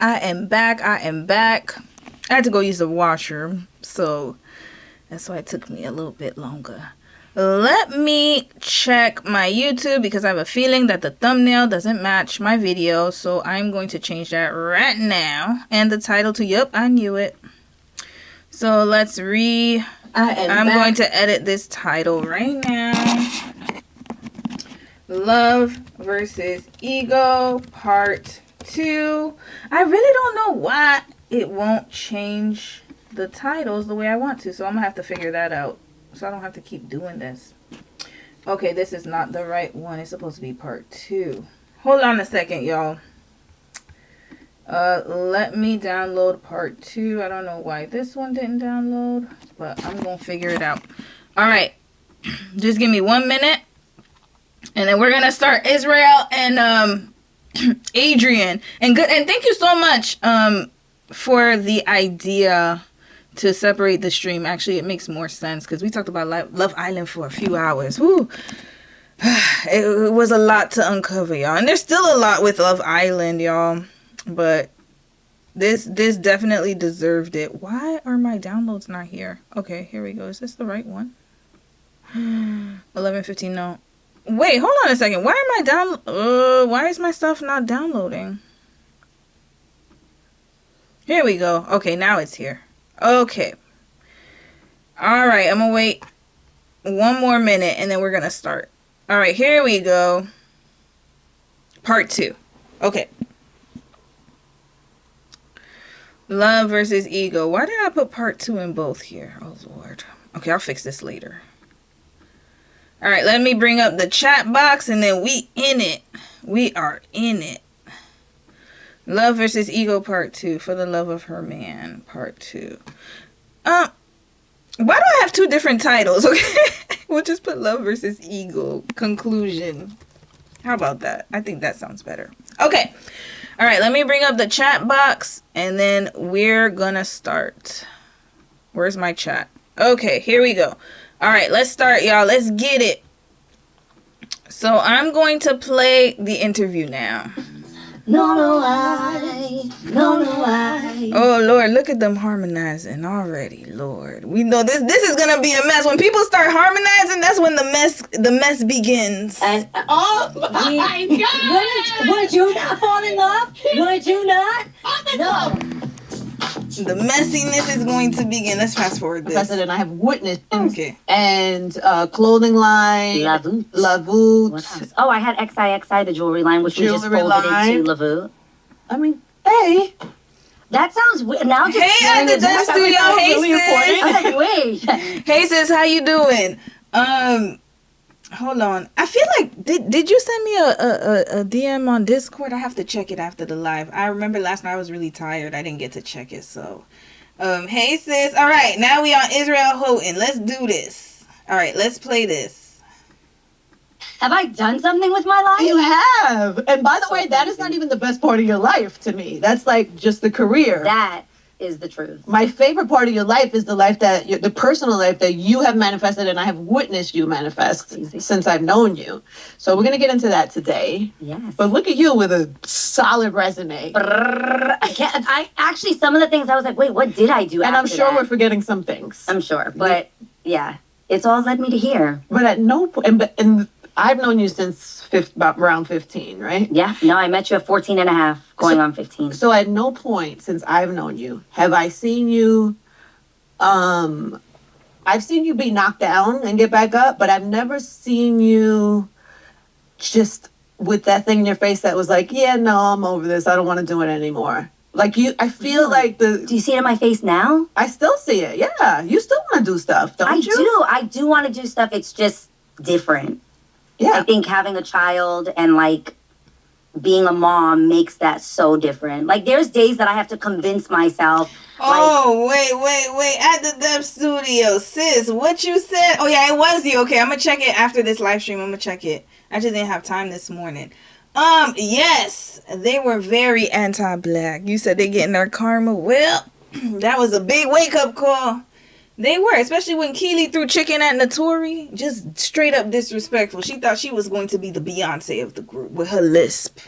I am back. I had to go use the washroom, so that's why it took me a little bit longer. Let me check my YouTube because I have a feeling that the thumbnail doesn't match my video, so I'm going to change that right now. And the title to, yep, I knew it. So let's I'm going to edit this title right now. Love versus Ego, Part 2. I really don't know why it won't change the titles the way I want to, so I'm gonna have to figure that out so I don't have to keep doing this. Okay, this is not the right one. It's supposed to be Part 2. Hold on a second, y'all. Let me download Part 2. I don't know why this one didn't download, but I'm gonna figure it out. All right, just give me 1 minute, and then we're gonna start Israel and Adrienne. And thank you so much for the idea to separate the stream. Actually, it makes more sense because we talked about Love Island for a few hours. Whew. It was a lot to uncover, y'all, and there's still a lot with Love Island, y'all. But this definitely deserved it. Why are my downloads not here? Okay, here we go. Is this the right one? 11:15. No. Wait, hold on a second. Why am I why is my stuff not downloading? Here we go. Okay, now it's here. Okay. All right, I'm gonna wait 1 more minute and then we're gonna start. All right, here we go. Part 2. Okay. Love versus Ego. Why did I put Part 2 in both here? Oh, Lord. Okay, I'll fix this later. All right, let me bring up the chat box and then we in it. We are in it. Love versus Ego, Part 2. For the Love of Her Man, Part 2. Why do I have 2 different titles? Okay, we'll just put Love versus Ego, conclusion. How about that? I think that sounds better. Okay. All right, let me bring up the chat box and then we're gonna start. Where's my chat? Okay, here we go. All right, let's start, y'all. Let's get it. So I'm going to play the interview now. No, I. Oh, Lord, look at them harmonizing already, Lord. We know this is going to be a mess. When people start harmonizing, that's when the mess begins. And, oh, my God. Would you not fall in love? Would you not? No. The messiness is going to begin. Let's fast forward this. Professor, and I have witnessed. Okay. And clothing line. Lavoot. What else? Oh, I had XIXI, the jewelry line, which we just folded into Lavoot. I mean, hey. That sounds weird. Now just hey, at the dance studio. Hey, sis. Wait. Hey, sis, how you doing? Hold on. I feel like did you send me a DM on Discord? I have to check it after the live. I remember last night I was really tired. I didn't get to check it. So, hey sis. All right, now we on Israel Houghton. Let's do this. All right, let's play this. Have I done something with my life? You have. And by the way, that is not even the best part of your life to me. That's like just the career. That is the truth. My favorite part of your life is the life the personal life that you have manifested and I have witnessed you manifest since I've known you. So we're going to get into that today. Yes. But look at you with a solid resume. I actually, some of the things I was like, wait, what did I do? And I'm sure we're forgetting some things. I'm sure. But yeah, it's all led me to here. But at no point, and I've known you since about around 15, right? Yeah. No, I met you at 14 and a half, going on 15. So at no point since I've known you have I seen you, I've seen you be knocked down and get back up, but I've never seen you just with that thing in your face that was like, yeah, no, I'm over this. I don't want to do it anymore. Like I feel like Do you see it in my face now? I still see it. Yeah. You still want to do stuff, don't you? I do want to do stuff. It's just different. Yeah. I think having a child and like being a mom makes that so different. Like there's days that I have to convince myself. Oh, wait. At the Dub Studio. Sis, what you said? Oh, yeah, it was you. Okay, I'm going to check it after this live stream. I'm going to check it. I just didn't have time this morning. Yes, they were very anti-black. You said they getting their karma. Well, that was a big wake-up call. They were, especially when Keely threw chicken at Notori. Just straight up disrespectful. She thought she was going to be the Beyonce of the group with her lisp.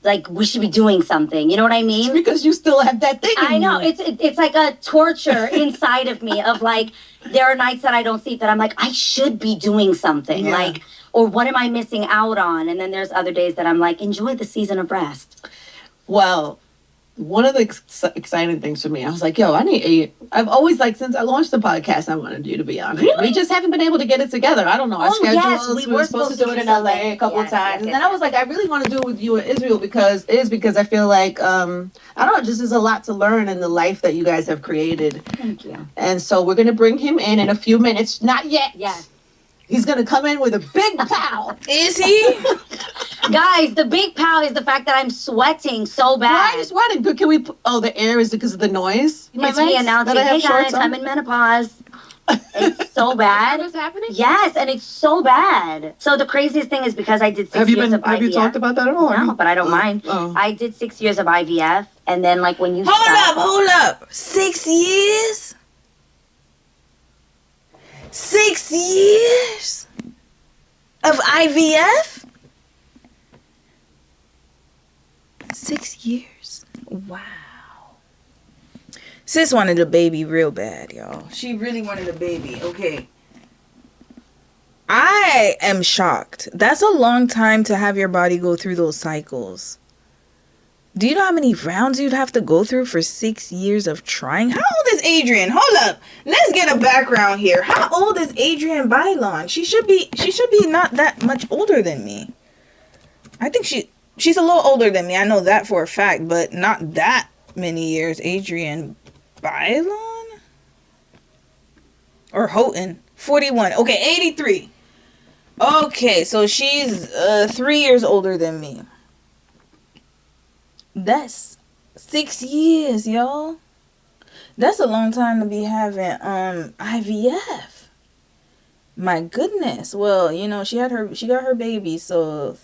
like we should be doing something. You know what I mean? Because you still have that thing. I know. It's like a torture inside of me of like, there are nights that I don't sleep that I'm like, I should be doing something. Yeah. Like, or what am I missing out on? And then there's other days that I'm like, enjoy the season of rest. Well, one of the exciting things for me, I was like, yo, I've always, like, since I launched the podcast, I wanted you to be on it. Really? We just haven't been able to get it together. I don't know. Our Oh, yes, schedules, we were supposed to do it in LA a couple of times. And then I was like, I really want to do it with you in Israel because I feel like, I don't know, just there's a lot to learn in the life that you guys have created. Thank you. And so we're going to bring him in a few minutes. Not yet. Yes. He's going to come in with a big pow. Is he? Guys, the big pow is the fact that I'm sweating so bad. Why are you sweating? Can we? The air is because of the noise. It's me announcing, hey guys, I'm in menopause. It's so bad. What's happening? Yes, and it's so bad. So the craziest thing is because I did 6 years of IVF. Have you talked about that at all? No, but I don't mind. Oh. I did 6 years of IVF, and then like when you Hold up. 6 years? 6 years of IVF? 6 years. Wow. Sis wanted a baby real bad, y'all. She really wanted a baby. Okay. I am shocked. That's a long time to have your body go through those cycles. Do you know how many rounds you'd have to go through for 6 years of trying? How old is Adrienne? Hold up. Let's get a background here. How old is Adrienne Bailon? She should be not that much older than me. I think she's a little older than me. I know that for a fact, but not that many years. Adrienne Bailon? Or Houghton. 41. Okay, 83. Okay, so she's 3 years older than me. That's 6 years, y'all. That's a long time to be having IVF. My goodness. Well, you know, she got her baby, so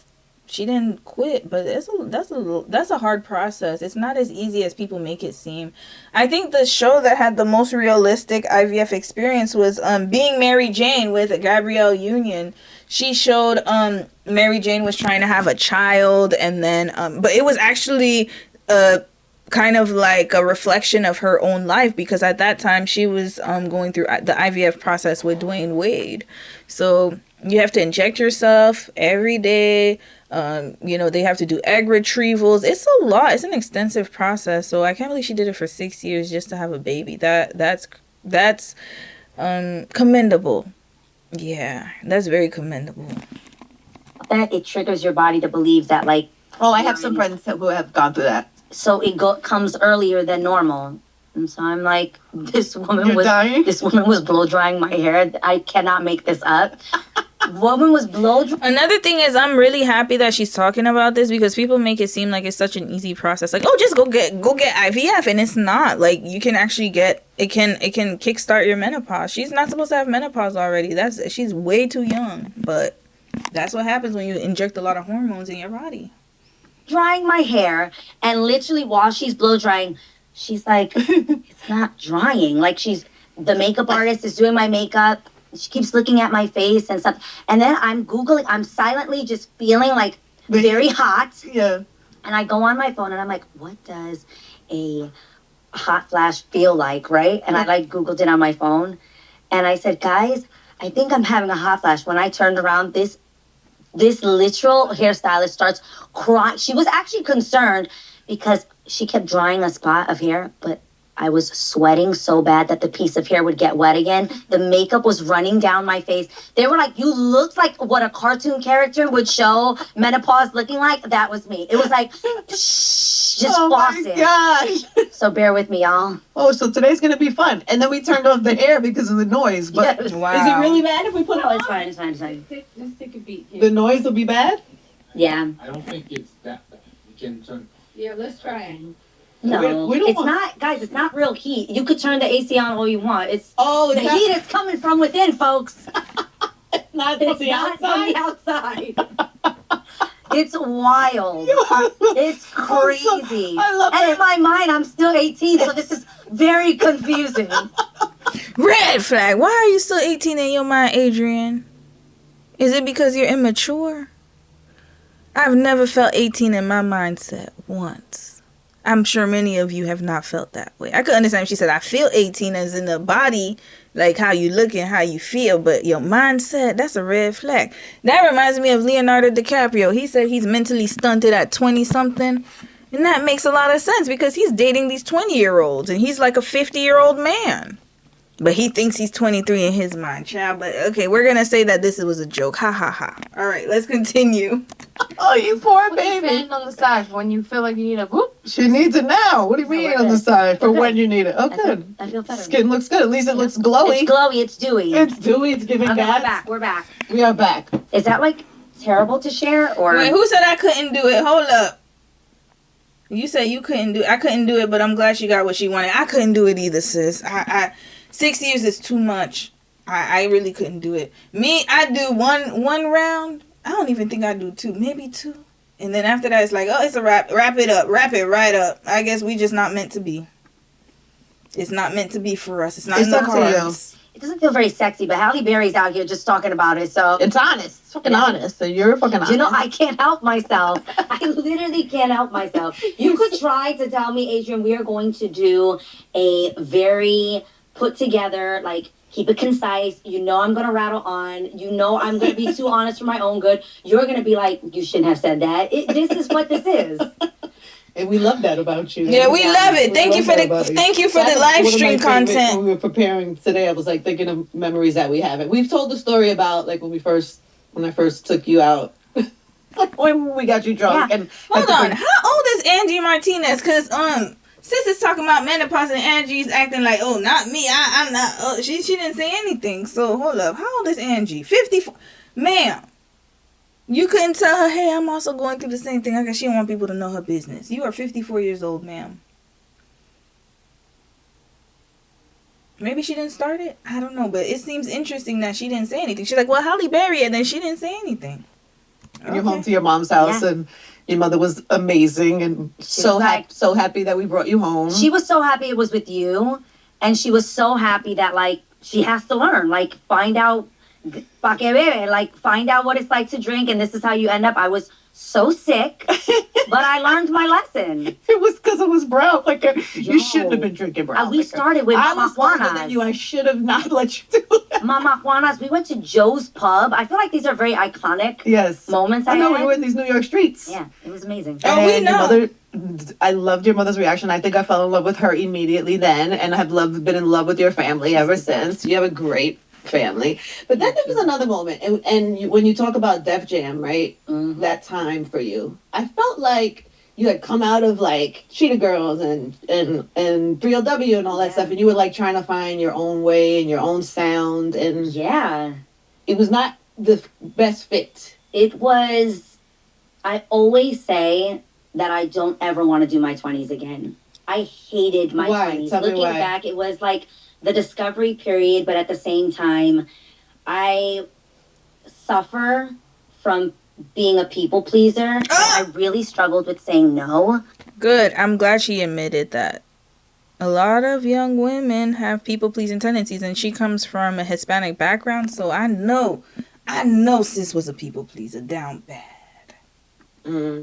she didn't quit, but that's a hard process. It's not as easy as people make it seem. I think the show that had the most realistic IVF experience was Being Mary Jane with Gabrielle Union. She showed Mary Jane was trying to have a child, and then but it was actually kind of like a reflection of her own life, because at that time she was going through the IVF process with Dwayne Wade. So you have to inject yourself every day. You know, they have to do egg retrievals. It's a lot. It's an extensive process. So I can't believe she did it for 6 years just to have a baby. That's commendable. Yeah, that's very commendable. that it triggers your body to believe that, like, Oh, I have some friends who have gone through that. so it comes earlier than normal. And so I'm like, this woman You're dying? this woman was blow drying my hair. I cannot make this up. Woman was blow drying. Another thing is, I'm really happy that she's talking about this, because people make it seem like it's such an easy process. Like, oh, just go get IVF, and it's not. Like, you can actually get it can kickstart your menopause. She's not supposed to have menopause already. She's way too young, but that's what happens when you inject a lot of hormones in your body. Drying my hair, and literally while she's blow drying, she's like, it's not drying. Like, the makeup artist is doing my makeup. She keeps looking at my face and stuff. And then I'm silently just feeling like very hot. Yeah. And I go on my phone and I'm like, what does a hot flash feel like, right? And I like Googled it on my phone. And I said, guys, I think I'm having a hot flash. When I turned around, this literal hairstylist starts crying. She was actually concerned because she kept drying a spot of hair, but I was sweating so bad that the piece of hair would get wet again. The makeup was running down my face. They were like, you looked like what a cartoon character would show menopause looking like. That was me. It was like, shh, just faucet. Oh my gosh. So bear with me, y'all. Oh, so today's going to be fun. And then we turned off the hair because of the noise. But Yes. Wow. is it really bad if we put it No, on? it's fine, it's fine, it's fine. Let's take a beat. The noise will be bad? Yeah. I don't think it's that bad. You can turn. Yeah, let's try it. No, We don't it's want- not, guys, it's not real heat. You could turn the AC on all you want. Oh, The heat is coming from within, folks. not It's not from the outside. It's wild. It's crazy. I love And it. in my mind, I'm still 18, so this is very confusing. Red flag. Why are you still 18 in your mind, Adrienne? Is it because you're immature? I've never felt 18 in my mindset once. I'm sure many of you have not felt that way. I could understand if she said, I feel 18 as in the body, like how you look and how you feel, but your mindset, that's a red flag. That reminds me of Leonardo DiCaprio. He said he's mentally stunted at 20-something. And that makes a lot of sense because he's dating these 20-year-olds and he's like a 50-year-old man. But he thinks he's 23 in his mind, child. But okay, we're going to say that this was a joke. Ha ha ha. All right, let's continue. Oh, you poor Put your baby. fan on the side when you feel like you need a whoop. She needs it now. What do you mean we're on the good. side for We're when good. you need it? Oh, good. I feel better. Skin looks good. At least it looks glowy. It's glowy. It's dewy. It's dewy. It's giving Okay, we're gas. back. We're back. We are back. Is that like terrible to share or? Wait, who said I couldn't do it? Hold up. You said you couldn't do it. I couldn't do it, but I'm glad she got what she wanted. I couldn't do it either, sis. 6 years is too much. I really couldn't do it. Me, I do one round. I don't even think I do two. Maybe two. And then after that, it's like, oh, it's a wrap. Wrap it up. Wrap it right up. I guess we just not meant to be. It's not meant to be for us. It's not in the up to you. cards. It doesn't feel very sexy, but Halle Berry's out here just talking about it. So It's honest. It's fucking honest. So you're fucking honest. you know, I can't help myself. I literally can't help myself. You could try to tell me, Adrienne, we are going to do a very put together, like, keep it concise. You know I'm going to rattle on. You know I'm going to be too honest for my own good. You're going to be like, you shouldn't have said that. This is what this is. And we love that about you. Yeah, we love it. We Thank you love for that about you. thank you for That the was live one of my stream favorite- content. When we were preparing today, I was like thinking of memories that we have. And we've told the story about like when I first took you out. When we got you drunk. Yeah. And Hold on. How old is Angie Martinez? Because sis is talking about menopause and Angie's acting like, oh, not me. I'm not. Oh, she didn't say anything. So hold up. How old is Angie? 54. Ma'am, you couldn't tell her, hey, I'm also going through the same thing. I guess she don't want people to know her business. You are 54 years old, ma'am. Maybe she didn't start it. I don't know, but it seems interesting that she didn't say anything. She's like, well, Halle Berry, and then she didn't say anything. You're home to your mom's house, Yeah. and your mother was amazing, and so was like- so happy that we brought you home. She was so happy it was with you, and she was so happy that, like, she has to learn, like, find out, pa que bebe, like, find out what it's like to drink, and this is how you end up. I was so sick, but I learned my lesson. It was because it was brown. Like Yo. you shouldn't have been drinking brown. We liquor. started with I Mama was older than you. I Juana's. should have not let you do that. Mama Juana's. We went to Joe's Pub. I feel like these are very iconic Yes. moments. I know had. we were in these New York streets. Yeah, it was amazing. Oh, we And know. your mother, I loved your mother's reaction. I think I fell in love with her immediately then, and have been in love with your family ever since. You have a great family. But then there was another moment, and when you talk about Def Jam, right? Mhm. That time for you, I felt like you had come out of like Cheetah Girls and 3LW and all that Yeah. stuff, and you were like trying to find your own way and your own sound, and Yeah. it was not the best fit. It was, I always say that I don't ever want to do my 20s again. I hated my Why? 20s. Tell me Looking why. back, it was like the discovery period, but at the same time, I suffer from being a people pleaser. I really struggled with saying no. Good. I'm glad she admitted that. A lot of young women have people-pleasing tendencies, and she comes from a Hispanic background, so I know sis was a people-pleaser down bad.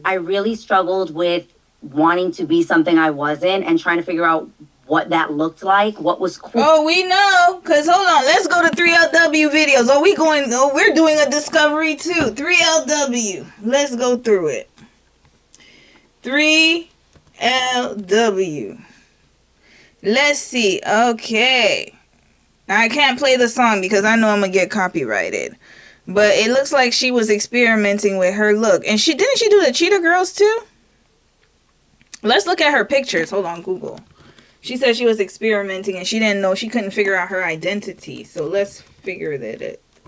I really struggled with wanting to be something I wasn't and trying to figure out what that looked like, what was cool. Oh, we know. Because, hold on, let's go to 3LW videos. We're doing a discovery, too. 3LW. Let's go through it. 3LW. Let's see. Okay. I can't play the song because I know I'm going to get copyrighted. But it looks like she was experimenting with her look. And didn't she do the Cheetah Girls too? Let's look at her pictures. Hold on, Google. She said she was experimenting and she didn't know, she couldn't figure out her identity. So let's figure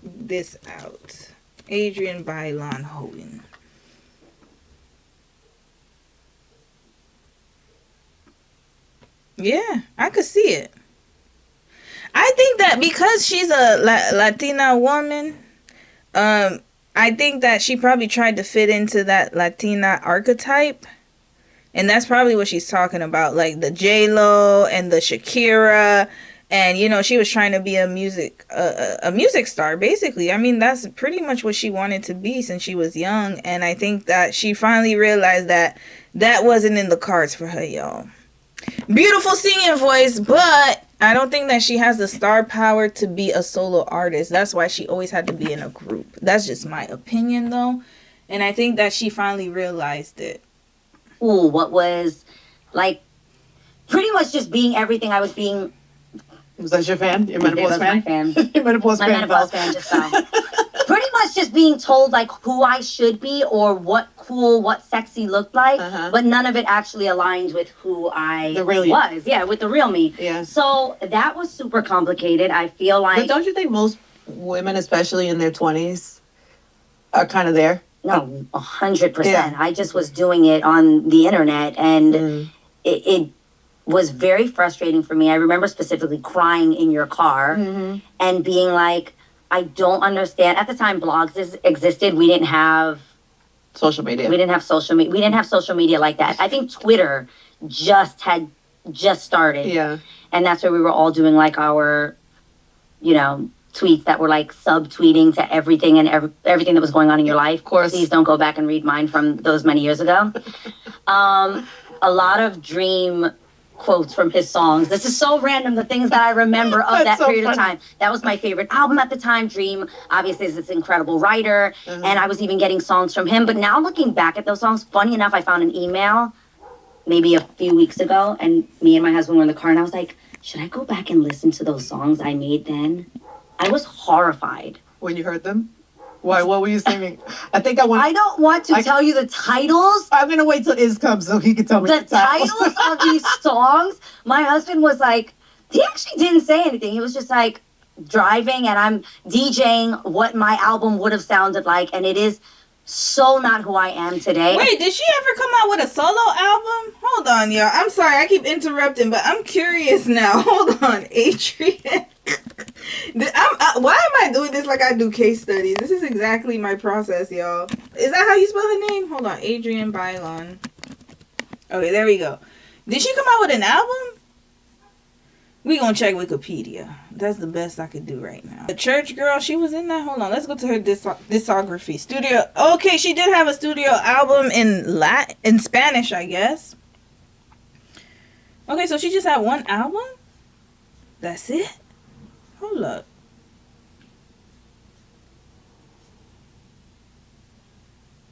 this out. Adrienne Bailon Houghton. Yeah, I could see it. I think that because she's a Latina woman, I think that she probably tried to fit into that Latina archetype. And that's probably what she's talking about. Like the J-Lo and the Shakira And, you know, she was trying to be a music star, basically. I mean, that's pretty much what she wanted to be since she was young. And I think that she finally realized that that wasn't in the cards for her, y'all. Beautiful singing voice, but I don't think that she has the star power to be a solo artist. That's why she always had to be in a group. That's just my opinion, though. And I think that she finally realized it. Ooh, what was, like, pretty much just being everything I was being. Was that your fan? Your It menopause was fan? my fan. Your menopause My fan. menopause fan just fell. Pretty much just being told, like, who I should be or what cool, what sexy looked like, but none of it actually aligned with who I was. Yeah, with the real me. Yeah. So that was super complicated. I feel like. But don't you think most women, especially in their 20s, are kind of there? No, 100%. Yeah. I just was doing it on the internet, and it was very frustrating for me. I remember specifically crying in your car and being like, I don't understand. At the time, blogs existed. We didn't have social media. We didn't have social media. We didn't have social media like that. I think Twitter just started. Yeah. And that's where we were all doing like our, you know, tweets that were like subtweeting to everything and everything that was going on in your life. Of course. Please don't go back and read mine from those many years ago. A lot of Dream quotes from his songs. This is so random, the things that I remember of that period of time. That was my favorite album at the time, Dream. Obviously, is this incredible writer, and I was even getting songs from him. But now looking back at those songs, funny enough, I found an email maybe a few weeks ago, and me and my husband were in the car, and I was like, should I go back and listen to those songs I made then? I was horrified. When you heard them? Why? What were you singing? I think I don't want to tell you the titles. I'm going to wait till Iz comes so he can tell me the titles. The titles of these songs, my husband was like, he actually didn't say anything. He was just like, driving and I'm DJing what my album would have sounded like, and it is so not who I am today. Wait, did she ever come out with a solo album? Hold on, y'all. I'm sorry, I keep interrupting, but I'm curious now. Hold on, Adrienne. Why am I doing this like I do case studies? This is exactly my process, y'all. Is that how you spell her name? Hold on, Adrienne Bailon. Okay, there we go. Did she come out with an album? We gonna check Wikipedia. That's the best I could do right now. The Church Girl, she was in that. Hold on, let's go to her discography. Studio. Okay, she did have a studio album in Spanish, I guess. Okay, so she just had one album? That's it? Hold up.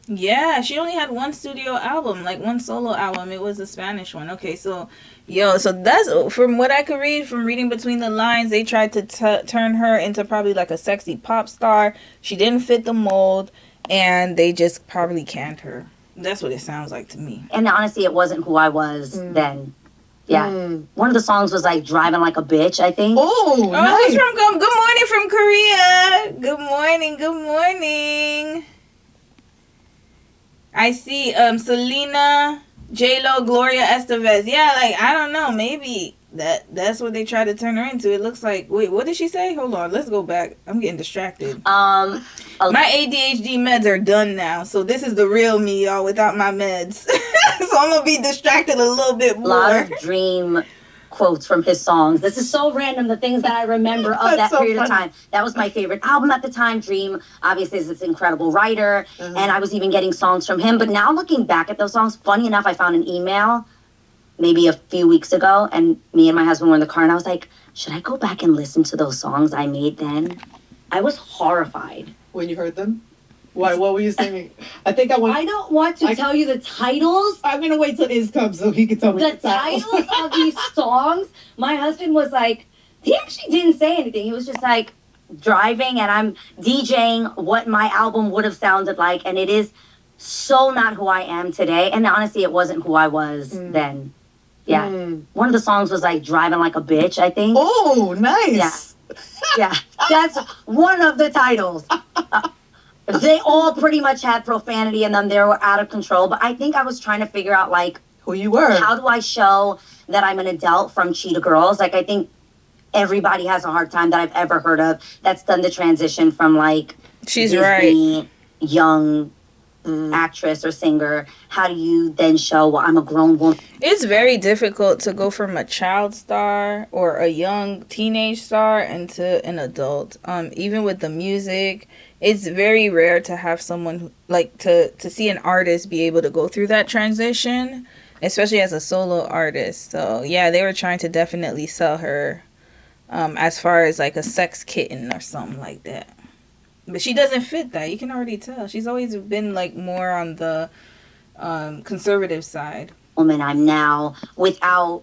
Yeah, she only had one studio album, like one solo album. It was a Spanish one. Okay, so, so that's, from what I could read, from reading between the lines, they tried to turn her into probably like a sexy pop star. She didn't fit the mold, and they just probably canned her. That's what it sounds like to me. And honestly, it wasn't who I was then. Yeah. One of the songs was like Driving Like a Bitch, I think. Oh, nice. It's from Good Morning from Korea. Good morning, good morning. I see Selena, J-Lo, Gloria Estevez. Yeah, like, I don't know. Maybe that's what they tried to turn her into. It looks like, wait, what did she say? Hold on, let's go back. I'm getting distracted. My ADHD meds are done now. So this is the real me, y'all, without my meds. So I'm going to be distracted a little bit more. A lot of Dream quotes from his songs. This is so random, the things that I remember of that period of time. That was my favorite album at the time, Dream. Obviously, is this incredible writer, and I was even getting songs from him. But now looking back at those songs, funny enough, I found an email maybe a few weeks ago, and me and my husband were in the car, and I was like, should I go back and listen to those songs I made then? I was horrified. When you heard them? Why? What were you singing? I don't want to tell you the titles. I'm going to wait till Iz comes so he can tell me the titles of these songs. My husband was like, he actually didn't say anything. He was just like, driving and I'm DJing what my album would have sounded like, and it is so not who I am today. And honestly, it wasn't who I was then. Yeah. One of the songs was like Driving Like a Bitch, I think. Oh, nice. Yeah. That's one of the titles. They all pretty much had profanity in them. They were out of control. But I think I was trying to figure out, like, who you were. How do I show that I'm an adult from Cheetah Girls? Like, I think everybody has a hard time that I've ever heard of that's done the transition from, like, she's Disney, right, young actress or singer, how do you then show, well, I'm a grown woman? It's very difficult to go from a child star or a young teenage star into an adult. Even with the music, it's very rare to have someone to see an artist be able to go through that transition, especially as a solo artist. So yeah, they were trying to definitely sell her as far as like a sex kitten or something like that. But she doesn't fit that. You can already tell. She's always been like more on the conservative side. Woman I'm now without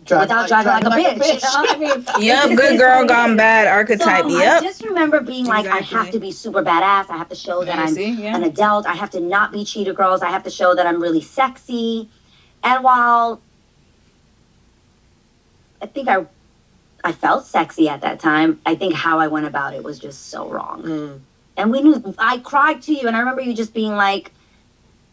driving like a bitch. I mean, Yep, good girl gone bad archetype. So Yep. I just remember being like, Exactly. I have to be super badass. I have to show that I'm an adult. I have to not be cheater girls. I have to show that I'm really sexy. And while I think I felt sexy at that time, I think how I went about it was just so wrong. And we knew, I cried to you, and I remember you just being like,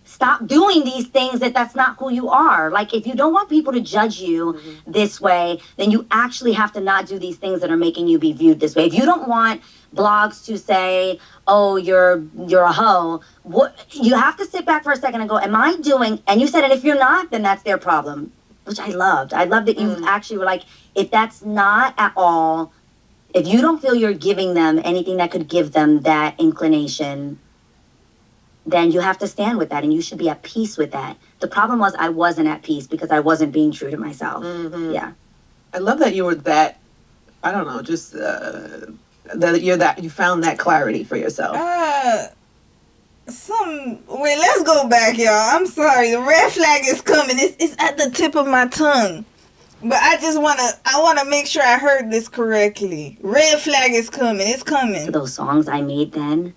stop doing these things, that's not who you are. Like, if you don't want people to judge you this way, then you actually have to not do these things that are making you be viewed this way. If you don't want blogs to say, oh, you're a hoe, you have to sit back for a second and go, am I doing, and you said, and if you're not, then that's their problem, which I loved. I loved that you actually were like, if that's not at all, if you don't feel you're giving them anything that could give them that inclination, then you have to stand with that, and you should be at peace with that. The problem was I wasn't at peace because I wasn't being true to myself. Yeah. I love that you were that, I don't know, just that you found that clarity for yourself. Wait, let's go back, y'all. I'm sorry. The red flag is coming. It's at the tip of my tongue. But I wanna make sure I heard this correctly. Red flag is coming. It's coming. Those songs I made then,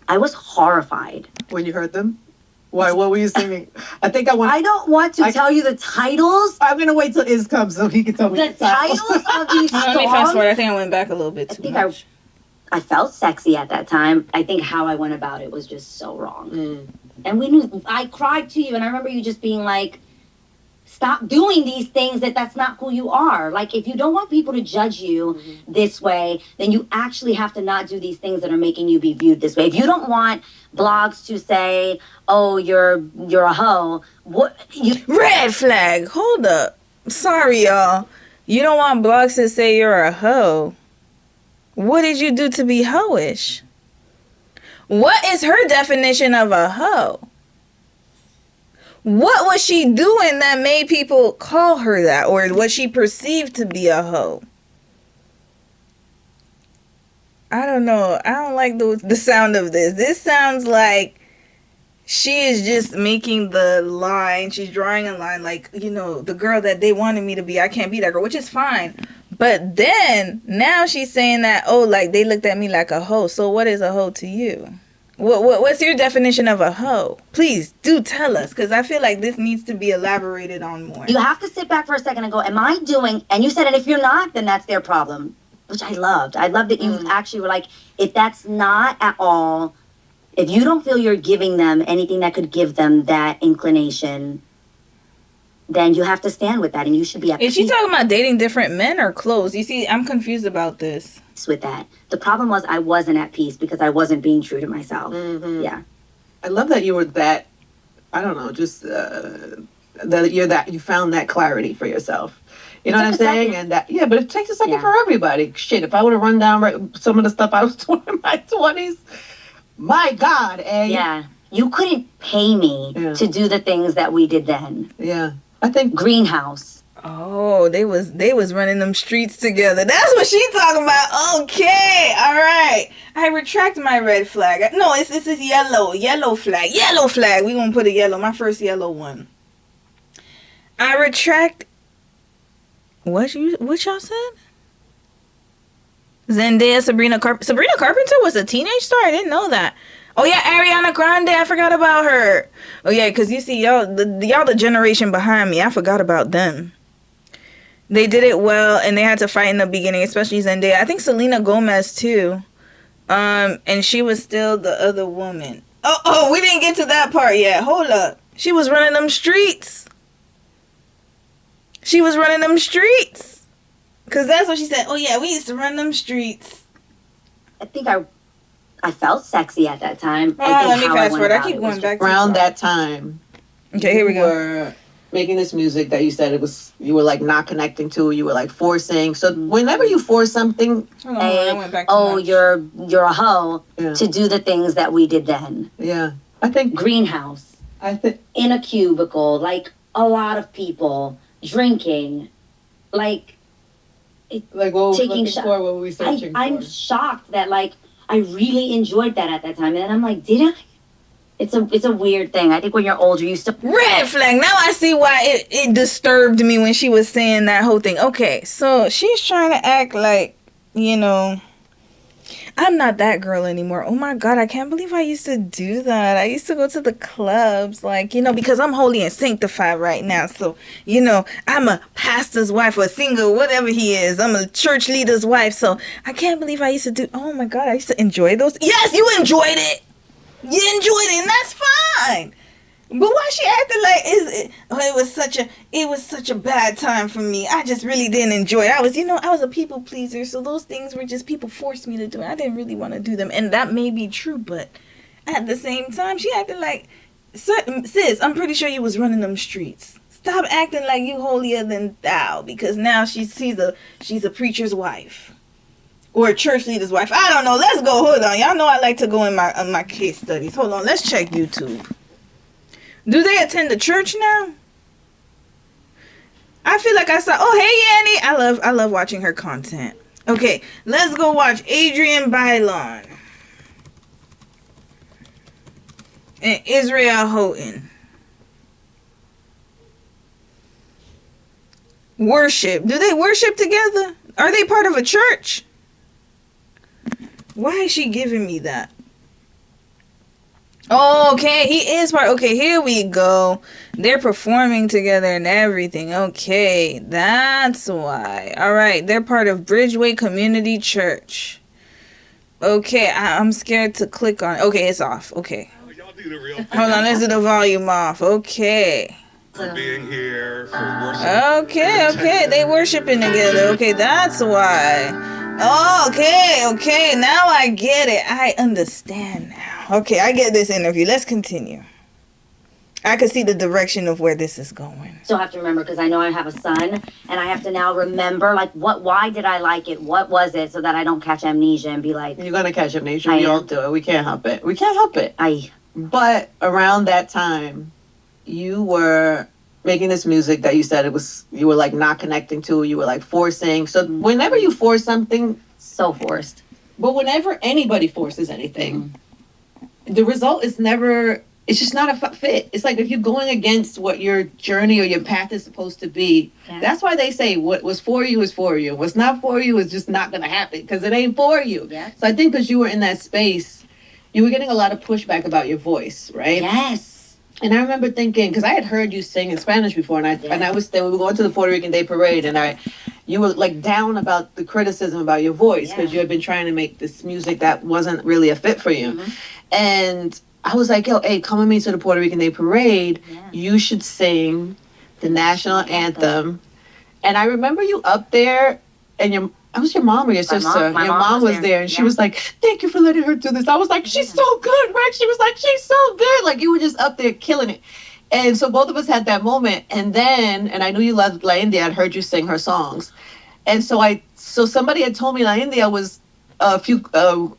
I was horrified. When you heard them? Why? What were you singing? I think I don't want to tell you the titles. I'm gonna wait till Iz comes so he can tell me The titles of these songs. Let me fast forward. I think I went back a little bit too much. I felt sexy at that time. I think how I went about it was just so wrong. And we knew, I cried to you, and I remember you just being like, stop doing these things, that's not who you are. Like, if you don't want people to judge you this way, then you actually have to not do these things that are making you be viewed this way. If you don't want blogs to say, oh, you're a hoe, red flag. Hold up. Sorry, y'all. You don't want blogs to say you're a hoe. What did you do to be hoish? What is her definition of a hoe? What was she doing that made people call her that, or was she perceived to be a hoe? I don't know. I don't like the sound of this. This sounds like she is just making the line. She's drawing a line like, the girl that they wanted me to be. I can't be that girl, which is fine. But then now she's saying that, oh, like they looked at me like a hoe. So what is a hoe to you? What's your definition of a hoe? Please do tell us, because I feel like this needs to be elaborated on more. You have to sit back for a second and go, am I doing, and you said, and if you're not, then that's their problem, which I loved. I loved that you actually were like, if that's not at all, if you don't feel you're giving them anything that could give them that inclination, then you have to stand with that, and you should be at peace. Is she talking about dating different men or clothes? You see, I'm confused about this. With that. The problem was I wasn't at peace because I wasn't being true to myself. Yeah. I love that you were that, I don't know, just that you found that clarity for yourself. You know what I'm saying? And that, yeah, but it takes a second for everybody. Shit, if I would have run down some of the stuff I was doing in my 20s, my God, Yeah. You couldn't pay me to do the things that we did then. Yeah. I think Greenhouse. Oh, they was running them streets together. That's what she talking about. Okay, all right. I retract my red flag. No, this is yellow flag. Yellow flag. We gonna put a yellow. My first yellow one. I retract. What y'all said? Zendaya, Sabrina Carpenter was a teenage star. I didn't know that. Oh yeah, Ariana Grande. I forgot about her. Oh yeah, because you see, y'all the generation behind me. I forgot about them. They did it well, and they had to fight in the beginning, especially Zendaya. I think Selena Gomez too, and she was still the other woman. Oh, we didn't get to that part yet. Hold up, she was running them streets. Cause that's what she said. Oh yeah, we used to run them streets. I think I felt sexy at that time. Let me how fast went forward. I about keep it was going back to Around far. that time, Okay, here we you go. were making this music that you said you were like not connecting to, you were like forcing. So whenever you force something, Hold on, I went back too oh, much. you're a hoe Yeah. to do the things that we did then. yeah, I think Greenhouse, in a cubicle, like a lot of people drinking, like like what taking looking shots. for, what were we searching I'm for? shocked that like I really enjoyed that at that time, and then I'm like, did I? It's a weird thing. I think when you're older, you used to Red flag. Now I see why it disturbed me when she was saying that whole thing. Okay, so she's trying to act like, you know, I'm not that girl anymore. Oh my God, I can't believe I used to do that. I used to go to the clubs, like, you know, because I'm holy and sanctified right now. So, you know, I'm a pastor's wife or single, whatever he is. I'm a church leader's wife. So I can't believe I used to do, oh my God, I used to enjoy those. Yes, you enjoyed it. You enjoyed it, and that's fine. But why she acting like it was such a bad time for me. I just really didn't enjoy it. I was a people pleaser, so those things were just people forced me to do it. I didn't really want to do them, and that may be true, but at the same time, she acted like, sis, I'm pretty sure you was running them streets. Stop acting like you holier than thou, because now she's a preacher's wife. Or a church leader's wife. I don't know. Let's go. Hold on. Y'all know I like to go in my case studies. Hold on. Let's check YouTube. Do they attend the church now? I feel like I saw. Oh, hey, Yanni. I love watching her content. Okay, let's go watch Adrienne Bailon and Israel Houghton. Worship. Do they worship together? Are they part of a church? Why is she giving me that? Oh, okay, he is part. Okay, here we go. They're performing together and everything. Okay, that's why. All right, they're part of Bridgeway Community Church. Okay, I'm scared to click on. Okay, it's off. Okay. Hold on, let's do the volume off. Okay. For being here, for worship. Okay, they worshiping together. Okay, that's why. Okay, now I get it. I understand now. Okay, I get this interview. Let's continue. I can see the direction of where this is going. still have to remember because I know I have a son and I have to now remember like why did I like it? What was it? So that I don't catch amnesia and be like, You're gonna catch amnesia. We all do it. We can't help it. But around that time, you were making this music that you said you were like not connecting to, you were like forcing. So whenever you force something, so forced. but whenever anybody forces anything, the result is never, it's just not a fit. It's like if you're going against what your journey or your path is supposed to be. Yeah. That's why they say what was for you is for you. What's not for you is just not going to happen because it ain't for you. Yeah. So I think because you were in that space, you were getting a lot of pushback about your voice, right? Yes. And I remember thinking, because I had heard you sing in Spanish before, and I was there. We were going to the Puerto Rican Day Parade, and you were like down about the criticism about your voice because you had been trying to make this music that wasn't really a fit for you. And I was like, yo, hey, come with me to the Puerto Rican Day Parade. Yeah. You should sing the national anthem. And I remember you up there, and I was your mom or your sister? My your mom was there, and she Yeah. was like, thank you for letting her do this. I was like, she's so good, right? She was like, she's so good. Like, you were just up there killing it. And so both of us had that moment. And I knew you loved La India. I'd heard you sing her songs. And so somebody had told me La India was a few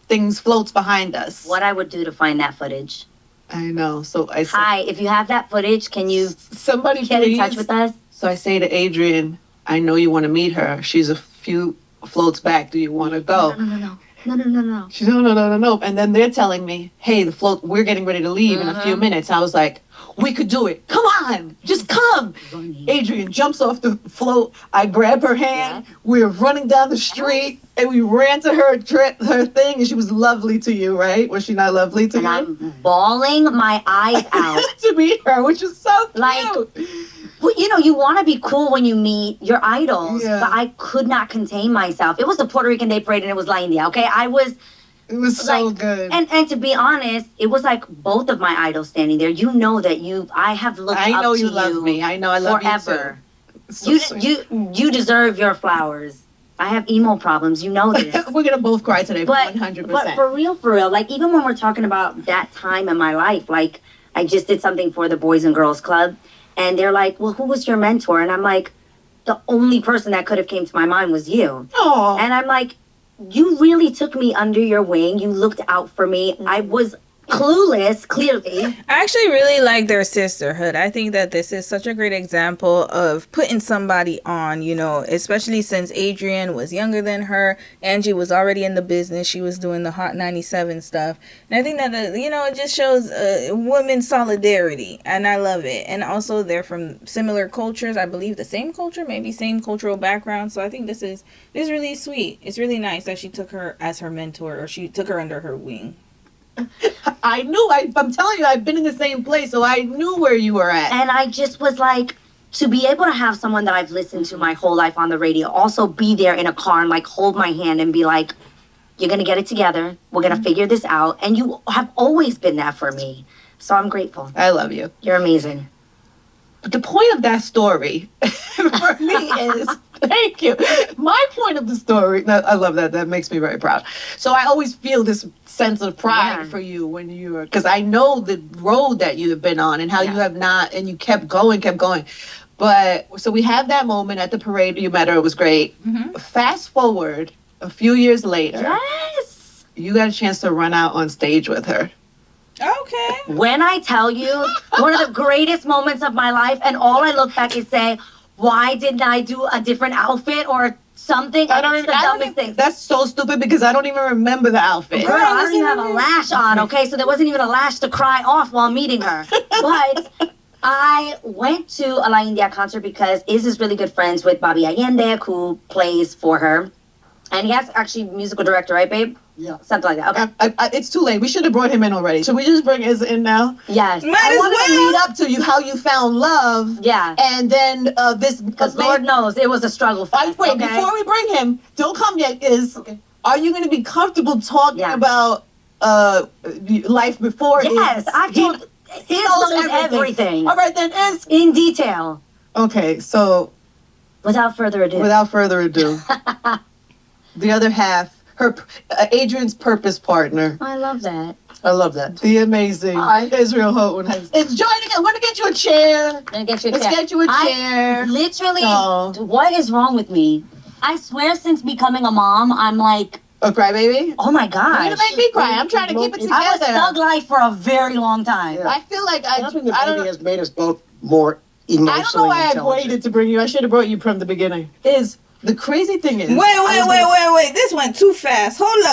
things floats behind us. What I would do to find that footage. I know. So I said, Hi, if you have that footage, can you somebody get in touch with us? So I say to Adrienne, I know you want to meet her. She's a few floats back. Do you want to go? No. She's no. And then they're telling me, hey, we're getting ready to leave in a few minutes. I was like, we could do it. Come on, just come. Adrienne jumps off the float. I grab her hand. Yeah. We're running down the street, and we ran to her thing, and she was lovely to you, right? Was she not lovely to And you? I'm bawling my eyes out. To meet her, which is so cute. Like, well, you want to be cool when you meet your idols, Yeah. but I could not contain myself. It was the Puerto Rican Day Parade and it was La India, okay? It was so like, good. And to be honest, it was like both of my idols standing there. You know that I have looked I up know to you love me. I know I love forever. you too. So sweet. You deserve your flowers. I have emo problems. You know this. We're gonna both cry today. But 100%. But for real, like even when we're talking about that time in my life, like I just did something for the Boys and Girls Club, and they're like, "Well, who was your mentor?" And I'm like, "The only person that could have came to my mind was you." Oh. And I'm like, "You really took me under your wing. You looked out for me. I was clueless, clearly." I actually really like their sisterhood. I think that this is such a great example of putting somebody on, you know, especially since Adrienne was younger than her. Angie was already in the business. She was doing the Hot 97 stuff. And I think that, you know, it just shows women solidarity. And I love it. And also they're from similar cultures. I believe the same culture, maybe same cultural background. So I think this is really sweet. It's really nice that she took her as her mentor, or she took her under her wing. I knew. I'm telling you, I've been in the same place, so I knew where you were at. And I just was like, to be able to have someone that I've listened to my whole life on the radio also be there in a car and like hold my hand and be like, "You're going to get it together. We're going to figure this out." And you have always been that for me. So I'm grateful. I love you. You're amazing. But the point of that story for me is, thank you. My point of the story, I love that. That makes me very proud. So I always feel this sense of pride for you when you're, because I know the road that you have been on and how you have not, and you kept going. But so we have that moment at the parade. You met her. It was great. Mm-hmm. Fast forward a few years later. Yes. You got a chance to run out on stage with her. Okay. When I tell you, one of the greatest moments of my life, and all I look back and say, why didn't I do a different outfit or something? It's the dumbest thing. That's so stupid because I don't even remember the outfit. Girl, I don't even have a lash on, okay? So there wasn't even a lash to cry off while meeting her. But I went to a La India concert because Iz is really good friends with Bobby Allende, who plays for her. And he has actually musical director, right, babe? Yeah. Something like that. Okay. It's too late. We should have brought him in already. Should we just bring Iz in now? Yes. I wanted to lead up to you how you found love. Yeah. And then this. Because Lord knows it was a struggle for us, wait, okay? before we bring him, don't come yet, are you going to be comfortable talking about life before Yes, I've told Iz knows everything. All right, then, Iz. In detail. Okay, so. Without further ado. The other half, Adrienne's purpose partner. I love that. I love that. The amazing Israel Houghton. It's joining. I'm going to get you a chair. Let's get you a chair. Literally, what is wrong with me? I swear since becoming a mom, I'm like... A crybaby? Oh my gosh. You're going to make me cry. I'm trying to keep it together. I was thug life for a very long time. Yeah. I feel like I think the baby has made us both more emotionally I don't know why I waited to bring you. I should have brought you from the beginning. The crazy thing is... Wait. This went too fast. Hold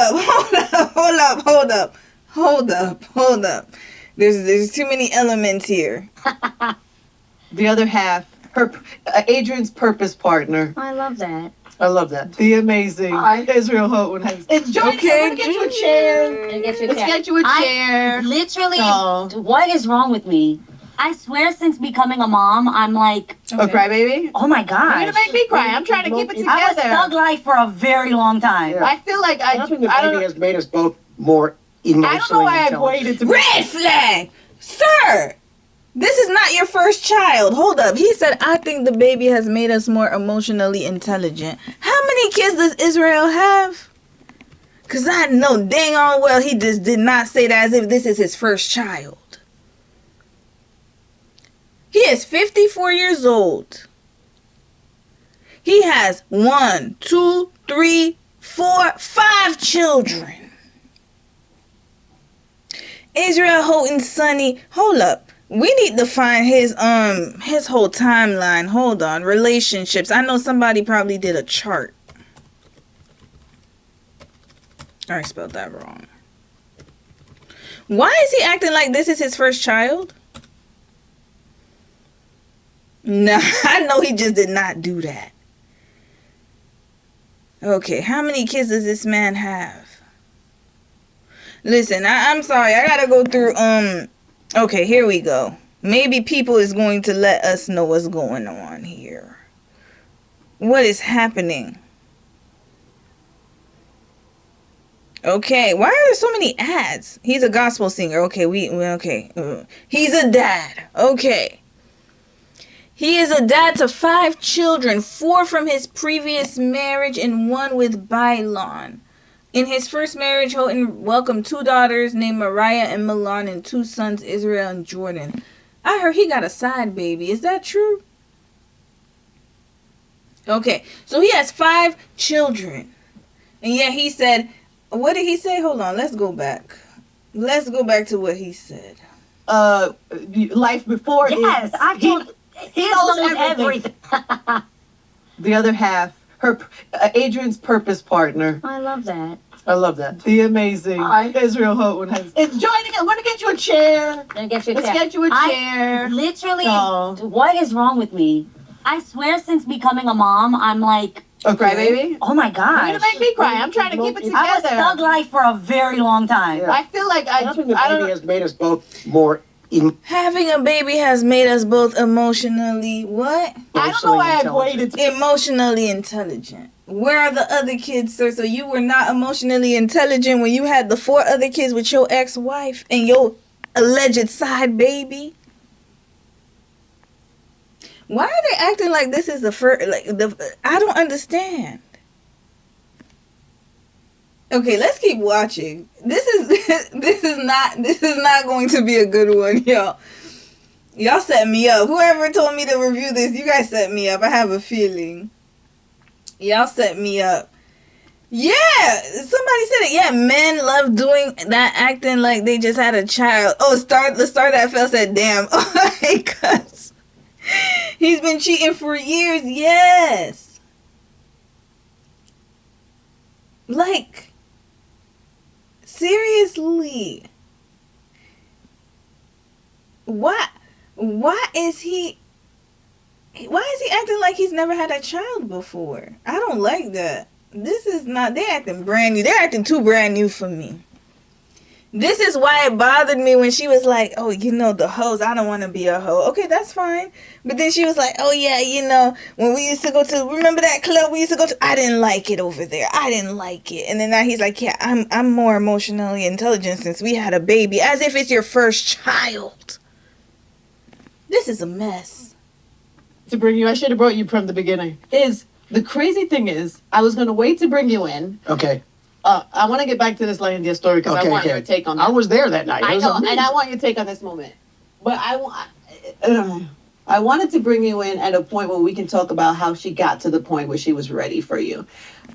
up. There's too many elements here. The other half, Adrienne's purpose partner. I love that. I love that. The amazing Israel Houghton. It's joining. Okay. I'm going to get you a chair. Let's get you a chair. Literally, what is wrong with me? I swear since becoming a mom, I'm like... A crybaby? Oh my gosh. You're going to make me cry. I'm trying to keep it together. I was thug life for a very long time. Yeah. I feel like I think the baby has made us both more emotionally I don't know why I waited to... Red flag! Sir! This is not your first child. Hold up. He said, I think the baby has made us more emotionally intelligent. How many kids does Israel have? Because I know dang on well he just did not say that as if this is his first child. He is 54 years old. He has 1, 2, 3, 4, 5 children. Israel Houghton, Sonny, hold up. We need to find his whole timeline. Hold on. Relationships. I know somebody probably did a chart. I spelled that wrong. Why is he acting like this is his first child? No, I know he just did not do that. Okay, how many kids does this man have? Listen, I'm sorry. I gotta go through, okay, here we go. Maybe people is going to let us know what's going on here. What is happening? Okay, why are there so many ads? He's a gospel singer. Okay, okay. He's a dad. Okay. He is a dad to 5 children, 4 from his previous marriage and 1 with Bailon. In his first marriage, Houghton welcomed 2 daughters named Mariah and Milan and 2 sons, Israel and Jordan. I heard he got a side baby. Is that true? Okay, so he has 5 children. And yet he said, what did he say? Hold on, let's go back. Let's go back to what he said. Life before Yes, is I told. He knows everything. the other half, her Adrienne's purpose partner. I love that. I love that. The amazing Israel Houghton has. It's joining us. I'm gonna get you a chair. Gonna get you a Let's chair. get you a chair. Literally, Oh. what is wrong with me? I swear, since becoming a mom, I'm like, A crybaby? oh my You're gosh. gonna make me cry. I'm trying to keep it together. I was thug life for a very long time. Yeah. I feel like Having a I baby don't. has made us both more Having a baby has made us both emotionally, what? I don't know why I waited. Emotionally intelligent. Where are the other kids, sir? So you were not emotionally intelligent when you had the 4 other kids with your ex-wife and your alleged side baby? Why are they acting like this is the first? I don't understand. Okay, let's keep watching. This is not going to be a good one, y'all. Y'all set me up. Whoever told me to review this, you guys set me up. I have a feeling. Y'all set me up. Yeah, somebody said it. Yeah, men love doing that, acting like they just had a child. Oh, the star that fell said, "Damn." Oh my God. He's been cheating for years. Yes. Like, seriously. Why is he acting like he's never had a child before? I don't like that. This is not, they're acting brand new. They're acting too brand new for me. This is why it bothered me when she was like, oh, the hoes, I don't want to be a hoe. Okay, that's fine. But then she was like, oh yeah, when we used to go to, remember that club we used to go to? I didn't like it over there. I didn't like it. And then now he's like, yeah, I'm more emotionally intelligent since we had a baby. As if it's your first child. This is a mess. To bring you, I should have brought you from the beginning. The crazy thing is, I was gonna wait to bring you in. Okay. I want to get back to this Landia story because I want your take on that. I was there that night. I It was know, amazing. and I want your take on this moment. But I wanted to bring you in at a point where we can talk about how she got to the point where she was ready for you.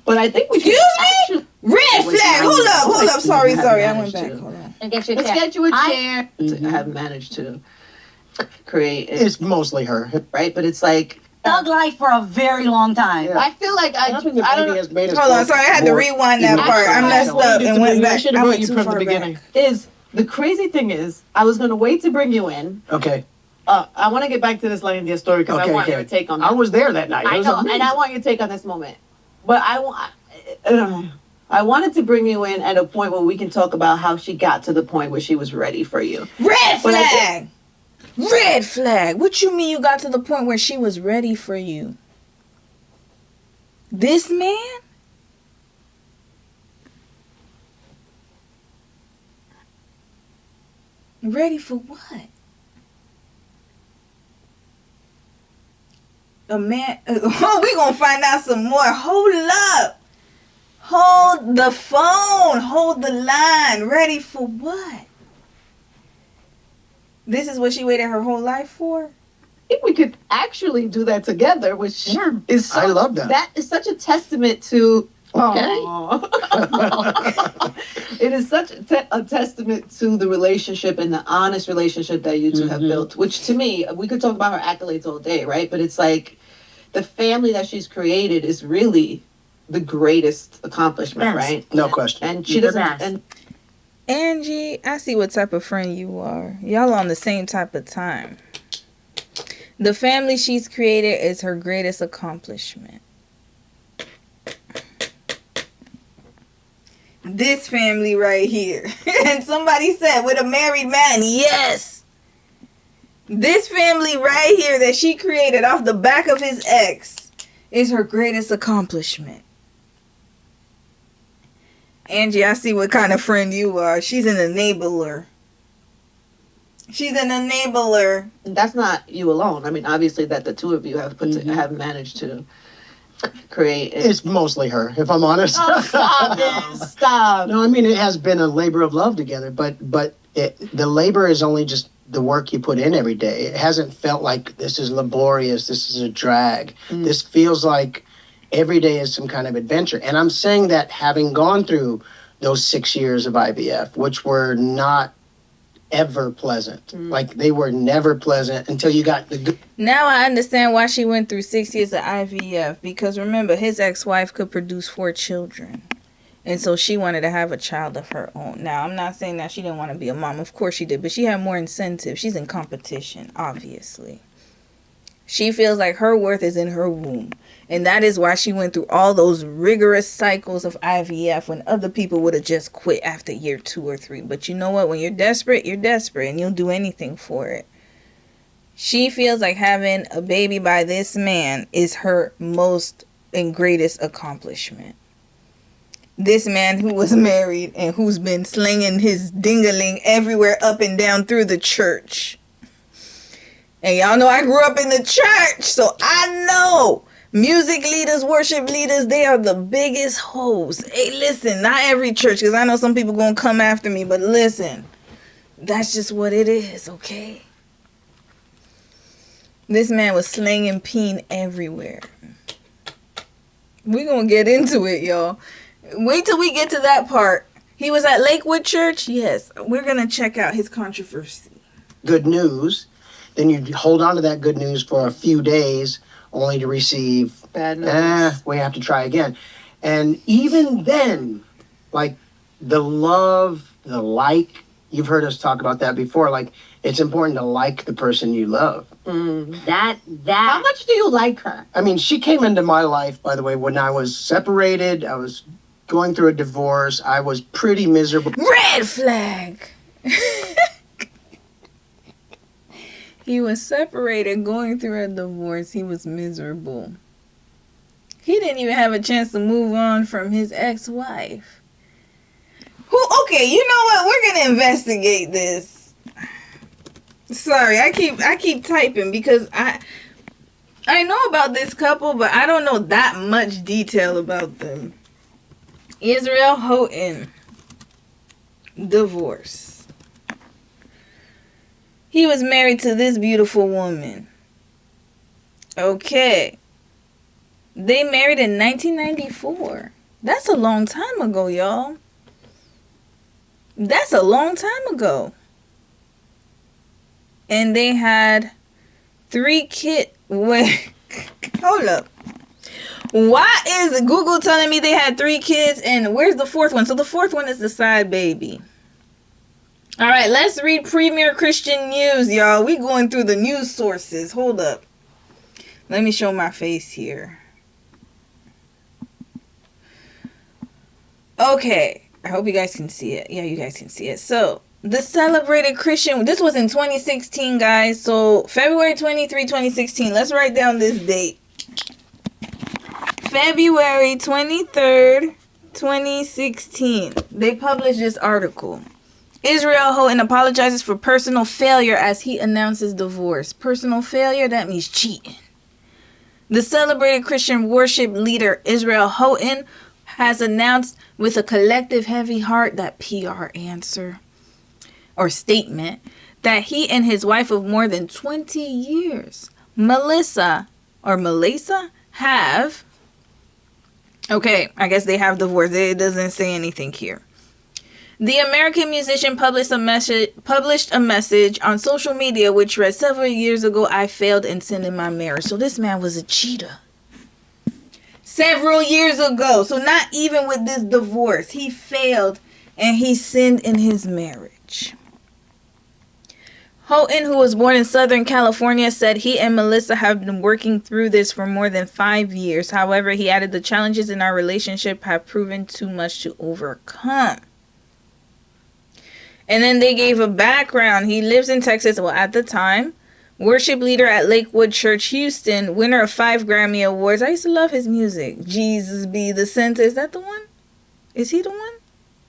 But I think we Excuse me? actually, Red flag. Hold up. Sorry. I went back. to. Hold on. Gonna get you a Let's chair. get you a chair. I have managed to create it, It's mostly her. right? But it's like Thug life for a very long time. Yeah. I feel like Having a I baby don't. has made us Hold on, both sorry, I had to more rewind that part. I messed up and went back. I should have I brought went you too from the far beginning. back. The crazy thing is, I was gonna wait to bring you in. Okay. I want to get back to this Landia story because I want your take on that. I was there that night. It I was know, amazing. and I want your take on this moment. But I wanted to bring you in at a point where we can talk about how she got to the point where she was ready for you. Red But I flag. Red flag. What you mean you got to the point where she was ready for you? This man? Ready for what? A man. Oh, we gonna find out some more. Hold up. Hold the phone. Hold the line. Ready for what? This is what she waited her whole life for? If we could actually do that together, which is so, I love that. That is such a testament to. Okay. It is such a testament to the relationship and the honest relationship that you 2 have built. Which to me, we could talk about her accolades all day, right? But it's like the family that she's created is really the greatest accomplishment, Yes. right? No question. And she The doesn't. best. And Angie, I see what type of friend you are. Y'all on the same type of time. The family she's created is her greatest accomplishment. This family right here. And somebody said, with a married man, yes. This family right here that she created off the back of his ex is her greatest accomplishment. Angie, I see what kind of friend you are. She's an enabler. She's an enabler. That's not you alone. I mean, obviously that the two of you have have managed to create. It's mostly her, if I'm honest. Oh, stop it. Stop. No, I mean, it has been a labor of love together, but the labor is only just the work you put in every day. It hasn't felt like this is laborious, this is a drag. This feels like every day is some kind of adventure. And I'm saying that having gone through those 6 years of IVF, which were not ever pleasant. Like, they were never pleasant until you got the good. Now I understand why she went through 6 years of IVF. Because remember, his ex-wife could produce 4 children. And so she wanted to have a child of her own. Now, I'm not saying that she didn't want to be a mom. Of course she did. But she had more incentive. She's in competition, obviously. She feels like her worth is in her womb. And that is why she went through all those rigorous cycles of IVF when other people would have just quit after year 2 or 3. But you know what? When you're desperate, and you'll do anything for it. She feels like having a baby by this man is her most and greatest accomplishment. This man who was married and who's been slinging his dingaling everywhere up and down through the church. And y'all know I grew up in the church, so I know music leaders, worship leaders, they are the biggest hoes. Hey, listen, not every church, because I know some people going to come after me, but listen, that's just what it is, okay? This man was slinging peen everywhere. We're going to get into it, y'all. Wait till we get to that part. He was at Lakewood Church? Yes. We're going to check out his controversy. Good news. Then you hold on to that good news for a few days, only to receive Bad news. We have to try again. And even then, like, the love, the like, you've heard us talk about that before. Like, it's important to like the person you love. That. How much do you like her? I mean, she came into my life, by the way, when I was separated. I was going through a divorce. I was pretty miserable. Red flag! He was separated, going through a divorce. He was miserable. He didn't even have a chance to move on from his ex-wife. Okay, you know what? We're going to investigate this. Sorry, I keep typing because I know about this couple, but I don't know that much detail about them. Israel Houghton. Divorce. He was married to this beautiful woman. Okay. They married in 1994. That's a long time ago, y'all. That's a long time ago. And they had 3 kids. Wait. Hold up. Why is Google telling me they had 3 kids? And where's the 4th one? So the 4th one is the side baby. All right, let's read Premier Christian News, y'all. We going through the news sources. Hold up. Let me show my face here. Okay. I hope you guys can see it. Yeah, you guys can see it. So, the celebrated Christian... This was in 2016, guys. So, February 23, 2016. Let's write down this date. February 23rd, 2016. They published this article. Israel Houghton apologizes for personal failure as he announces divorce. Personal failure, that means cheating. The celebrated Christian worship leader Israel Houghton has announced with a collective heavy heart, that PR answer or statement, that he and his wife of more than 20 years, Melissa, have... Okay, I guess they have divorced. It doesn't say anything here. The American musician published a message on social media which read, "Several years ago, I failed and sinned in my marriage." So this man was a cheater. Several years ago. So not even with this divorce. He failed and he sinned in his marriage. Houghton, who was born in Southern California, said he and Melissa have been working through this for more than 5 years. However, he added, the challenges in our relationship have proven too much to overcome. And then they gave a background. He lives in Texas. Well, at the time, worship leader at Lakewood Church, Houston, winner of 5 Grammy Awards. I used to love his music. Jesus Be the Center. Is that the one? Is he the one?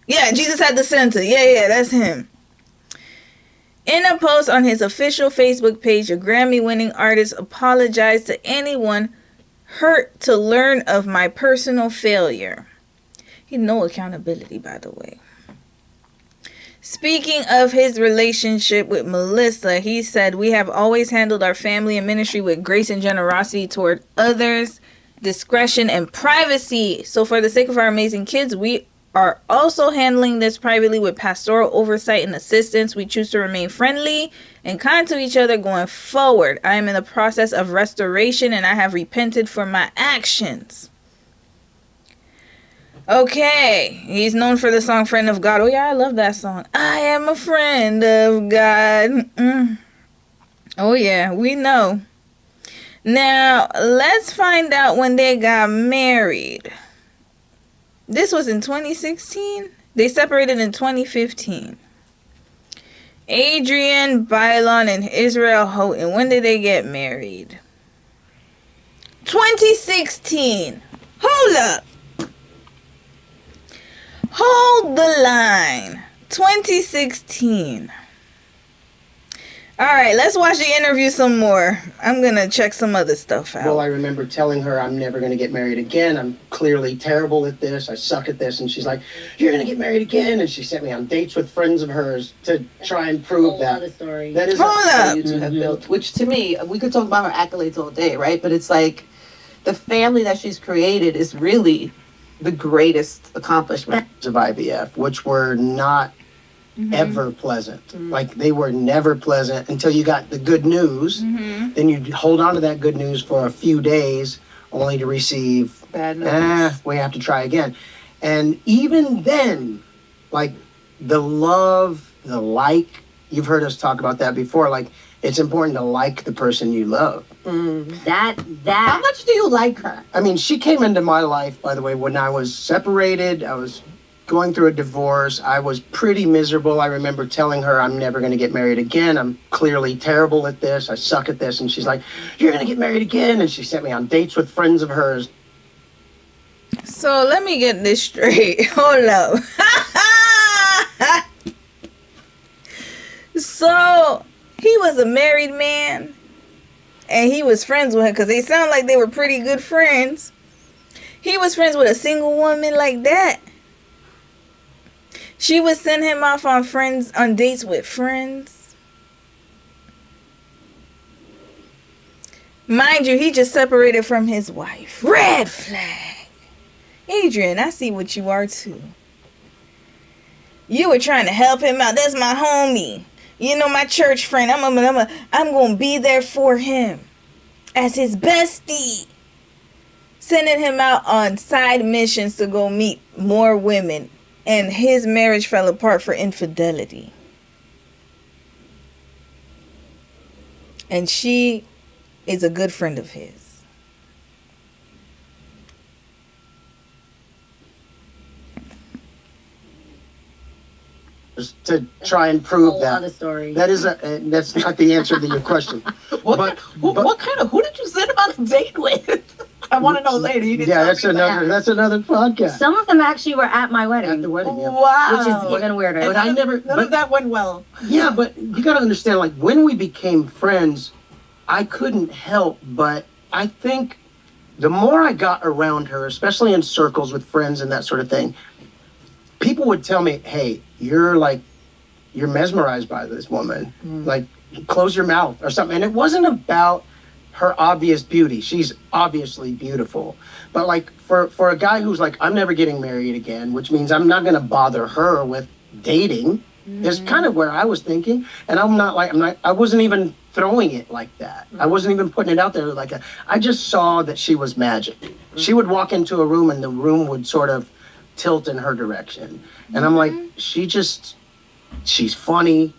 Yeah, Jesus Had the Center. Yeah, that's him. In a post on his official Facebook page, a Grammy-winning artist apologized to anyone hurt to learn of my personal failure. He had no accountability, by the way. Speaking of his relationship with Melissa, he said, "We have always handled our family and ministry with grace and generosity toward others, discretion and privacy. So for the sake of our amazing kids, we are also handling this privately with pastoral oversight and assistance. We choose to remain friendly and kind to each other going forward. I am in the process of restoration and I have repented for my actions." Okay, he's known for the song Friend of God. Oh yeah, I love that song. I am a friend of God. Oh yeah, we know. Now, let's find out when they got married. This was in 2016. They separated in 2015. Adrienne, Bailon, and Israel Houghton. When did they get married? 2016. Hold up. Hold the line. 2016. All right, let's watch the interview some more. I'm going to check some other stuff out. Well, I remember telling her I'm never going to get married again. I'm clearly terrible at this. I suck at this. And she's like, "You're going to get married again." And she sent me on dates with friends of hers to try and prove that. That is Hold up. You two have built, which to me, we could talk about her accolades all day, right? But it's like the family that she's created is really the greatest accomplishment. Of IVF, which were not ever pleasant. Like, they were never pleasant until you got the good news. Then you hold on to that good news for a few days only to receive Bad news. we have to try again. And even then, like, the love, the like, you've heard us talk about that before, like, it's important to like the person you love. That How much do you like her? I mean, she came into my life, by the way, when I was separated. I was going through a divorce. I was pretty miserable. I remember telling her I'm never going to get married again. I'm clearly terrible at this. I suck at this. And she's like, "You're going to get married again." And she sent me on dates with friends of hers. So let me get this straight. Hold up. So he was a married man and he was friends with her because they sound like they were pretty good friends. He was friends with a single woman like that. She would send him off on dates with friends. Mind you, he just separated from his wife. Red flag. Adrienne, I see what you are too. You were trying to help him out. That's my homie. You know, my church friend. I'm gonna be there for him as his bestie. Sending him out on side missions to go meet more women. And his marriage fell apart for infidelity. And she is a good friend of his. Just to try and prove whole other that. story. That's not the answer to your question. What kind of, who did you send him on a date with? I want to know later. You can Yeah, tell me that's another podcast. Some of them actually were at my wedding, At the wedding, yeah. Wow. which is even weirder. But I never. None of that went well. Yeah, but you gotta understand, like, when we became friends, I couldn't help but I think the more I got around her, especially in circles with friends and that sort of thing, people would tell me, "Hey, you're mesmerized by this woman. Like, close your mouth," or something. And it wasn't about her obvious beauty. She's obviously beautiful. But like, for a guy who's like, "I'm never getting married again," which means I'm not gonna bother her with dating, is kind of where I was thinking. And I wasn't even throwing it like that. I wasn't even putting it out there like that. I just saw that she was magic. She would walk into a room and the room would sort of tilt in her direction. And I'm like, she's funny.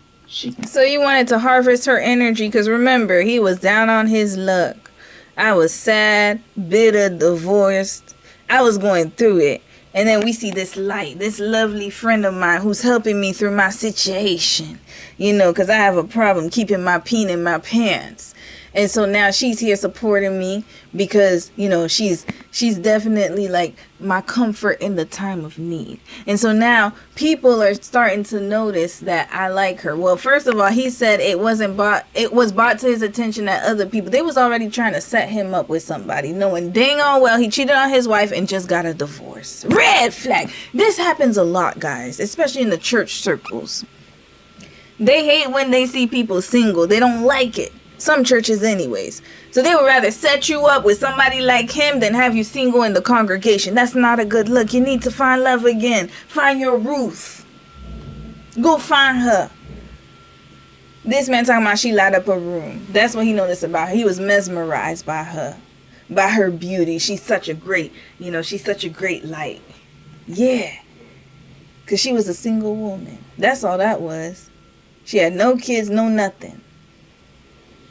So you wanted to harvest her energy because remember, he was down on his luck. I was sad, bitter, divorced. I was going through it. And then we see this light, this lovely friend of mine who's helping me through my situation. You know, because I have a problem keeping my peen in my pants. And so now she's here supporting me because, you know, she's definitely like my comfort in the time of need. And so now people are starting to notice that I like her. Well, first of all, he said it was brought to his attention that other people, they was already trying to set him up with somebody, knowing dang on well he cheated on his wife and just got a divorce. Red flag. This happens a lot, guys, especially in the church circles. They hate when they see people single. They don't like it. Some churches anyways. So they would rather set you up with somebody like him than have you single in the congregation. That's not a good look. You need to find love again. Find your Ruth. Go find her. This man talking about she light up a room. That's what he noticed about her. He was mesmerized by her. By her beauty. She's such a great light. Yeah. Because she was a single woman. That's all that was. She had no kids, no nothing.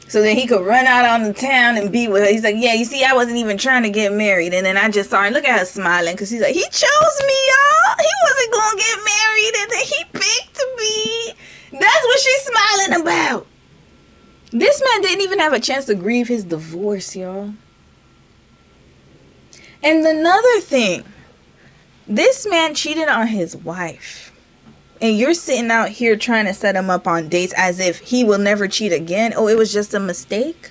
So then he could run out on the town and be with her. He's like, yeah, you see, I wasn't even trying to get married. And then I just saw her. Look at her smiling. Because he's like, he chose me, y'all. He wasn't going to get married. And then he picked me. That's what she's smiling about. This man didn't even have a chance to grieve his divorce, y'all. And another thing. This man cheated on his wife. And you're sitting out here trying to set him up on dates as if he will never cheat again. Oh, it was just a mistake.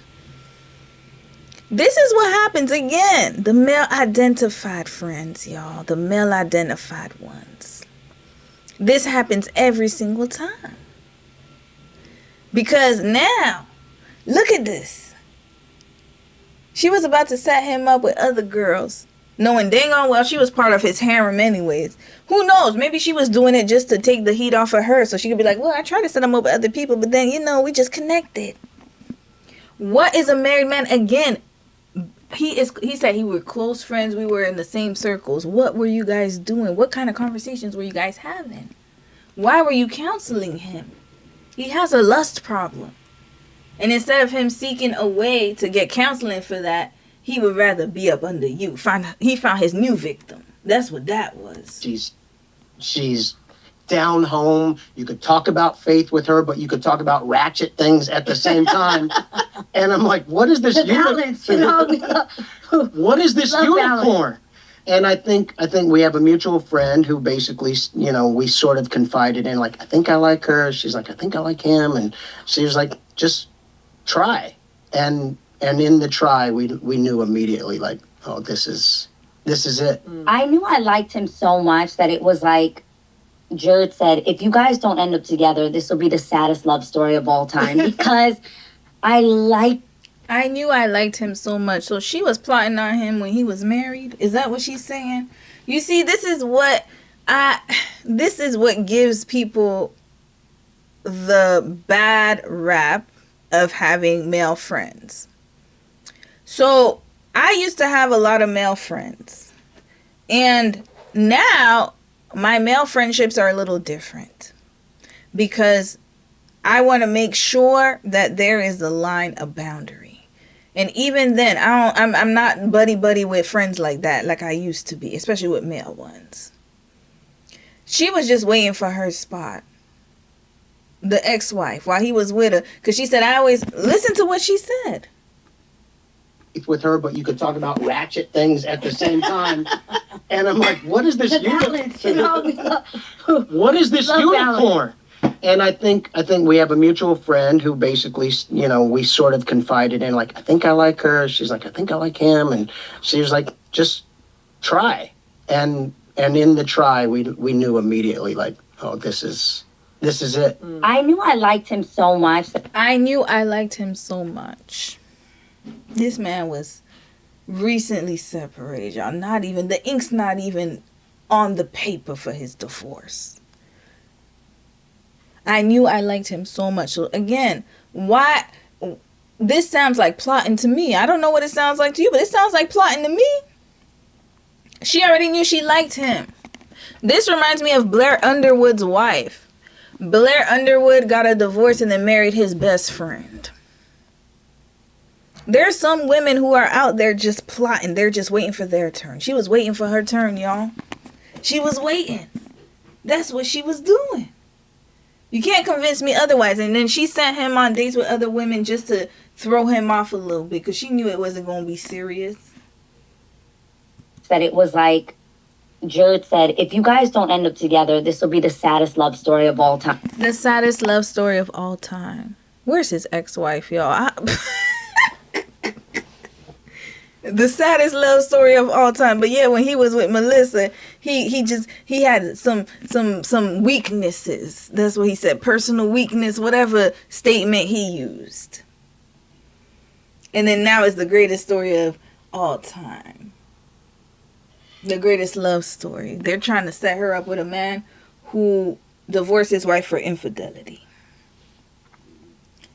This is what happens again. The male identified friends, y'all. The male identified ones. This happens every single time. Because now, look at this. She was about to set him up with other girls. Knowing dang on well she was part of his harem anyways. Who knows? Maybe she was doing it just to take the heat off of her. So she could be like, well, I tried to set him up with other people. But then, you know, we just connected. What is a married man? Again, he said he were close friends. We were in the same circles. What were you guys doing? What kind of conversations were you guys having? Why were you counseling him? He has a lust problem. And instead of him seeking a way to get counseling for that, he would rather be up under you. He found his new victim. That's what that was. She's down home. You could talk about faith with her, but you could talk about ratchet things at the same time. And I'm like, what is this what is this unicorn? And I think we have a mutual friend who basically, you know, we sort of confided in, like, I think I like her. She's like, I think I like him. And she was like, just try. And in the try, we knew immediately, like, oh, this is it. I knew I liked him so much that it was like, Jared said, if you guys don't end up together, this will be the saddest love story of all time. Because I knew I liked him so much. So she was plotting on him when he was married. Is that what she's saying? You see, this is what gives people the bad rap of having male friends. So I used to have a lot of male friends. And now my male friendships are a little different. Because I want to make sure that there is a line, a boundary. And even then, I'm not buddy with friends like that, like I used to be, especially with male ones. She was just waiting for her spot. The ex-wife, while he was with her. Because she said, I always listen to what she said. With her, but you could talk about ratchet things at the same time. And I'm like, what is this what is this unicorn? And I think we have a mutual friend who basically, you know, we sort of confided in, like, I think I like her. She's like, I think I like him. And she was like, just try. And in the try, we knew immediately, like, oh, this is it. I knew I liked him so much. This man was recently separated, y'all. The ink's not even on the paper for his divorce. I knew I liked him so much. So again, why? This sounds like plotting to me. I don't know what it sounds like to you, but it sounds like plotting to me. She already knew she liked him. This reminds me of Blair Underwood's wife. Blair Underwood got a divorce and then married his best friend. There's some women who are out there just plotting. They're just waiting for their turn. She was waiting for her turn, y'all. She was waiting. That's what she was doing. You can't convince me otherwise. And then she sent him on dates with other women just to throw him off a little bit because she knew it wasn't going to be serious. That it was like, Jared said, if you guys don't end up together, this will be the saddest love story of all time. The saddest love story of all time. Where's his ex-wife, y'all? The saddest love story of all time. But yeah, when he was with Melissa, he had some weaknesses. That's what he said. Personal weakness, whatever statement he used. And then now it's the greatest story of all time. The greatest love story. They're trying to set her up with a man who divorced his wife for infidelity.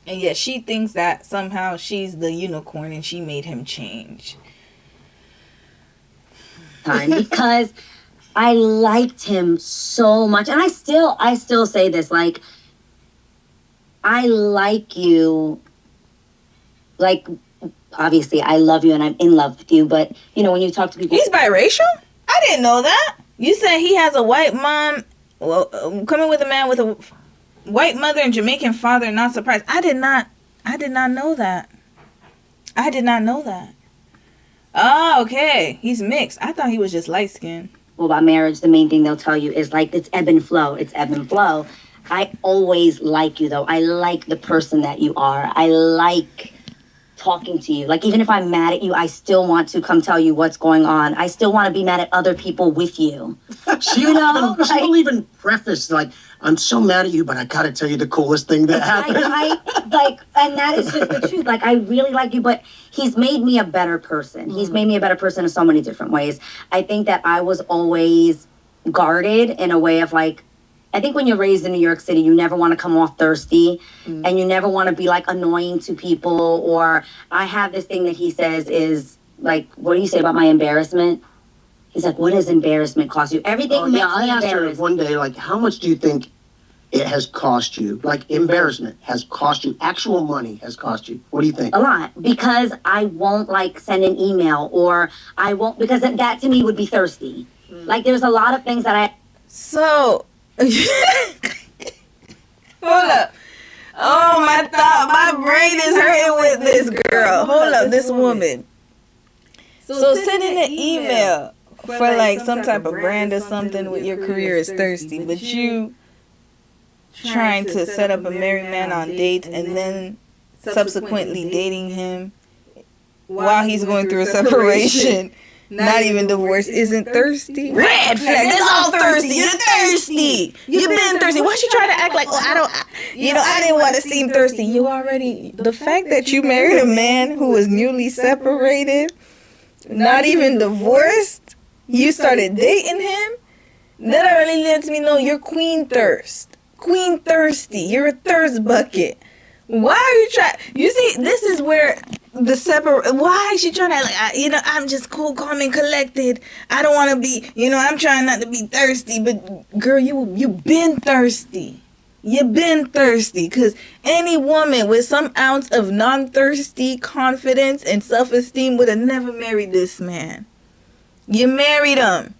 And yet she thinks that somehow she's the unicorn and she made him change. Because I liked him so much. And I still say this, like, I like you. Like, obviously I love you and I'm in love with you, but you know, when you talk to people, he's biracial? I didn't know that. You said he has a white mom, coming with a man with a white mother and Jamaican father. Not surprised. I did not know that. I did not know that. Oh, okay. He's mixed. I thought he was just light skinned. Well, about marriage, the main thing they'll tell you is like, it's ebb and flow. It's ebb and flow. I always like you though. I like the person that you are. I like talking to you. Like, even if I'm mad at you, I still want to come tell you what's going on. I still want to be mad at other people with you. She will even preface, like, I'm so mad at you, but I gotta tell you the coolest thing that happened. And that is just the truth. Like, I really like you, but he's made me a better person. He's made me a better person in so many different ways. I think that I was always guarded in a way of like, I think when you're raised in New York City, you never want to come off thirsty and you never want to be like annoying to people. Or I have this thing that he says is like, what do you say about my embarrassment? He's like, what does embarrassment cost you? Everything makes me I asked her embarrassed. one day, like, how much do you think it has cost you? Like, embarrassment has cost you, actual money has cost you. What do you think? A lot, because I won't like send an email, or I won't, because that to me would be thirsty. Like, there's a lot of things that I... So... Hold up. Oh, my brain is hurting with this girl. Hold up, this woman. So sending an email for like some type of brand or something with your career is thirsty, but you trying to set up a married man on dates and then subsequently dating him while he's going through a separation, not even divorced, isn't thirsty. Red flag. That's all thirsty. You're thirsty. You've been thirsty. Why she trying to act like, well, I didn't want to seem thirsty. You already, the fact that you married a man who was newly separated, not even divorced, you started dating him, that already lets me know you're queen thirst. Queen thirsty. You're a thirst bucket. Why are you trying? You see, this is where the why is she trying to, like, I'm just cool, calm, and collected. I don't want to be, I'm trying not to be thirsty. But girl, you've been thirsty. You've been thirsty, because any woman with some ounce of non-thirsty confidence and self-esteem would have never married this man. You married him.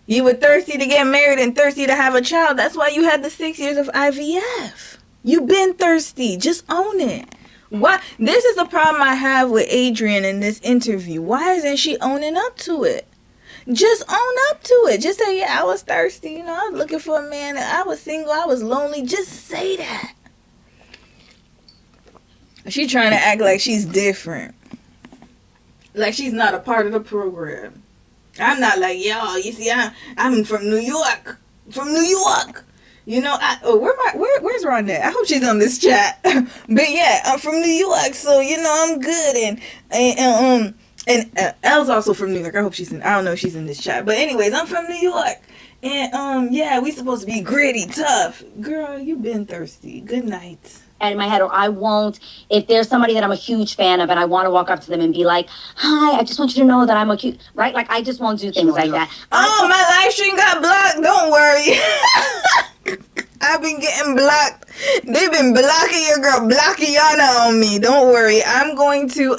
You were thirsty to get married and thirsty to have a child. That's why you had the 6 years of IVF. You've been thirsty. Just own it. Why? This is the problem I have with Adrienne in this interview. Why isn't she owning up to it? Just own up to it. Just say, yeah, I was thirsty. I was looking for a man. I was single. I was lonely. Just say that. She trying to act like she's different. Like she's not a part of the program. I'm not like y'all. You see, I'm from New York. From New York. Where's Ronette? I hope she's on this chat. But yeah, I'm from New York, so I'm good. And Elle's also from New York. I hope she's in. I don't know if she's in this chat. But anyways, I'm from New York, and yeah, we supposed to be gritty, tough. Girl, you been thirsty. Good night. And in my head, or I won't, if there's somebody that I'm a huge fan of and I want to walk up to them and be like, hi, I just want you to know that I'm a cute, right? Like, I just won't do things like that. Oh, my live stream got blocked. Don't worry. I've been getting blocked. They've been blocking your girl, blocking Yana on me. Don't worry. I'm going to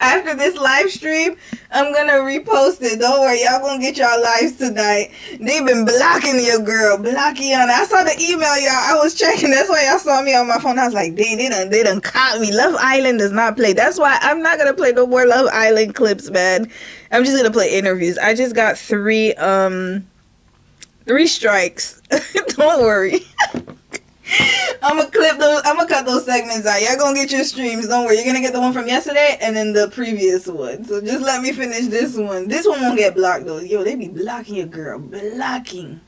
After this live stream, I'm gonna repost it. Don't worry, y'all gonna get y'all lives tonight. They been blocking your girl, blocking y'all. I saw the email, y'all. I was checking. That's why y'all saw me on my phone. I was like, dang, they done caught me. Love Island does not play. That's why I'm not gonna play no more Love Island clips, man. I'm just gonna play interviews. I just got three strikes. Don't worry. I'm gonna cut those segments out. Y'all gonna get your streams. Don't worry. You're gonna get the one from yesterday and then the previous one. So just let me finish this one. This one won't get blocked though. Yo, they be blocking your girl. Blocking.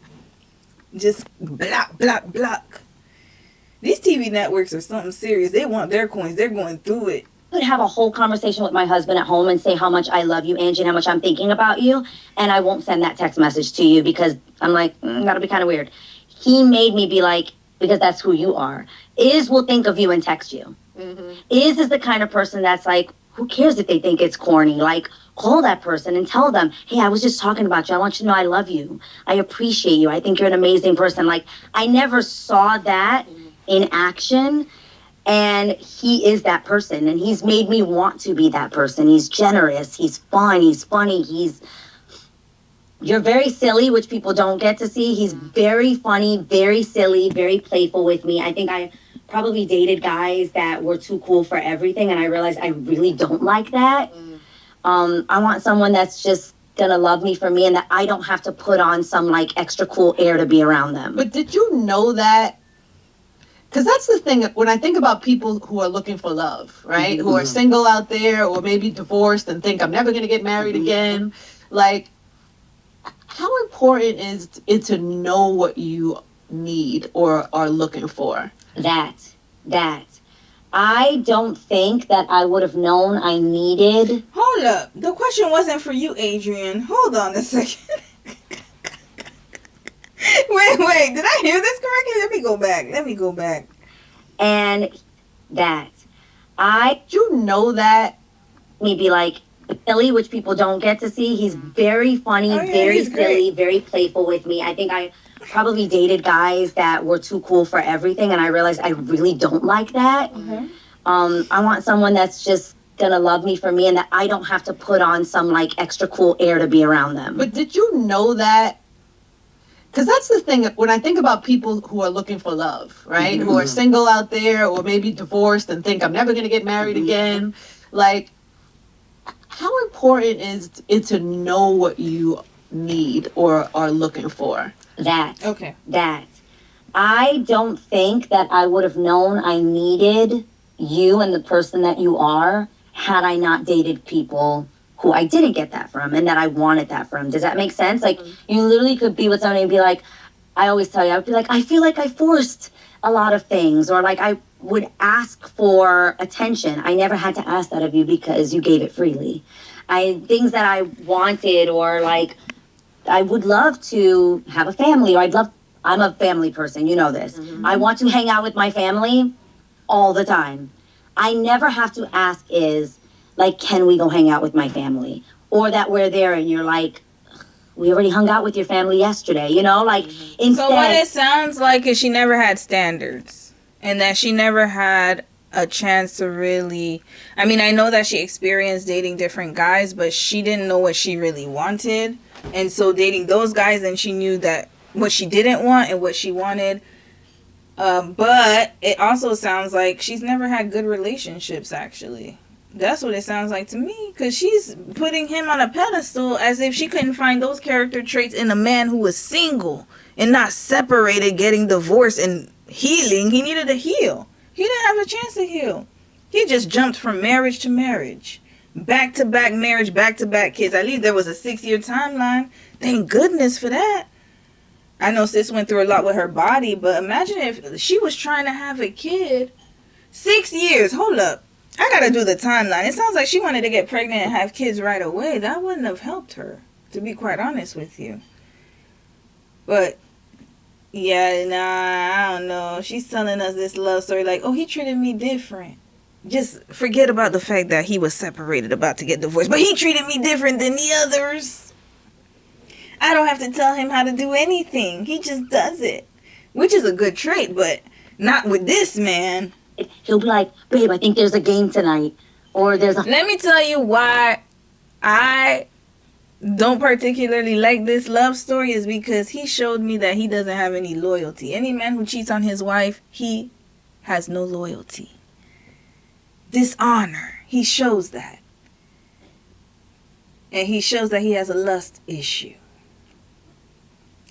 Just block. These TV networks are something serious. They want their coins. They're going through it. I could have a whole conversation with my husband at home and say how much I love you, Angie, and how much I'm thinking about you, and I won't send that text message to you because I'm like, that'll be kind of weird. He made me be like, because that's who you are. Iz will think of you and text you. Iz is the kind of person that's like, who cares if they think it's corny? Like, call that person and tell them, hey, I was just talking about you. I want you to know I love you. I appreciate you. I think you're an amazing person. Like, I never saw that in action. And he is that person. And he's made me want to be that person. He's generous. He's fun. He's funny. You're very silly, which people don't get to see. He's very funny, very silly, very playful with me. I think I probably dated guys that were too cool for everything, and I realized I really don't like that. I want someone that's just gonna love me for me and that I don't have to put on some like extra cool air to be around them. But did you know that? Because that's the thing, when I think about people who are looking for love, right? Who are single out there or maybe divorced and think I'm never gonna get married again. Like, how important is it to know what you need or are looking for? That. I don't think that I would have known I needed. Hold up. The question wasn't for you, Adrienne. Hold on a second. Wait. Did I hear this correctly? Let me go back. And that. You know that? Maybe like silly, which people don't get to see. He's very funny, very silly, very playful with me. I think I probably dated guys that were too cool for everything, and I realized I really don't like that. I want someone that's just gonna love me for me and that I don't have to put on some like extra cool air to be around them. But did you know that? Because that's the thing, when I think about people who are looking for love, right? Who are single out there or maybe divorced and think I'm never gonna get married again. Like, how important is it to know what you need or are looking for? That. I don't think that I would have known I needed you and the person that you are had I not dated people who I didn't get that from and that I wanted that from. Does that make sense? Like, you literally could be with somebody and be like, I always tell you, I would be like, I feel like I forced a lot of things, or like I would ask for attention. I never had to ask that of you because you gave it freely. Things that I wanted, or like, I would love to have a family, or I'm a family person, you know this. I want to hang out with my family all the time. I never have to ask is, like, can we go hang out with my family? Or that we're there and you're like, we already hung out with your family yesterday, you know? Like, instead. So what it sounds like is she never had standards. And that she never had a chance to really... I mean, I know that she experienced dating different guys, but she didn't know what she really wanted. And so dating those guys, and she knew that what she didn't want and what she wanted. But it also sounds like she's never had good relationships, actually. That's what it sounds like to me, because she's putting him on a pedestal as if she couldn't find those character traits in a man who was single and not separated, getting divorced and healing. He needed to heal. He didn't have a chance to heal. He just jumped from marriage to marriage. Back-to-back marriage, back-to-back kids. At least there was a 6-year timeline. Thank goodness for that. I know sis went through a lot with her body, but imagine if she was trying to have a kid. 6 years. Hold up. I gotta do the timeline. It sounds like she wanted to get pregnant and have kids right away. That wouldn't have helped her, to be quite honest with you. But, yeah, I don't know. She's telling us this love story like, oh, he treated me different. Just forget about the fact that he was separated, about to get divorced. But he treated me different than the others. I don't have to tell him how to do anything. He just does it. Which is a good trait, but not with this man. He'll be like, babe, I think there's a game tonight. or there's a Let me tell you why I don't particularly like this love story is because he showed me that he doesn't have any loyalty. Any man who cheats on his wife, he has no loyalty. Dishonor. He shows that. And he shows that he has a lust issue.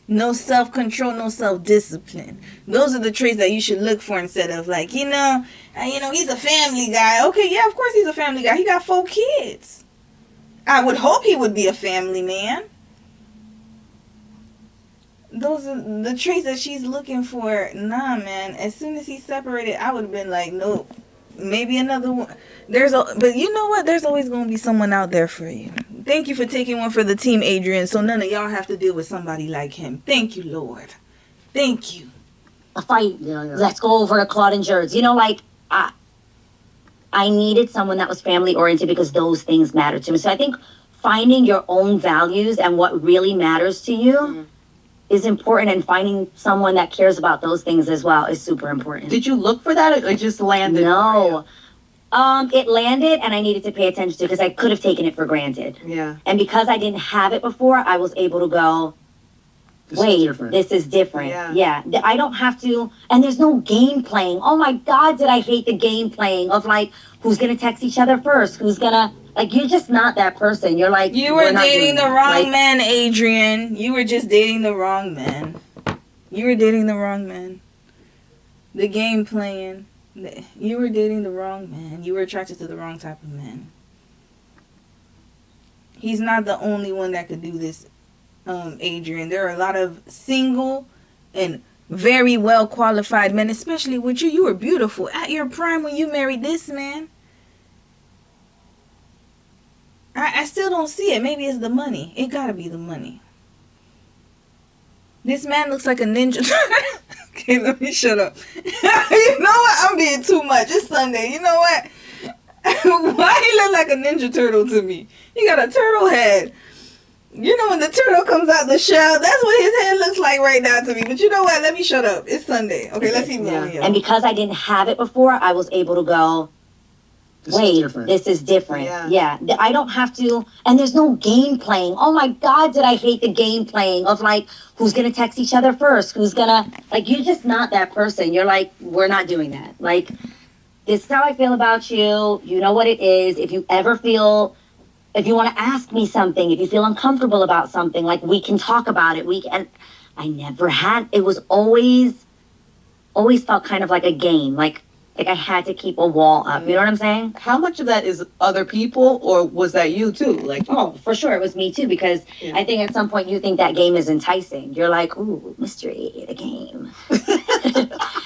No self-control, no self-discipline. Those are the traits that you should look for instead of like, he's a family guy. Okay, yeah, of course he's a family guy. He got 4 kids. I would hope he would be a family man. Those are the traits that she's looking for. Nah, man. As soon as he separated, I would have been like, nope. Maybe another one. But you know what? There's always going to be someone out there for you. Thank you for taking one for the team, Adrienne, so none of y'all have to deal with somebody like him. Thank you, Lord. Thank you. a fight. Let's go over to Claude and Jerd's. I needed someone that was family oriented because those things matter to me. So I think finding your own values and what really matters to you is important, and finding someone that cares about those things as well is super important. Did you look for that, or it just landed? No. It landed, and I needed to pay attention to it because I could have taken it for granted. Yeah. And because I didn't have it before, I was able to go, this is different. Yeah. I don't have to, and there's no game playing. Oh my God, did I hate the game playing of like, who's going to text each other first? Who's going to, like, you're just not that person. You're like, you were dating the wrong man, Adrienne. You were just dating the wrong man. You were dating the wrong man. The game playing. You were dating the wrong man. You were attracted to the wrong type of man. He's not the only one that could do this, Adrienne. There are a lot of single and very well qualified men, especially with you. You were beautiful at your prime when you married this man. I still don't see it. Maybe it's the money. It gotta be the money. This man looks like a ninja. Okay, let me shut up. You know what? I'm being too much. It's Sunday. You know what? Why he look like a ninja turtle to me? He got a turtle head. You know when the turtle comes out the shell, that's what his head looks like right now to me. But you know what? Let me shut up. It's Sunday. Okay, let's keep going here. And because I didn't have it before, I was able to go, this is different. Yeah. I don't have to, and there's no game playing. Oh my God, did I hate the game playing of like, who's going to text each other first? Who's going to, like, you're just not that person. You're like, we're not doing that. Like, this is how I feel about you. You know what it is. If you ever feel, if you want to ask me something, if you feel uncomfortable about something, like, we can talk about it. And I never had, it was always felt kind of like a game. Like I had to keep a wall up. You know what I'm saying? How much of that is other people, or was that you too? Like, oh, for sure, it was me too. Because I think at some point you think that game is enticing. You're like, ooh, mystery, the game,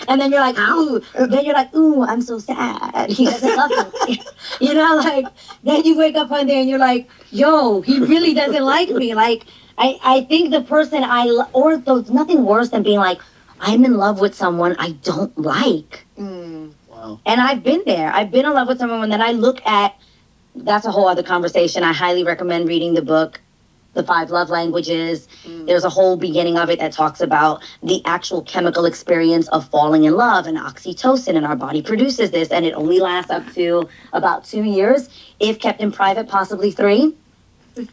and then you're like, ooh. Then you're like, ooh, I'm so sad. He doesn't love me. You know, like then you wake up one day and you're like, yo, he really doesn't like me. Like I think the person or there's nothing worse than being like, I'm in love with someone I don't like. Wow. And I've been there. I've been in love with someone that I look at. That's a whole other conversation. I highly recommend reading the book, The 5 Love Languages. There's a whole beginning of it that talks about the actual chemical experience of falling in love and oxytocin, and our body produces this, and it only lasts up to about 2 years, if kept in private, possibly 3.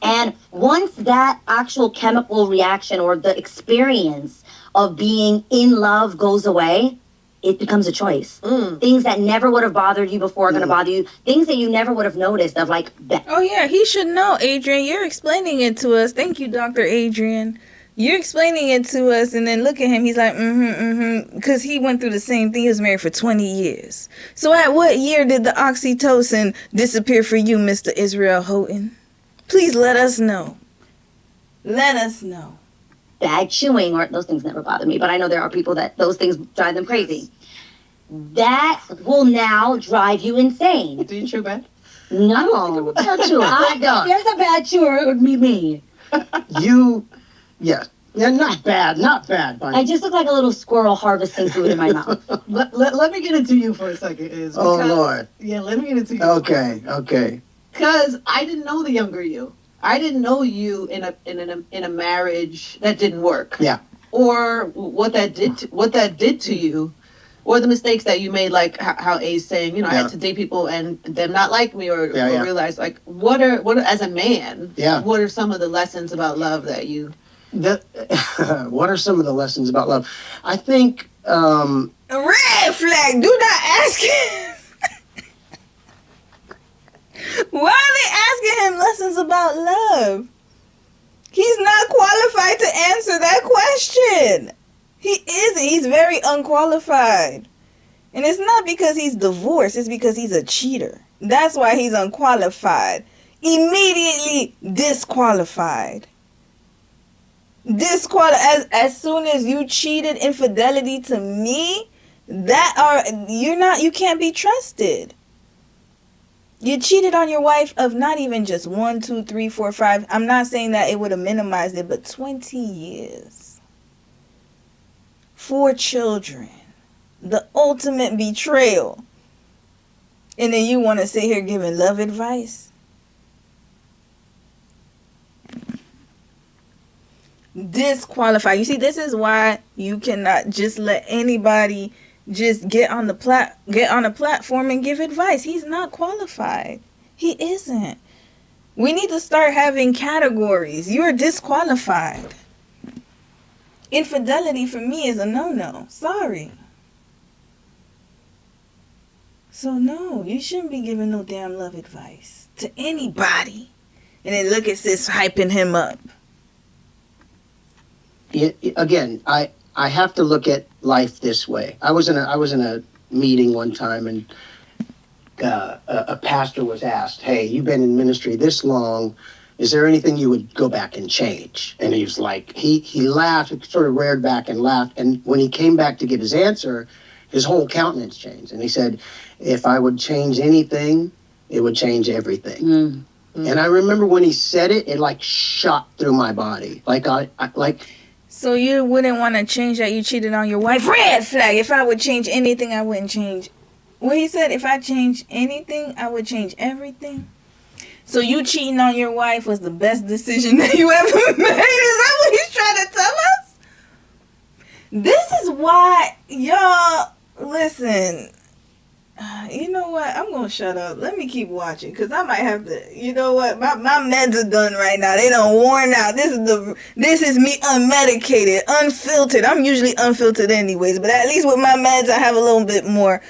And once that actual chemical reaction or the experience of being in love goes away, it becomes a choice. Things that never would have bothered you before are going to bother you. Things that you never would have noticed of like... Oh, yeah, he should know, Adrienne. You're explaining it to us. Thank you, Dr. Adrienne. You're explaining it to us, and then look at him. He's like, because he went through the same thing. He was married for 20 years. So at what year did the oxytocin disappear for you, Mr. Israel Houghton? Please let us know. Let us know. Bad chewing, or those things never bother me, but I know there are people that those things drive them crazy. That will now drive you insane. do you chew bad? No. Bad chewer. If there's a bad chewer, it would be me. Yeah, not bad, but I just look like a little squirrel harvesting food in my mouth. Let me get into you for a second. Oh, Lord. Yeah, let me get into you. Okay. Because I didn't know the younger you. I didn't know you in a marriage that didn't work. Yeah. Or what that did to you or the mistakes that you made, like how A's saying, I Yeah. had to date people and them not like me, or Yeah. realize, like, what are as a man, Yeah. what are some of the lessons about love that you? What are some of the lessons about love? I think Red flag. Do not ask him. Why are they asking him lessons about love? He's not qualified to answer that question. He isn't. He's very unqualified. And it's not because he's divorced. It's because he's a cheater. That's why he's unqualified. Immediately disqualified. As soon as you cheated, infidelity to me, you can't be trusted. You cheated on your wife of not even just 1, 2, 3, 4, 5. I'm not saying that it would have minimized it, but 20 years. 4 children. The ultimate betrayal. And then you want to sit here giving love advice? Disqualify. You see, this is why you cannot just let anybody just get on a platform and give advice. He's not qualified. He isn't. We need to start having categories. You're disqualified. Infidelity for me is a no-no. Sorry. So no, you shouldn't be giving no damn love advice to anybody. And then look at sis hyping him up. Again, I have to look at life this way. I was in a meeting one time, and a pastor was asked, "Hey, you've been in ministry this long. Is there anything you would go back and change?" And he was like, he laughed, sort of reared back and laughed. And when he came back to give his answer, his whole countenance changed. And he said, "If I would change anything, it would change everything." Mm. And I remember when he said it, it like shot through my body. So you wouldn't want to change that you cheated on your wife? Red flag. If I would change anything, I wouldn't change. Well, he said if I change anything, I would change everything. So you cheating on your wife was the best decision that you ever made? Is that what he's trying to tell us? This is why, y'all, listen. You know what? I'm going to shut up. Let me keep watching, because I might have to, you know what? My meds are done right now. They done worn out. This is me unmedicated, unfiltered. I'm usually unfiltered anyways, but at least with my meds, I have a little bit more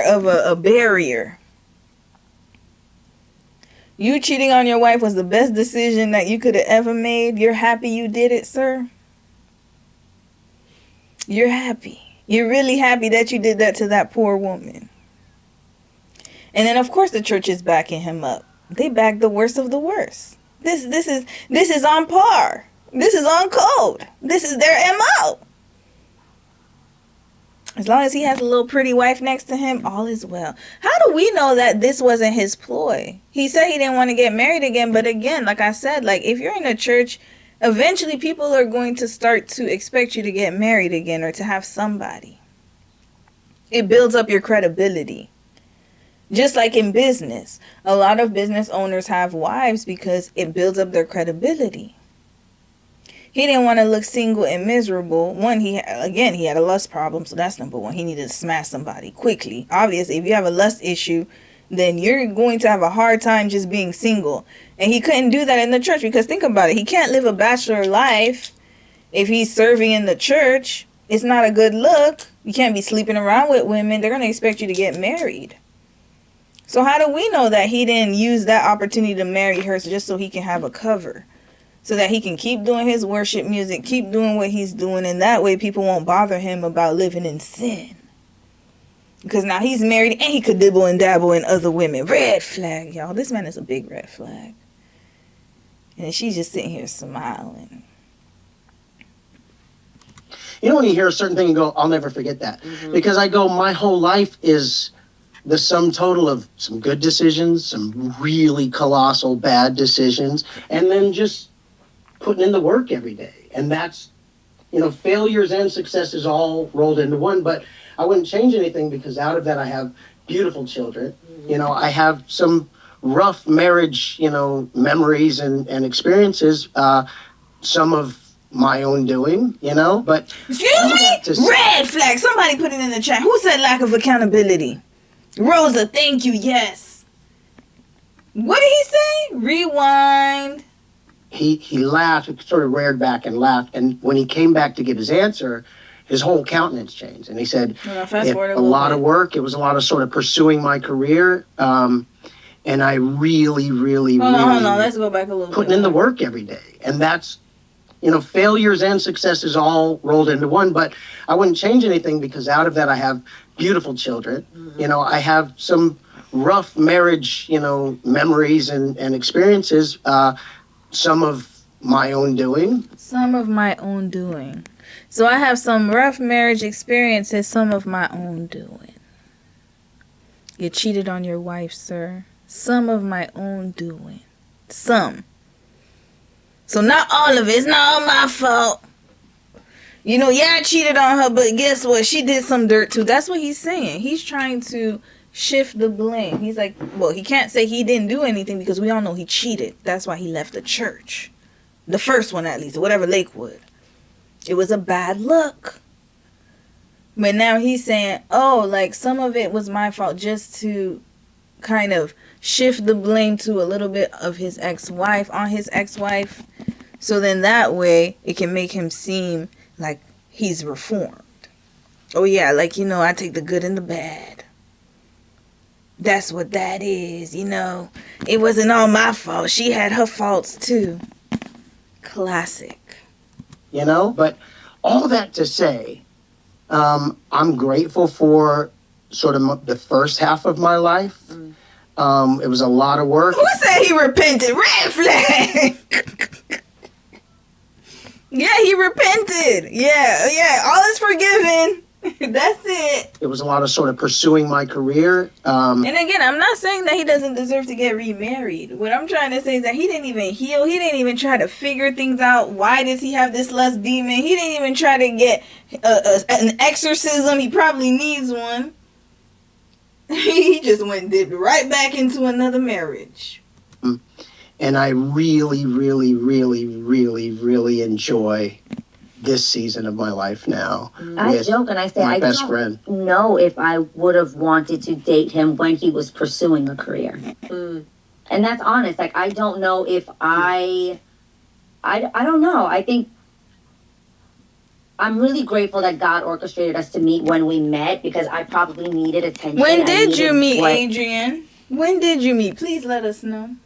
of a barrier. You cheating on your wife was the best decision that you could have ever made. You're happy you did it, sir? You're happy. You're really happy that you did that to that poor woman. And then, of course, the church is backing him up. They back the worst of the worst. This is on par. This is on code. This is their MO. As long as he has a little pretty wife next to him, all is well. How do we know that this wasn't his ploy? He said he didn't want to get married again, but again, like I said, like if you're in a church, eventually people are going to start to expect you to get married again or to have somebody. It builds up your credibility. Just like in business, a lot of business owners have wives because it builds up their credibility. He didn't want to look single and miserable. One, he had a lust problem, so that's number one. He needed to smash somebody quickly. Obviously, if you have a lust issue, then you're going to have a hard time just being single. And he couldn't do that in the church because think about it. He can't live a bachelor life if he's serving in the church. It's not a good look. You can't be sleeping around with women. They're going to expect you to get married. So how do we know that he didn't use that opportunity to marry her just so he can have a cover? So that he can keep doing his worship music, keep doing what he's doing, and that way people won't bother him about living in sin. Because now he's married and he could dibble and dabble in other women. Red flag, y'all. This man is a big red flag. And she's just sitting here smiling. You know when you hear a certain thing and go, I'll never forget that. Mm-hmm. Because I go, my whole life is the sum total of some good decisions, some really colossal bad decisions, and then just putting in the work every day. And that's, failures and successes all rolled into one. But I wouldn't change anything because out of that I have beautiful children. I have some rough marriage, memories and experiences. Some of my own doing, you know, but Excuse me? Red flag. Somebody put it in the chat. Who said lack of accountability? Rosa, thank you. Yes. What did he say? Rewind. He laughed, sort of reared back and laughed. And when he came back to give his answer, his whole countenance changed. And he said, a lot of work. It was a lot of sort of pursuing my career. And I really, really, hold on. Let's go back a little bit. Putting in the work every day. And that's, you know, failures and successes all rolled into one. But I wouldn't change anything because out of that I have beautiful children. Mm-hmm. You know, I have some rough marriage, you know, memories and experiences. Some of my own doing. Some of my own doing. So I have some rough marriage experiences, some of my own doing. You cheated on your wife, sir. Some of my own doing. Some. So not all of it. It's not all my fault. You know, yeah, I cheated on her, but guess what? She did some dirt too. That's what he's saying. He's trying to shift the blame. He's like, well, he can't say he didn't do anything because we all know he cheated. That's why he left the church. The first one, at least, whatever, Lakewood. It was a bad look. But now he's saying, oh, like some of it was my fault, just to kind of shift the blame to a little bit of his ex-wife, on his ex-wife. So then that way it can make him seem like he's reformed. Oh yeah, like, you know, I take the good and the bad. That's what that is, you know. It wasn't all my fault. She had her faults too. Classic. You know, but all that to say, I'm grateful for sort of the first half of my life. It was a lot of work. Who said he repented? Red flag. Yeah, he repented. Yeah. All is forgiven. That's it. It was a lot of sort of pursuing my career. And again, I'm not saying that he doesn't deserve to get remarried. What I'm trying to say is that he didn't even heal. He didn't even try to figure things out. Why does he have this lust demon? He didn't even try to get an exorcism. He probably needs one. He just dipped right back into another marriage. And I really, really, really, really, really enjoy this season of my life now. I joke and I say I don't know if I would have wanted to date him when he was pursuing a career. And that's honest. Like, I don't know if I don't know. I think I'm really grateful that God orchestrated us to meet when we met, because I probably needed attention. When did you meet, Adrienne? When did you meet? Please let us know.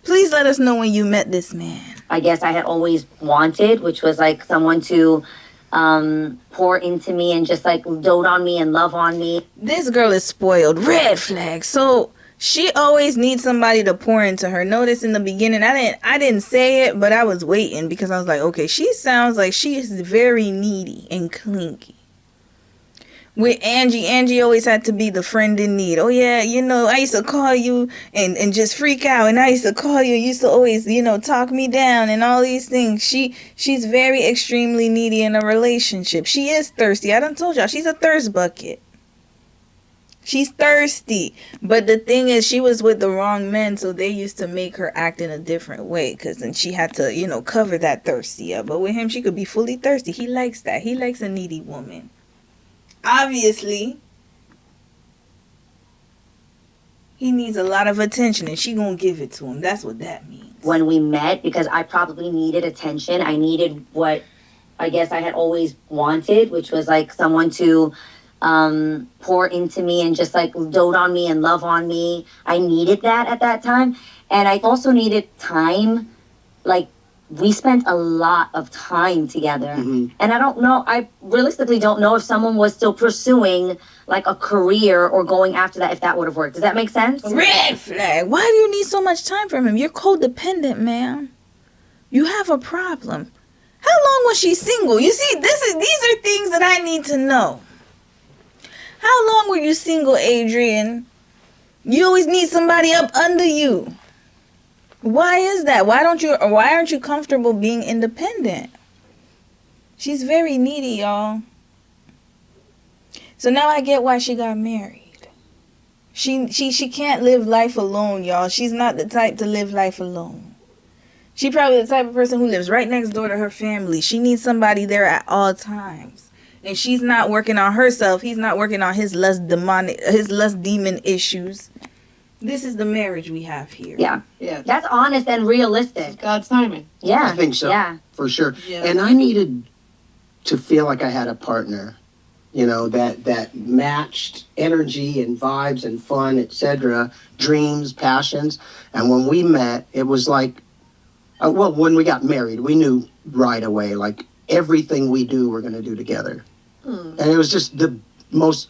Please let us know when you met this man. I guess I had always wanted, which was like someone to pour into me and just like dote on me and love on me. This girl is spoiled. Red flag. So she always needs somebody to pour into her. Notice in the beginning, I didn't say it, but I was waiting because I was like, okay, she sounds like she is very needy and clingy. With Angie always had to be the friend in need. Oh yeah, you know, I used to call you and just freak out, and I used to call you, used to always, you know, talk me down and all these things. She's very extremely needy in a relationship. She is thirsty. I done told y'all, she's a thirst bucket. She's thirsty. But the thing is, she was with the wrong men, so they used to make her act in a different way, because then she had to, you know, cover that thirsty up. But with him, she could be fully thirsty. He likes that. He likes a needy woman. Obviously, he needs a lot of attention, and she gonna give it to him. That's what that means. When we met, because I probably needed attention. I needed what I guess I had always wanted, which was like someone to pour into me and just like dote on me and love on me. I needed that at that time. And I also needed time. Like, we spent a lot of time together. Mm-hmm. And I don't know, I realistically don't know if someone was still pursuing like a career or going after that, if that would have worked. Does that make sense? Red flag. Why do you need so much time from him? You're codependent, ma'am. You have a problem. How long was she single? You see, these are things that I need to know. How long were you single, Adrienne? You always need somebody up under you. Why is that? Why aren't you comfortable being independent? She's very needy, y'all. So now I get why she got married. She can't live life alone, y'all. She's not the type to live life alone. She probably the type of person who lives right next door to her family. She needs somebody there at all times. And she's not working on herself. He's not working on his lust demon issues. This is the marriage we have here. Yeah. Yeah. That's honest and realistic. God's timing. Yeah. I think so. Yeah. For sure. Yeah. And I needed to feel like I had a partner, that matched energy and vibes and fun, etc., dreams, passions. And when we met, it was like, when we got married, we knew right away, like everything we do, we're going to do together. And it was just the most,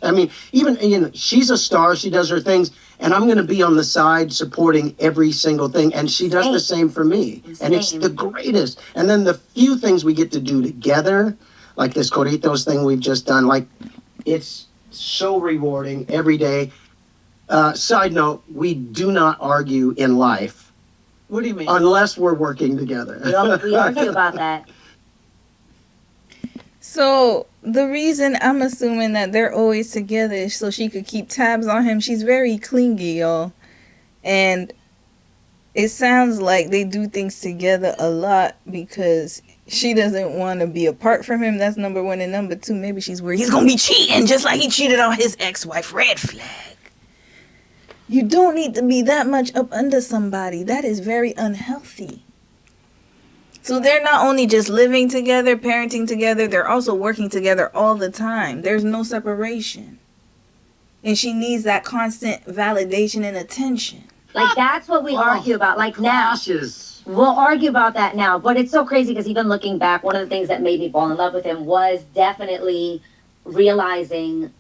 even, she's a star, she does her things, and I'm going to be on the side supporting every single thing, and she does the same for me. And it's the greatest. And then the few things we get to do together, like this Corritos thing we've just done, like, it's so rewarding every day. Side note, we do not argue in life. What do you mean? Unless we're working together. We argue about that. So the reason I'm assuming that they're always together is so she could keep tabs on him. She's very clingy, y'all. And it sounds like they do things together a lot because she doesn't want to be apart from him. That's number one. And number two, maybe she's worried he's going to be cheating just like he cheated on his ex-wife. Red flag. You don't need to be that much up under somebody. That is very unhealthy. So they're not only just living together, parenting together, they're also working together all the time. There's no separation. And she needs that constant validation and attention. Like, that's what we argue about. Like, now. Clashes. We'll argue about that now. But it's so crazy because even looking back, one of the things that made me fall in love with him was definitely realizing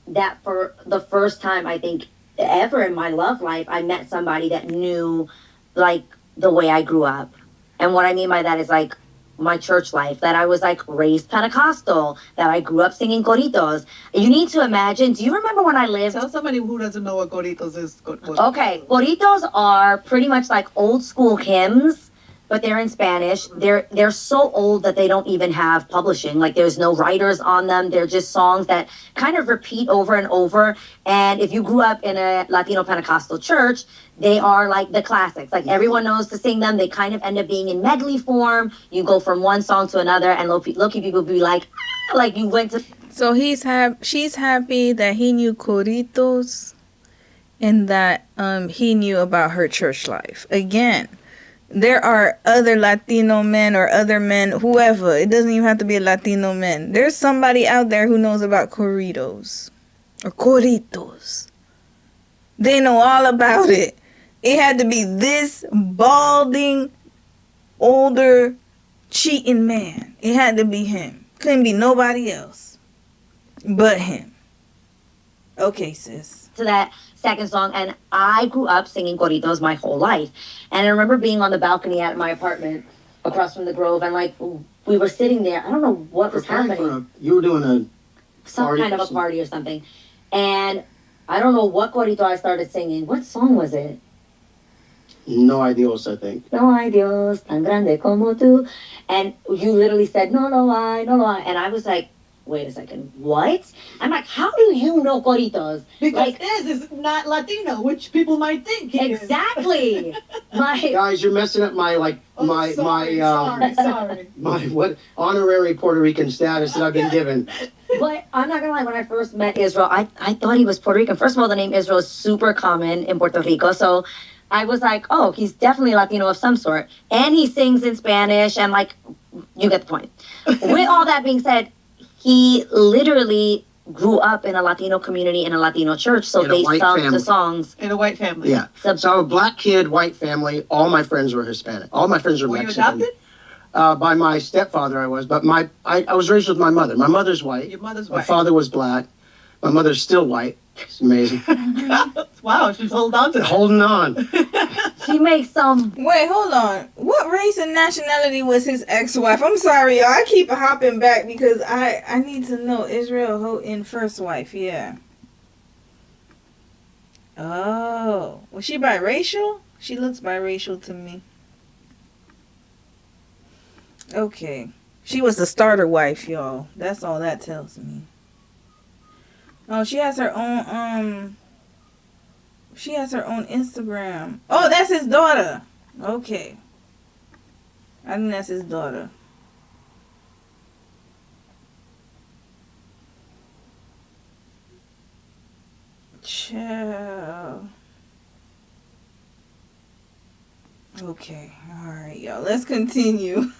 that for the first time, I think, ever in my love life, I met somebody that knew, like, the way I grew up. And what I mean by that is, like, my church life, that I was, like, raised Pentecostal, that I grew up singing corritos. You need to imagine, do you remember when I lived... Tell somebody who doesn't know what corritos is. Okay, corritos are pretty much like old school hymns, but they're in Spanish. They're so old that they don't even have publishing. Like, there's no writers on them. They're just songs that kind of repeat over and over. And if you grew up in a Latino Pentecostal church, they are like the classics. Like, everyone knows to sing them. They kind of end up being in medley form. You go from one song to another, and low-key people be like, ah, like you went to... So she's happy that he knew corritos and that he knew about her church life. Again, there are other Latino men or other men, whoever. It doesn't even have to be a Latino man. There's somebody out there who knows about corridos or corritos. They know all about it. It had to be this balding, older, cheating man. It had to be him. Couldn't be nobody else but him. Okay, sis. To that second song, and I grew up singing corritos my whole life. And I remember being on the balcony at my apartment across from the Grove, and like we were sitting there. I don't know what was happening. You were doing some kind of a party or something. And I don't know what corrito I started singing. What song was it? No Ideos, I think. No hay Dios tan grande como tú. And you literally said, no lo hay, no lo hay. And I was like, wait a second, what? I'm like, how do you know corritos? Because like, this is not Latino, which people might think he is. Exactly. Guys, you're messing up my sorry. my what honorary Puerto Rican status that I've been given. But I'm not gonna lie, when I first met Israel, I thought he was Puerto Rican. First of all, the name Israel is super common in Puerto Rico, so I was like, oh, he's definitely Latino of some sort. And he sings in Spanish, and like, you get the point. With all that being said, he literally grew up in a Latino community in a Latino church, so they sung the songs. In a white family. Yeah. So I'm a black kid, white family. All my friends were Hispanic. All my friends were Mexican. You adopted? By my stepfather, I was. But I was raised with my mother. My mother's white. Your mother's My white. father was black. My mother's still white. It's amazing. Wow, she's holding on to it. Holding on. She makes some... Wait, hold on. What race and nationality was his ex-wife? I'm sorry, y'all. I keep hopping back because I need to know. Israel Houghton, first wife, yeah. Oh. Was she biracial? She looks biracial to me. Okay. She was the starter wife, y'all. That's all that tells me. Oh, she has her own, She has her own Instagram. Oh, that's his daughter. Okay. I think that's his daughter. Chill. Okay, all right, y'all. Let's continue.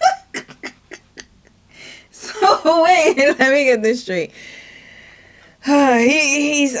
So wait, let me get this straight. He's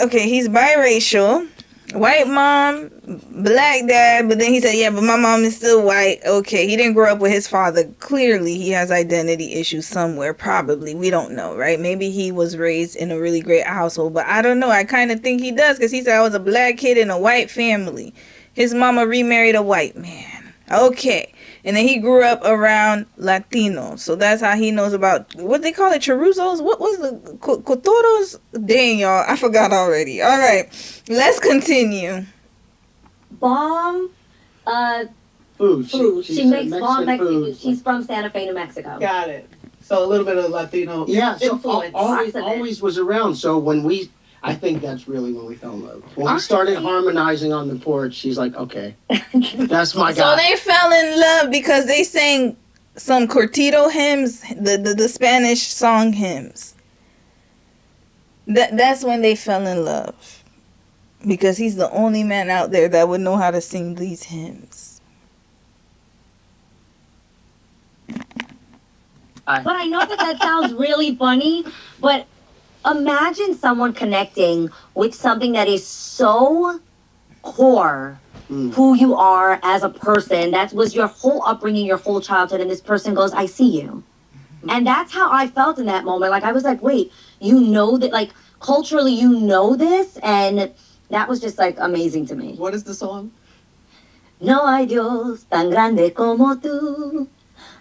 biracial. White mom, black dad, but then he said, yeah, but my mom is still white. Okay, he didn't grow up with his father. Clearly, he has identity issues somewhere, probably. We don't know, right? Maybe he was raised in a really great household, but I don't know. I kind of think he does, because he said, I was a black kid in a white family. His mama remarried a white man. Okay. And then he grew up around Latinos. So that's how he knows about, what they call it, churuzos? What was the, cotoros? Dang, y'all. I forgot already. All right. Let's continue. Bomb Food. She makes bomb Mexican Mexican. food. She's from Santa Fe, New Mexico. Got it. So a little bit of Latino Yeah, so influence. always was around. So I think that's really when we fell in love. When we started harmonizing on the porch, she's like, okay, that's my So guy. they fell in love because they sang some cortito hymns, the Spanish song hymns. That's when they fell in love. Because he's the only man out there that would know how to sing these hymns. But I know that sounds really funny, but imagine someone connecting with something that is so core who you are as a person. That was your whole upbringing, your whole childhood, and this person goes, I see you. And that's how I felt in that moment. Like, I was like, wait, you know that, like, culturally you know this? And that was just, like, amazing to me. What is the song? No hay Dios tan grande como tú.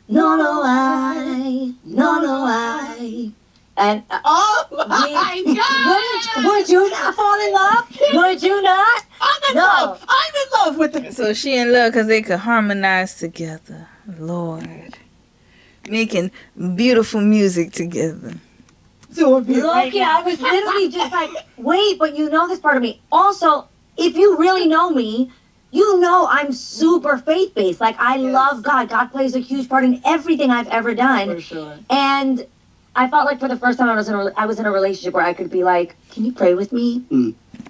No lo hay. No lo hay. And Oh my God! would you not fall in love? Would you not? I'm in love. I'm in love with the. So she in love because they could harmonize together. Lord. Making beautiful music together. Look, I was literally just like, wait, but you know this part of me. Also, if you really know me, you know I'm super faith-based. Like, I love God. God plays a huge part in everything I've ever done. For sure. And I felt like for the first time I was in a relationship where I could be like, can you pray with me?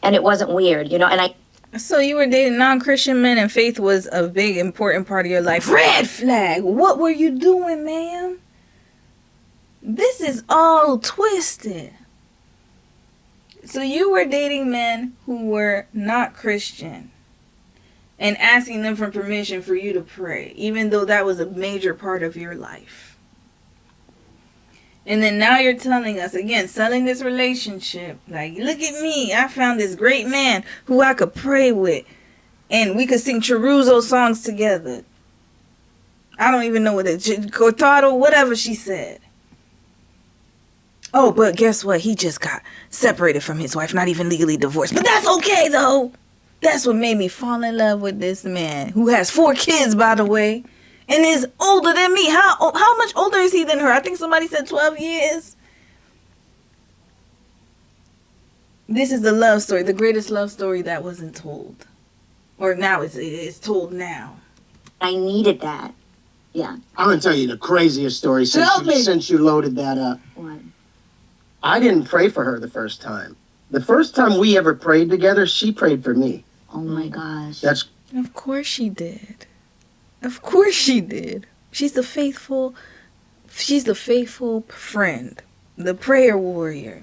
And it wasn't weird, you know? And So you were dating non-Christian men and faith was a big, important part of your life. Red flag! What were you doing, ma'am? This is all twisted. So you were dating men who were not Christian and asking them for permission for you to pray, even though that was a major part of your life. And then now you're telling us, again, selling this relationship, like, look at me, I found this great man who I could pray with, and we could sing Chorizo songs together. I don't even know what it is, cortado, whatever she said. Oh, but guess what? He just got separated from his wife, not even legally divorced. But that's okay, though. That's what made me fall in love with this man, who has 4 kids, by the way, and is older than me. How much older is he than her? I think somebody said 12 years. This is the love story, the greatest love story that wasn't told. Or now it's told now. I needed that. Yeah. I'm going to tell you the craziest story since you loaded that up. What? I didn't pray for her the first time. The first time we ever prayed together, she prayed for me. Oh my gosh. That's Of course she did. Of course she did. She's the faithful friend, the prayer warrior.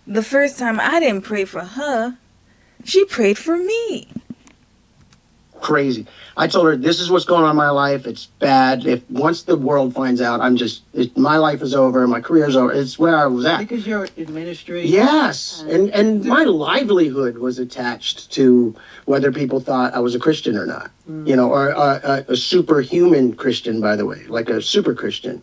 The first time I didn't pray for her, she prayed for me. crazy. I told her, this is what's going on in my life. It's bad. If once the world finds out, my life is over. My career's over. It's where I was at. Because you're in ministry. Yes. And my livelihood was attached to whether people thought I was a Christian or not. You know, or a superhuman Christian, by the way, like a super Christian.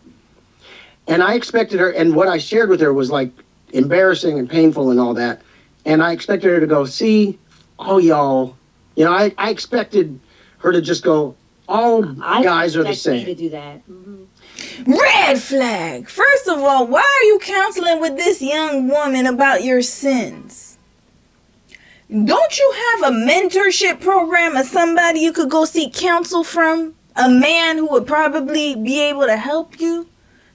And I expected her, and what I shared with her was like embarrassing and painful and all that. And I expected her to go, see, all y'all, you know, I expected her to just go, all guys are the same. To do that. Red flag. First of all, why are you counseling with this young woman about your sins? Don't you have a mentorship program or somebody you could go seek counsel from a man who would probably be able to help you.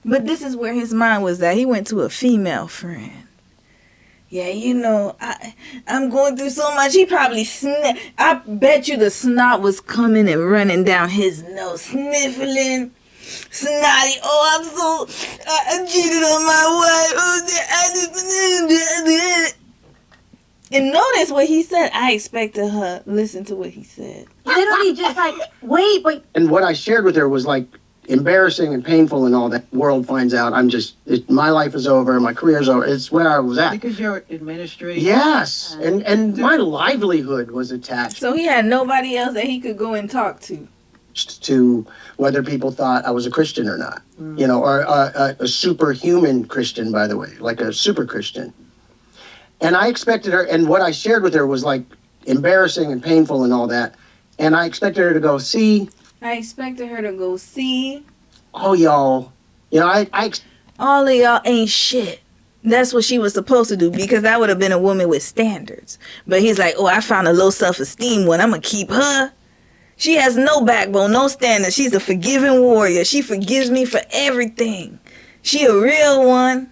But this is where his mind was at. He went to a female friend. Yeah, you know, I'm going through so much. He probably I bet you the snot was coming and running down his nose, sniffling, snotty. Oh, I'm so, I cheated on my wife. And notice what he said. I expected her. Listen to what he said. Literally just like, wait, but And what I shared with her was like embarrassing and painful and all that. World finds out my life is over, my career's over. It's where I was at. Because you're in ministry. Yes, and my livelihood was attached So he had nobody else that he could go and talk to. to whether people thought I was a Christian or not, you know, or a superhuman Christian, by the way, like a super Christian. And I expected her, and what I shared with her was like embarrassing and painful and all that. And I expected her to go, see, I expected her to go, see, oh, y'all, you know, all of y'all ain't shit. That's what she was supposed to do, because that would have been a woman with standards. But he's like, oh, I found a low self-esteem one. I'm going to keep her. She has no backbone, no standards. She's a forgiving warrior. She forgives me for everything. She a real one.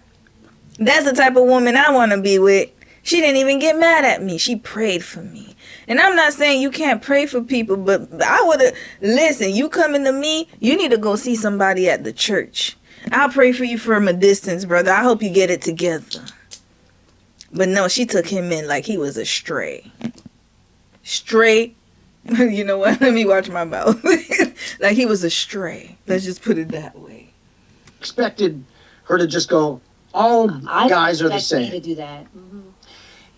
That's the type of woman I want to be with. She didn't even get mad at me. She prayed for me. And I'm not saying you can't pray for people, but I would have, listen, you coming to me, you need to go see somebody at the church. I'll pray for you from a distance, brother. I hope you get it together. But no, she took him in like he was a stray. Stray. You know what? Let me watch my mouth. Like he was a stray. Let's just put it that way. expected her to just go, all guys are the expect me same. to do that. Mm-hmm.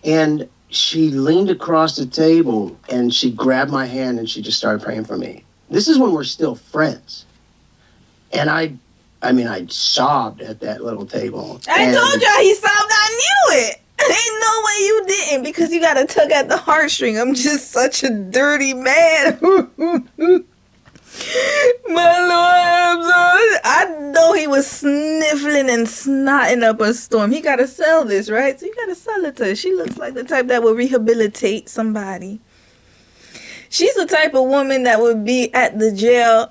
And she leaned across the table and she grabbed my hand and she just started praying for me. This is when we're still friends. And I sobbed at that little table. I told y'all he sobbed. I knew it. Ain't no way you didn't, because you got to tug at the heartstring. I'm just such a dirty man. My Lord, I'm sorry. I know he was sniffling and snotting up a storm. He got to sell this, right? So you got to sell it to her. She looks like the type that would rehabilitate somebody. She's the type of woman that would be at the jail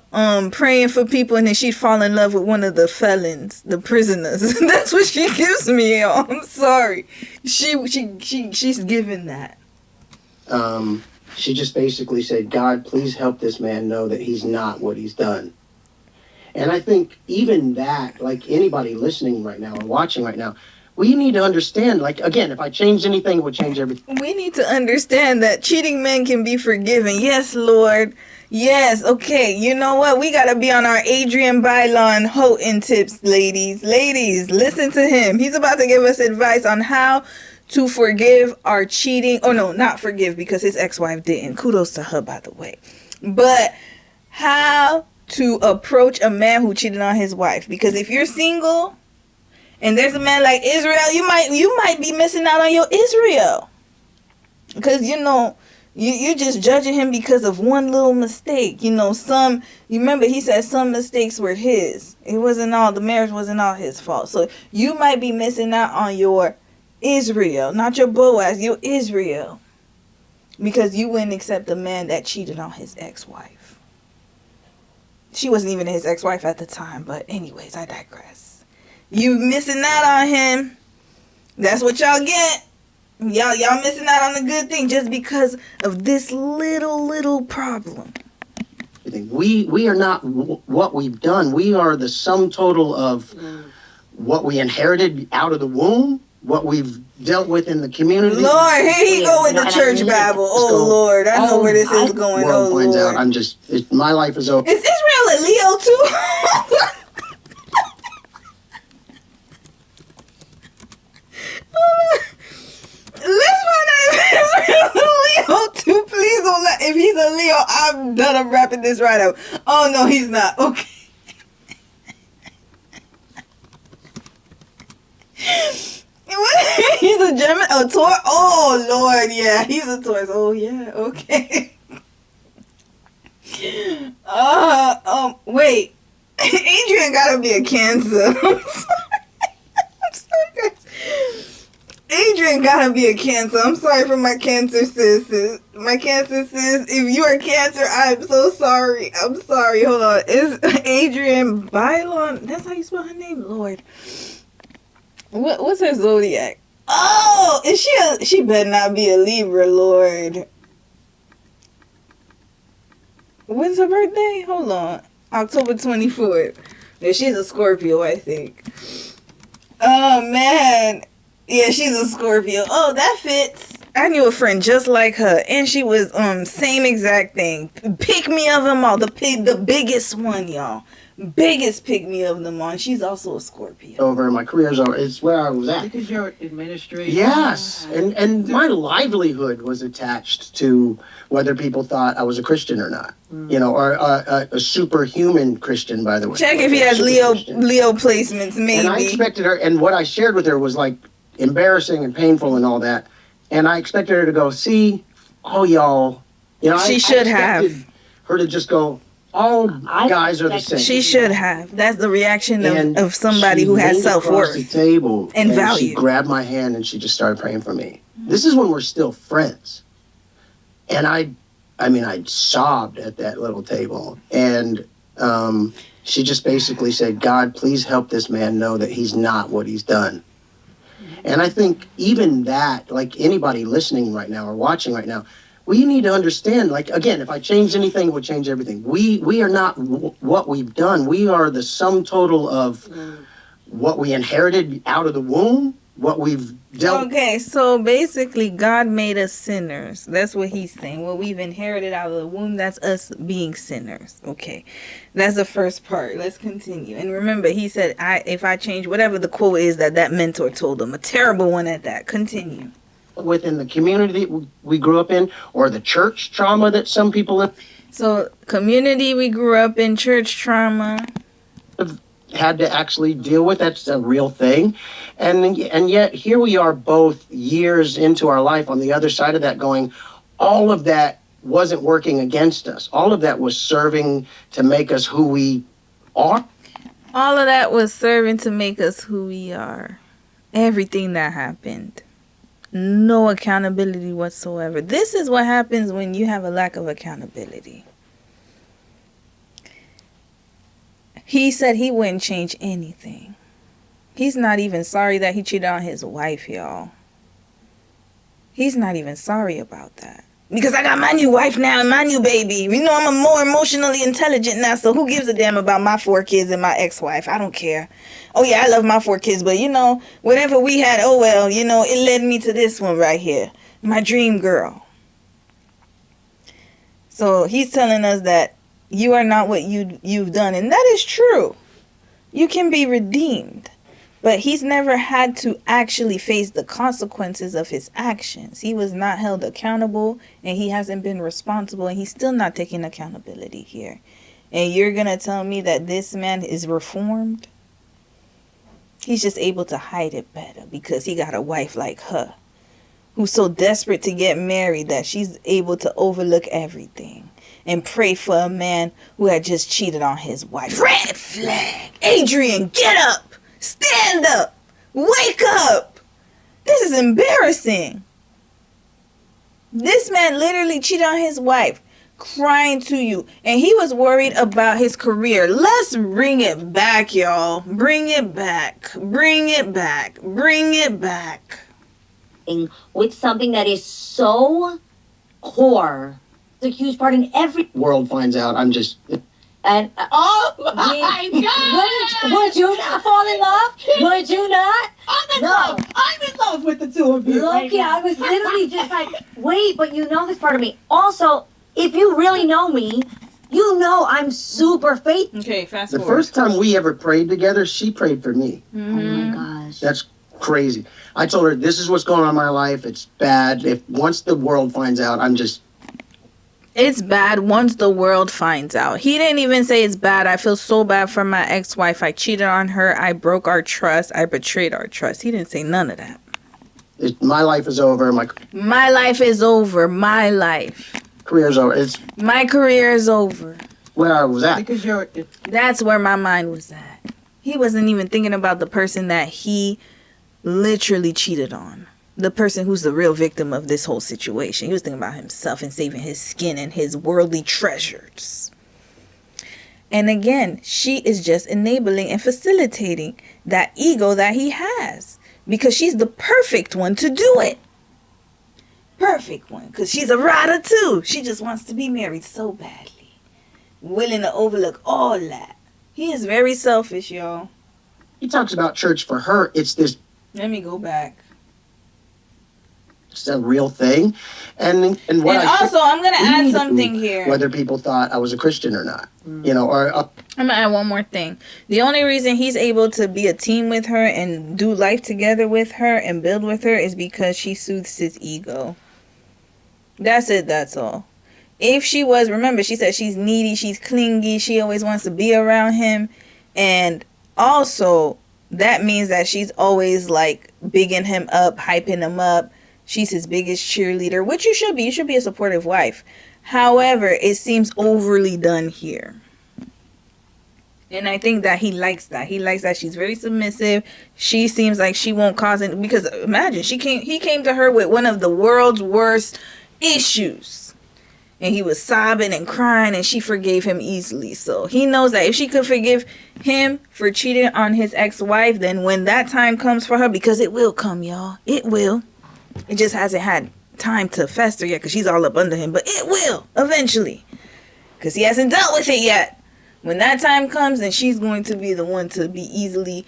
praying for people, and then she'd fall in love with one of the felons, the prisoners. That's what she gives me, y'all. I'm sorry. She's given that. She just basically said, God, please help this man know that he's not what he's done. And I think even that, like anybody listening right now or watching right now, we need to understand, like, again, if I changed anything, it would change everything. We need to understand that cheating men can be forgiven. Yes, Lord. Yes, okay. You know what? We got to be on our Adrienne Bailon Houghton tips, ladies. Ladies, listen to him. He's about to give us advice on how to forgive our cheating. Oh, no, not forgive, because his ex-wife didn't. Kudos to her, by the way. But how to approach a man who cheated on his wife. Because if you're single and there's a man like Israel, you might be missing out on your Israel. Because, you know, you're just judging him because of one little mistake. You know, you remember he said some mistakes were his. The marriage wasn't all his fault. So you might be missing out on your Israel, not your Boaz, your Israel. Because you wouldn't accept a man that cheated on his ex-wife. She wasn't even his ex-wife at the time, but anyways, I digress. You missing out on him. That's what y'all get. Y'all missing out on the good thing just because of this little problem. We are not what we've done. We are the sum total of what we inherited out of the womb, what we've dealt with in the community. Lord, here you go with the church Bible. Oh, Lord, I know where this is going. Oh, finds Lord. Out. My life is over. Is Israel a Leo too? Let's find out if Israel's a Leo too. Please don't let. If he's a Leo, I'm done. I'm wrapping this right up. Oh no, he's not. Okay. He's a Gemini, a Taurus. Oh Lord, yeah, he's a Taurus. Oh yeah, okay. Wait. Adrienne gotta be a Cancer. I'm sorry, guys. Adrienne gotta be a Cancer. I'm sorry for my Cancer sis. My Cancer sis, if you are Cancer, I'm so sorry. I'm sorry. Hold on. Is Adrienne Bailon? That's how you spell her name? Lord. What's her zodiac? Oh, is she better not be a Libra, Lord. When's her birthday? Hold on. October 24th. Yeah, she's a Scorpio, I think. Oh, man. Yeah, she's a Scorpio. Oh, that fits. I knew a friend just like her, and she was same exact thing. Pick me of them all. The biggest one, y'all. Biggest pick me of them all. She's also a Scorpio. Over, my career's over. It's where I was at. Because you're administrator. Yes, and my livelihood was attached to whether people thought I was a Christian or not. You know, or a superhuman Christian, by the way. Check if he has Leo placements, maybe. And I expected her, and what I shared with her was like embarrassing and painful and all that. And I expected her to go, see, all y'all, you know, She should have. her to just go, all guys are the same. She should have. That's the reaction And of somebody she who has leaned across self-worth the table and She value. grabbed my hand and she just started praying for me. This is when we're still friends. And I sobbed at that little table. And she just basically said, God, please help this man know that he's not what he's done. And I think even that, like anybody listening right now or watching right now, we need to understand, like, again, if I changed anything, it would change everything. We are not what we've done. We are the sum total of what we inherited out of the womb, what we've dealt. Okay, so basically God made us sinners. That's what he's saying. What we've inherited out of the womb, that's us being sinners. Okay, that's the first part. Let's continue. And remember, he said, if I change whatever the quote is that mentor told him, a terrible one at that. Continue. Within the community we grew up in, or the church trauma that some people have So, community we grew up in, church trauma. had to actually deal with. That's a real thing. And yet here we are both years into our life on the other side of that going, all of that wasn't working against us. All of that was serving to make us who we are. All of that was serving to make us who we are. Everything that happened. No accountability whatsoever. This is what happens when you have a lack of accountability. He said he wouldn't change anything. He's not even sorry that he cheated on his wife, y'all. He's not even sorry about that. Because I got my new wife now and my new baby. You know, I'm more emotionally intelligent now, so who gives a damn about my 4 kids and my ex-wife? I don't care. Oh, yeah, I love my 4 kids, but, you know, whatever we had, oh, well, you know, it led me to this one right here. My dream girl. So he's telling us that you are not what you've done, and that is true. You can be redeemed. But he's never had to actually face the consequences of his actions. He was not held accountable, and he hasn't been responsible, and he's still not taking accountability here. And you're going to tell me that this man is reformed? He's just able to hide it better because he got a wife like her who's so desperate to get married that she's able to overlook everything and pray for a man who had just cheated on his wife. Red flag! Adrienne, get up! Stand up! Wake up! This is embarrassing. This man literally cheated on his wife, crying to you, and he was worried about his career. Let's bring it back, y'all. Bring it back. Bring it back. Bring it back. With something that is so core. It's a huge part in every World finds out I'm just... And Oh my God! would you not fall in love? Would you not? I'm in love. I'm in love with the two of you. Loki, I was literally just like, wait, but you know this part of me. Also, if you really know me, you know I'm super faithful. Okay, fast The forward. first time we ever prayed together, she prayed for me. Oh my gosh. That's crazy. I told her, this is what's going on in my life. It's bad. Once the world finds out, I'm just... It's bad once the world finds out. He didn't even say it's bad. I feel so bad for my ex-wife. I cheated on her. I broke our trust. I betrayed our trust. He didn't say none of that. My life is over. My My life is over. My life. career's over. It's My career is over. where I was at. Because you're... That's where my mind was at. He wasn't even thinking about the person that he literally cheated on. the person who's the real victim of this whole situation. He was thinking about himself and saving his skin and his worldly treasures. And again, she is just enabling and facilitating that ego that he has, because she's the perfect one to do it. Perfect one, because she's a rider too. She just wants to be married so badly, willing to overlook all that. He is very selfish, y'all. He talks about church for her. It's this. Let me go back. It's a real thing, and what And also, I'm gonna add something here. Whether people thought I was a Christian or not, you know, or I'm gonna add one more thing. The only reason he's able to be a team with her and do life together with her and build with her is because she soothes his ego. That's it. That's all. If she was, remember, she said she's needy, she's clingy, she always wants to be around him, and also that means that she's always like bigging him up, hyping him up. She's his biggest cheerleader, which you should be. You should be a supportive wife. However, it seems overly done here. And I think that he likes that. He likes that she's very submissive. She seems like she won't cause any, because imagine, he came to her with one of the world's worst issues. And he was sobbing and crying, and she forgave him easily. So he knows that if she could forgive him for cheating on his ex-wife, then when that time comes for her, because it will come, y'all. It will. It just hasn't had time to fester yet because she's all up under him. But it will eventually, because he hasn't dealt with it yet. When that time comes, then she's going to be the one to be easily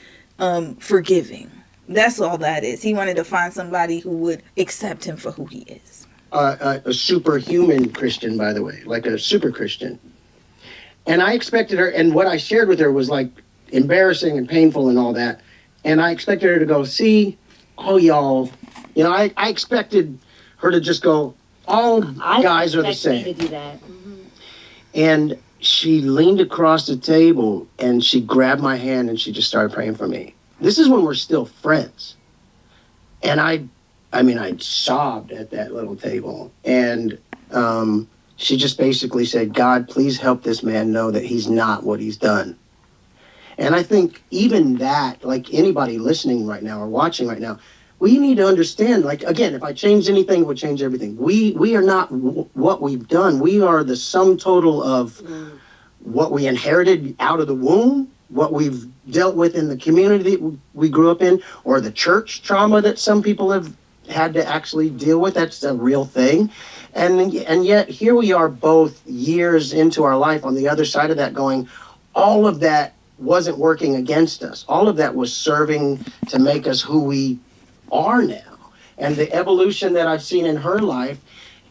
forgiving. That's all that is. He wanted to find somebody who would accept him for who he is. a superhuman Christian, by the way, like a super Christian. And I expected her, and what I shared with her was like embarrassing and painful and all that. And I expected her to go, see, oh, y'all. You know, I expected her to just go, all guys are the same. To do that. Mm-hmm. And she leaned across the table and she grabbed my hand and she just started praying for me. This is when we're still friends. And I sobbed at that little table. And she just basically said, God, please help this man know that he's not what he's done. And I think even that, like anybody listening right now or watching right now, we need to understand, like, again, if I changed anything, it would change everything. We are not what we've done. We are the sum total of what we inherited out of the womb, what we've dealt with in the community we grew up in, or the church trauma that some people have had to actually deal with. That's a real thing. And yet here we are both years into our life on the other side of that going, all of that wasn't working against us. All of that was serving to make us who we are now. And the evolution that I've seen in her life,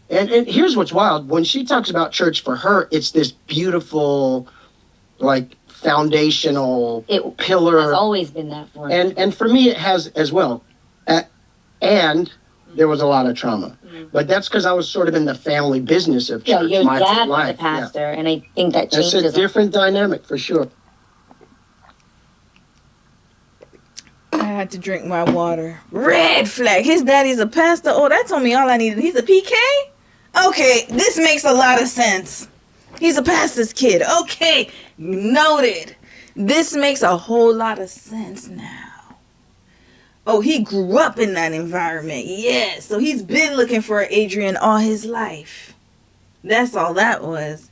and here's what's wild. When she talks about church for her, it's this beautiful, like, foundational pillar. It has always been that for me. And for me, it has as well. And there was a lot of trauma. But that's because I was sort of in the family business of church. Yeah, your dad was a pastor, and I think that changes. It's a different dynamic for sure. I had to drink my water. Red flag. His daddy's a pastor. Oh, that told me all I needed. He's a PK? Okay, this makes a lot of sense. He's a pastor's kid. Okay, noted. This makes a whole lot of sense now. Oh, he grew up in that environment. Yeah, so he's been looking for Adrienne all his life. That's all that was.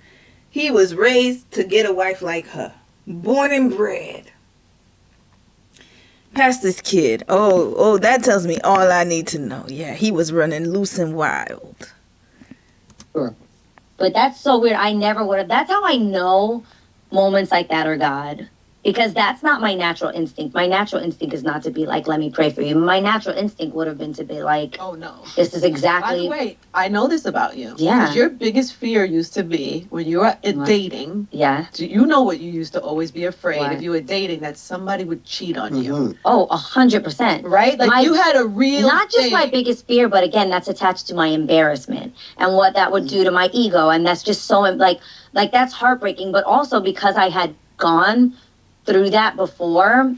He was raised to get a wife like her. Born and bred. Pastor's kid. Oh, that tells me all I need to know. Yeah, he was running loose and wild. Sure. But that's so weird. I never would have. That's how I know moments like that are God. Because that's not my natural instinct. My natural instinct is not to be like, let me pray for you. My natural instinct would have been to be like, oh no, this is exactly. By the way, I know this about you. Yeah. Because your biggest fear used to be when you were dating. Yeah. You know what you used to always be afraid What? if you were dating, that somebody would cheat on you. Oh, 100%. Right? Like you had a real not just thing. my biggest fear, but again, that's attached to my embarrassment and what that would do to my ego. And that's just so like that's heartbreaking. But also because I had gone through that before,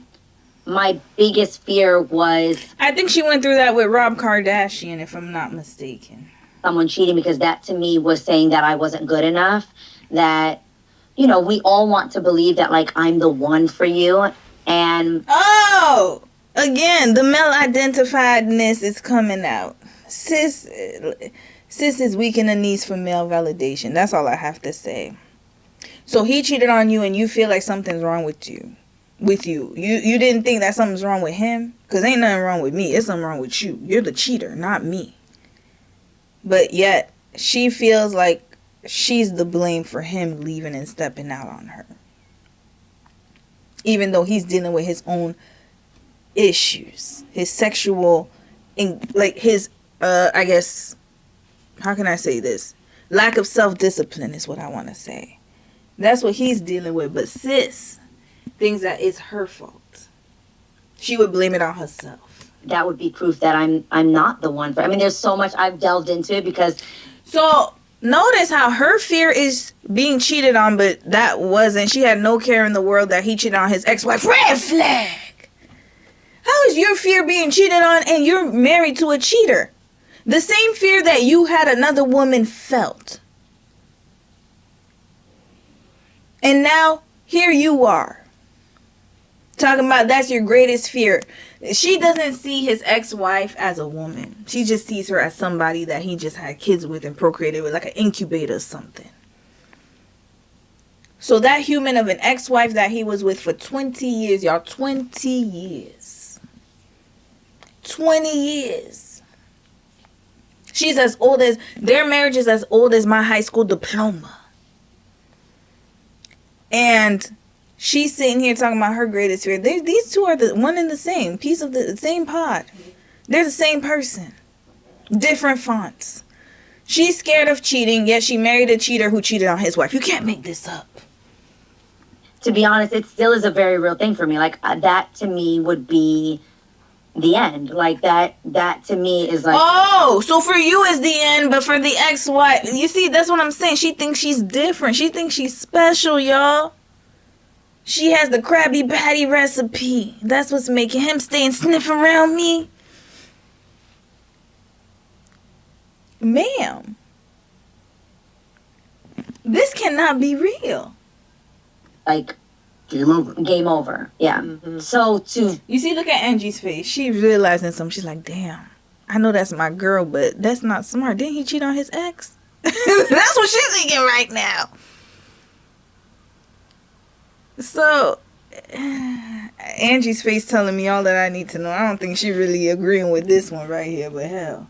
my biggest fear was I think she went through that with Rob Kardashian, if I'm not mistaken. someone cheating, because that to me was saying that I wasn't good enough, that, you know, we all want to believe that, like, I'm the one for you. And Oh, again, the male identifiedness is coming out. Sis is weak in the needs for male validation. That's all I have to say. So he cheated on you and you feel like something's wrong with you. You didn't think that something's wrong with him? Because ain't nothing wrong with me. It's something wrong with you. You're the cheater, not me. But yet, she feels like she's the blame for him leaving and stepping out on her. Even though he's dealing with his own issues. His sexual, like his, I guess, how can I say this? Lack of self-discipline is what I want to say. That's what he's dealing with. But sis thinks that it's her fault. She would blame it on herself. That would be proof that I'm not the one for. I mean, there's so much I've delved into it because. So notice how her fear is being cheated on, but that wasn't. She had no care in the world that he cheated on his ex-wife. Red flag. How is your fear being cheated on and you're married to a cheater? The same fear that you had another woman felt. And now here you are. Talking about that's your greatest fear. She doesn't see his ex-wife as a woman. She just sees her as somebody that he just had kids with and procreated with, like an incubator or something. So that human of an ex-wife that he was with for 20 years, y'all, 20 years. 20 years. She's as old as, their marriage is as old as my high school diploma. And she's sitting here talking about her greatest fear. These two are the one and the same piece of the same pod. They're the same person. Different fonts. She's scared of cheating, yet she married a cheater who cheated on his wife. You can't make this up. To be honest, it still is a very real thing for me. Like, that to me would be the end. Like, that to me is like... Oh, so for you is the end, but for the ex-wife... You see, that's what I'm saying. She thinks she's different. She thinks she's special, y'all. She has the Krabby Patty recipe. That's what's making him stay and sniff around me. Ma'am. This cannot be real. Like... Game over. Game over. Yeah. Mm-hmm. So to... You see, look at Angie's face. She's realizing something. She's like, damn. I know that's my girl, but that's not smart. Didn't he cheat on his ex? That's what she's thinking right now. So, Angie's face telling me all that I need to know. I don't think she really agreeing with this one right here, but hell.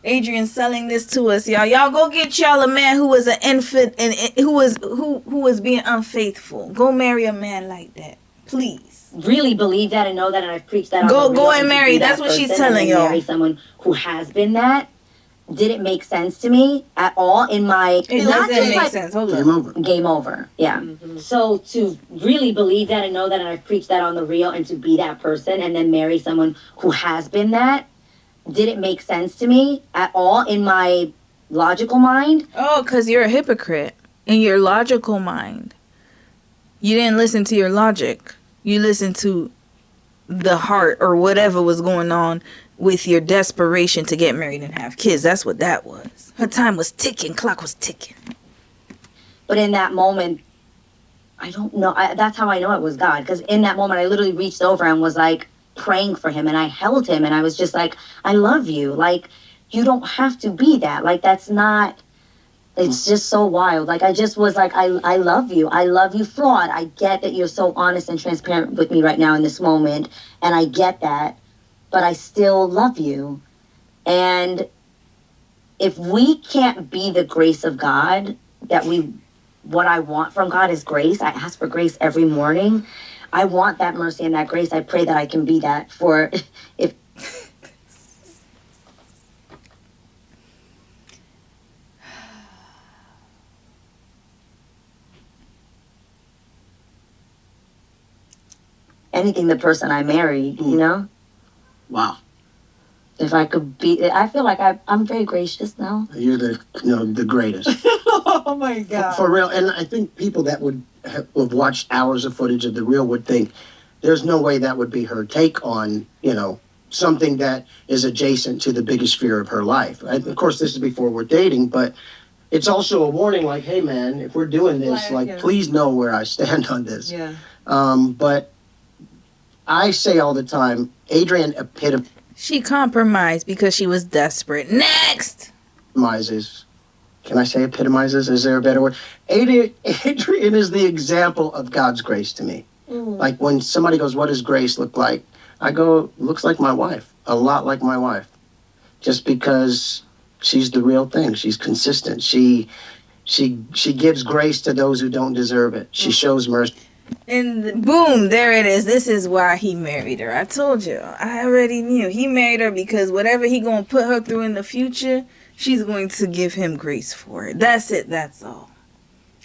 Adrienne selling this to us, y'all. Y'all go get y'all a man who was an infant and who was being unfaithful. Go marry a man like that, please. really believe that and know that, and I've preached that. Go and marry. That's what she's telling y'all. Marry someone who has been that. Didn't make sense to me at all in my... It doesn't make sense. Hold on. Game over. Game over. Yeah. Mm-hmm. So to really believe that and know that, and I've preached that on the real, and to be that person and then marry someone who has been that, didn't make sense to me at all in my logical mind. Oh, because you're a hypocrite in your logical mind. You didn't listen to your logic. You listened to the heart or whatever was going on with your desperation to get married and have kids. That's what that was. Her time was ticking. Clock was ticking. But in that moment, I don't know. That's how I know it was God. Because in that moment, I literally reached over and was like praying for him. And I held him. And I was just like, I love you. Like, you don't have to be that. Like, that's not... It's just so wild. Like, I just was like, I love you. I love you, flawed. I get that you're so honest and transparent with me right now in this moment. And I get that. But I still love you. And if we can't be the grace of God, what I want from God is grace. I ask for grace every morning. I want that mercy and that grace. I pray that I can be that for if anything the person I married, you know? Wow. If I could be, I feel like I'm very gracious now. You're the greatest. Oh my God. For real. And I think people that would have watched hours of footage of The Real would think there's no way that would be her take on, something that is adjacent to the biggest fear of her life. And of course, this is before we're dating, but it's also a warning like, hey man, if we're doing this, please know where I stand on this. Yeah. But I say all the time, Adrienne She compromised because she was desperate. Next! epitomizes. Can I say epitomizes? Is there a better word? Adrienne is the example of God's grace to me. Like when somebody goes, what does grace look like? I go, looks like my wife. A lot like my wife. Just because she's the real thing. She's consistent. She gives grace to those who don't deserve it. She shows mercy. And boom, there it is. This is why he married her. I told you. I already knew. He married her because whatever he gonna put her through in the future, she's going to give him grace for it. That's it. That's all.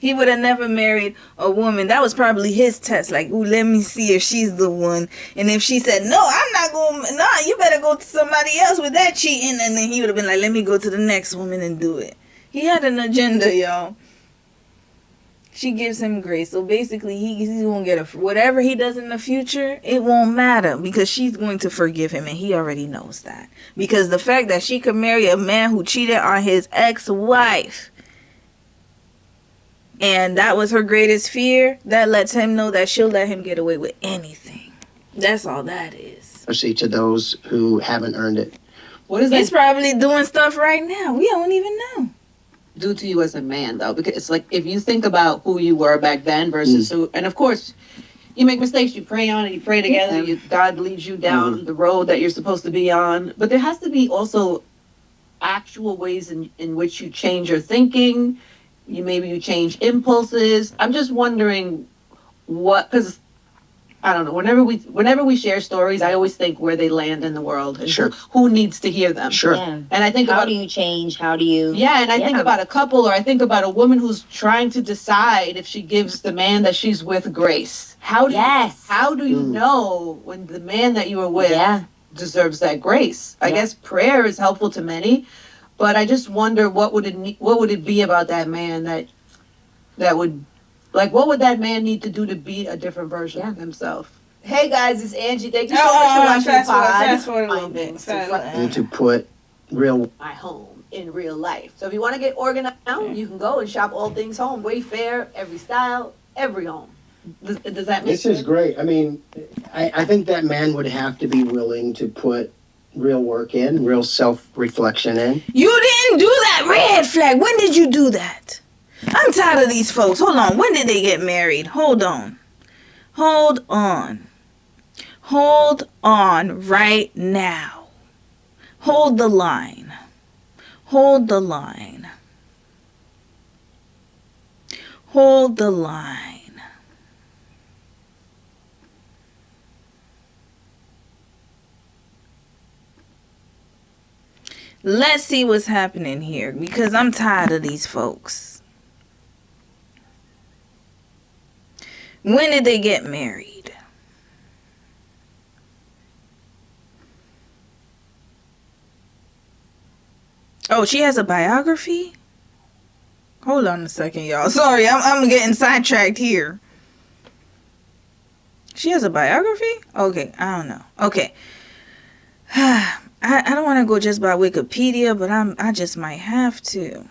He would have never married a woman. That was probably his test. Like, ooh, let me see if she's the one. And if she said, no, I'm not going, nah, you better go to somebody else with that cheating. And then he would have been like, let me go to the next woman and do it. He had an agenda, y'all. She gives him grace. So basically, he's going to get whatever he does in the future, it won't matter because she's going to forgive him. And he already knows that. Because the fact that she could marry a man who cheated on his ex-wife, and that was her greatest fear, that lets him know that she'll let him get away with anything. That's all that is. Mercy to those who haven't earned it. What does that He's probably doing stuff right now. We don't even know. do to you as a man, though? Because it's like, if you think about who you were back then versus who, and of course, you make mistakes, you pray on it, you pray together, God leads you down the road that you're supposed to be on. But there has to be also actual ways in which you change your thinking. Maybe you change impulses. I'm just wondering because I don't know. Whenever we share stories, I always think where they land in the world and who needs to hear them. Sure. Yeah. And I think How do you change? How do you? Yeah, and I think about a couple, or I think about a woman who's trying to decide if she gives the man that she's with grace. How do you know when the man that you are with deserves that grace? I guess prayer is helpful to many, but I just wonder what would it be about that man that would, like, what would that man need to do to be a different version of himself? Hey guys, it's Angie. Thank you so much for watching the pod. Fast forward a little bit. And to put real My home in real life. So if you want to get organized now, you can go and shop all things home. Wayfair, every style, every home. Does that make This sense? is great. I mean, I think that man would have to be willing to put real work in, real self-reflection in. You didn't do that. Red flag. When did you do that? I'm tired of these folks. Hold on. When did they get married? Hold on. Hold on. Hold on right now. Hold the line. Hold the line. Hold the line. Let's see what's happening here because I'm tired of these folks. When did they get married? Oh, she has a biography? Hold on a second, y'all. Sorry, I'm getting sidetracked here. She has a biography? Okay, I don't know. Okay. I don't want to go just by Wikipedia, but I just might have to.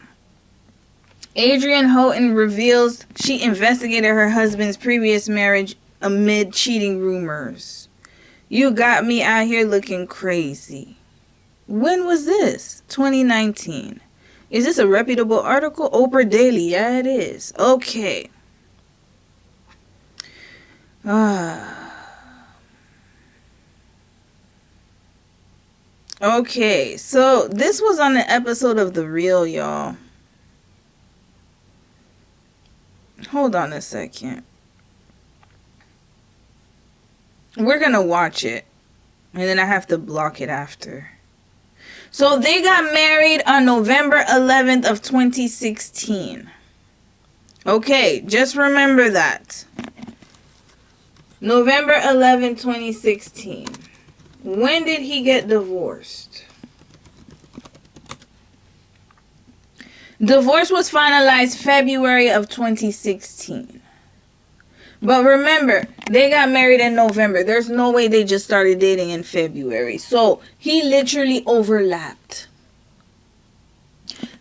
Adrienne Houghton reveals she investigated her husband's previous marriage amid cheating rumors. You got me out here looking crazy. When was this? 2019. Is this a reputable article? Oprah Daily. Yeah, it is. Okay. Okay, so this was on an episode of The Real, y'all. Hold on a second. We're gonna watch it, and then I have to block it after. So they got married on November 11th of 2016. Okay, just remember that. November 11th, 2016. When did he get divorced? Divorce was finalized February of 2016. But remember, they got married in November. There's no way they just started dating in February. So he literally overlapped.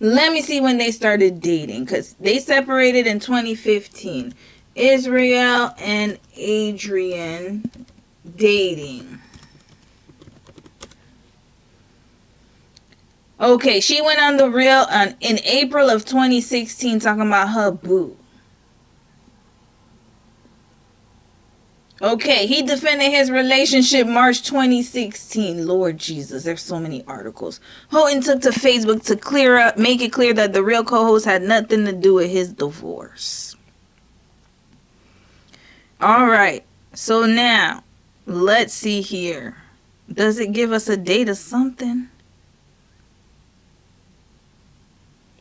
Let me see when they started dating, because they separated in 2015. Israel and Adrienne dating. Okay, she went on the real in April of 2016 talking about her boo. Okay, he defended his relationship March 2016. Lord Jesus, there's so many articles. Houghton took to Facebook to make it clear that the real co-host had nothing to do with his divorce. All right, so now let's see here. Does it give us a date or something?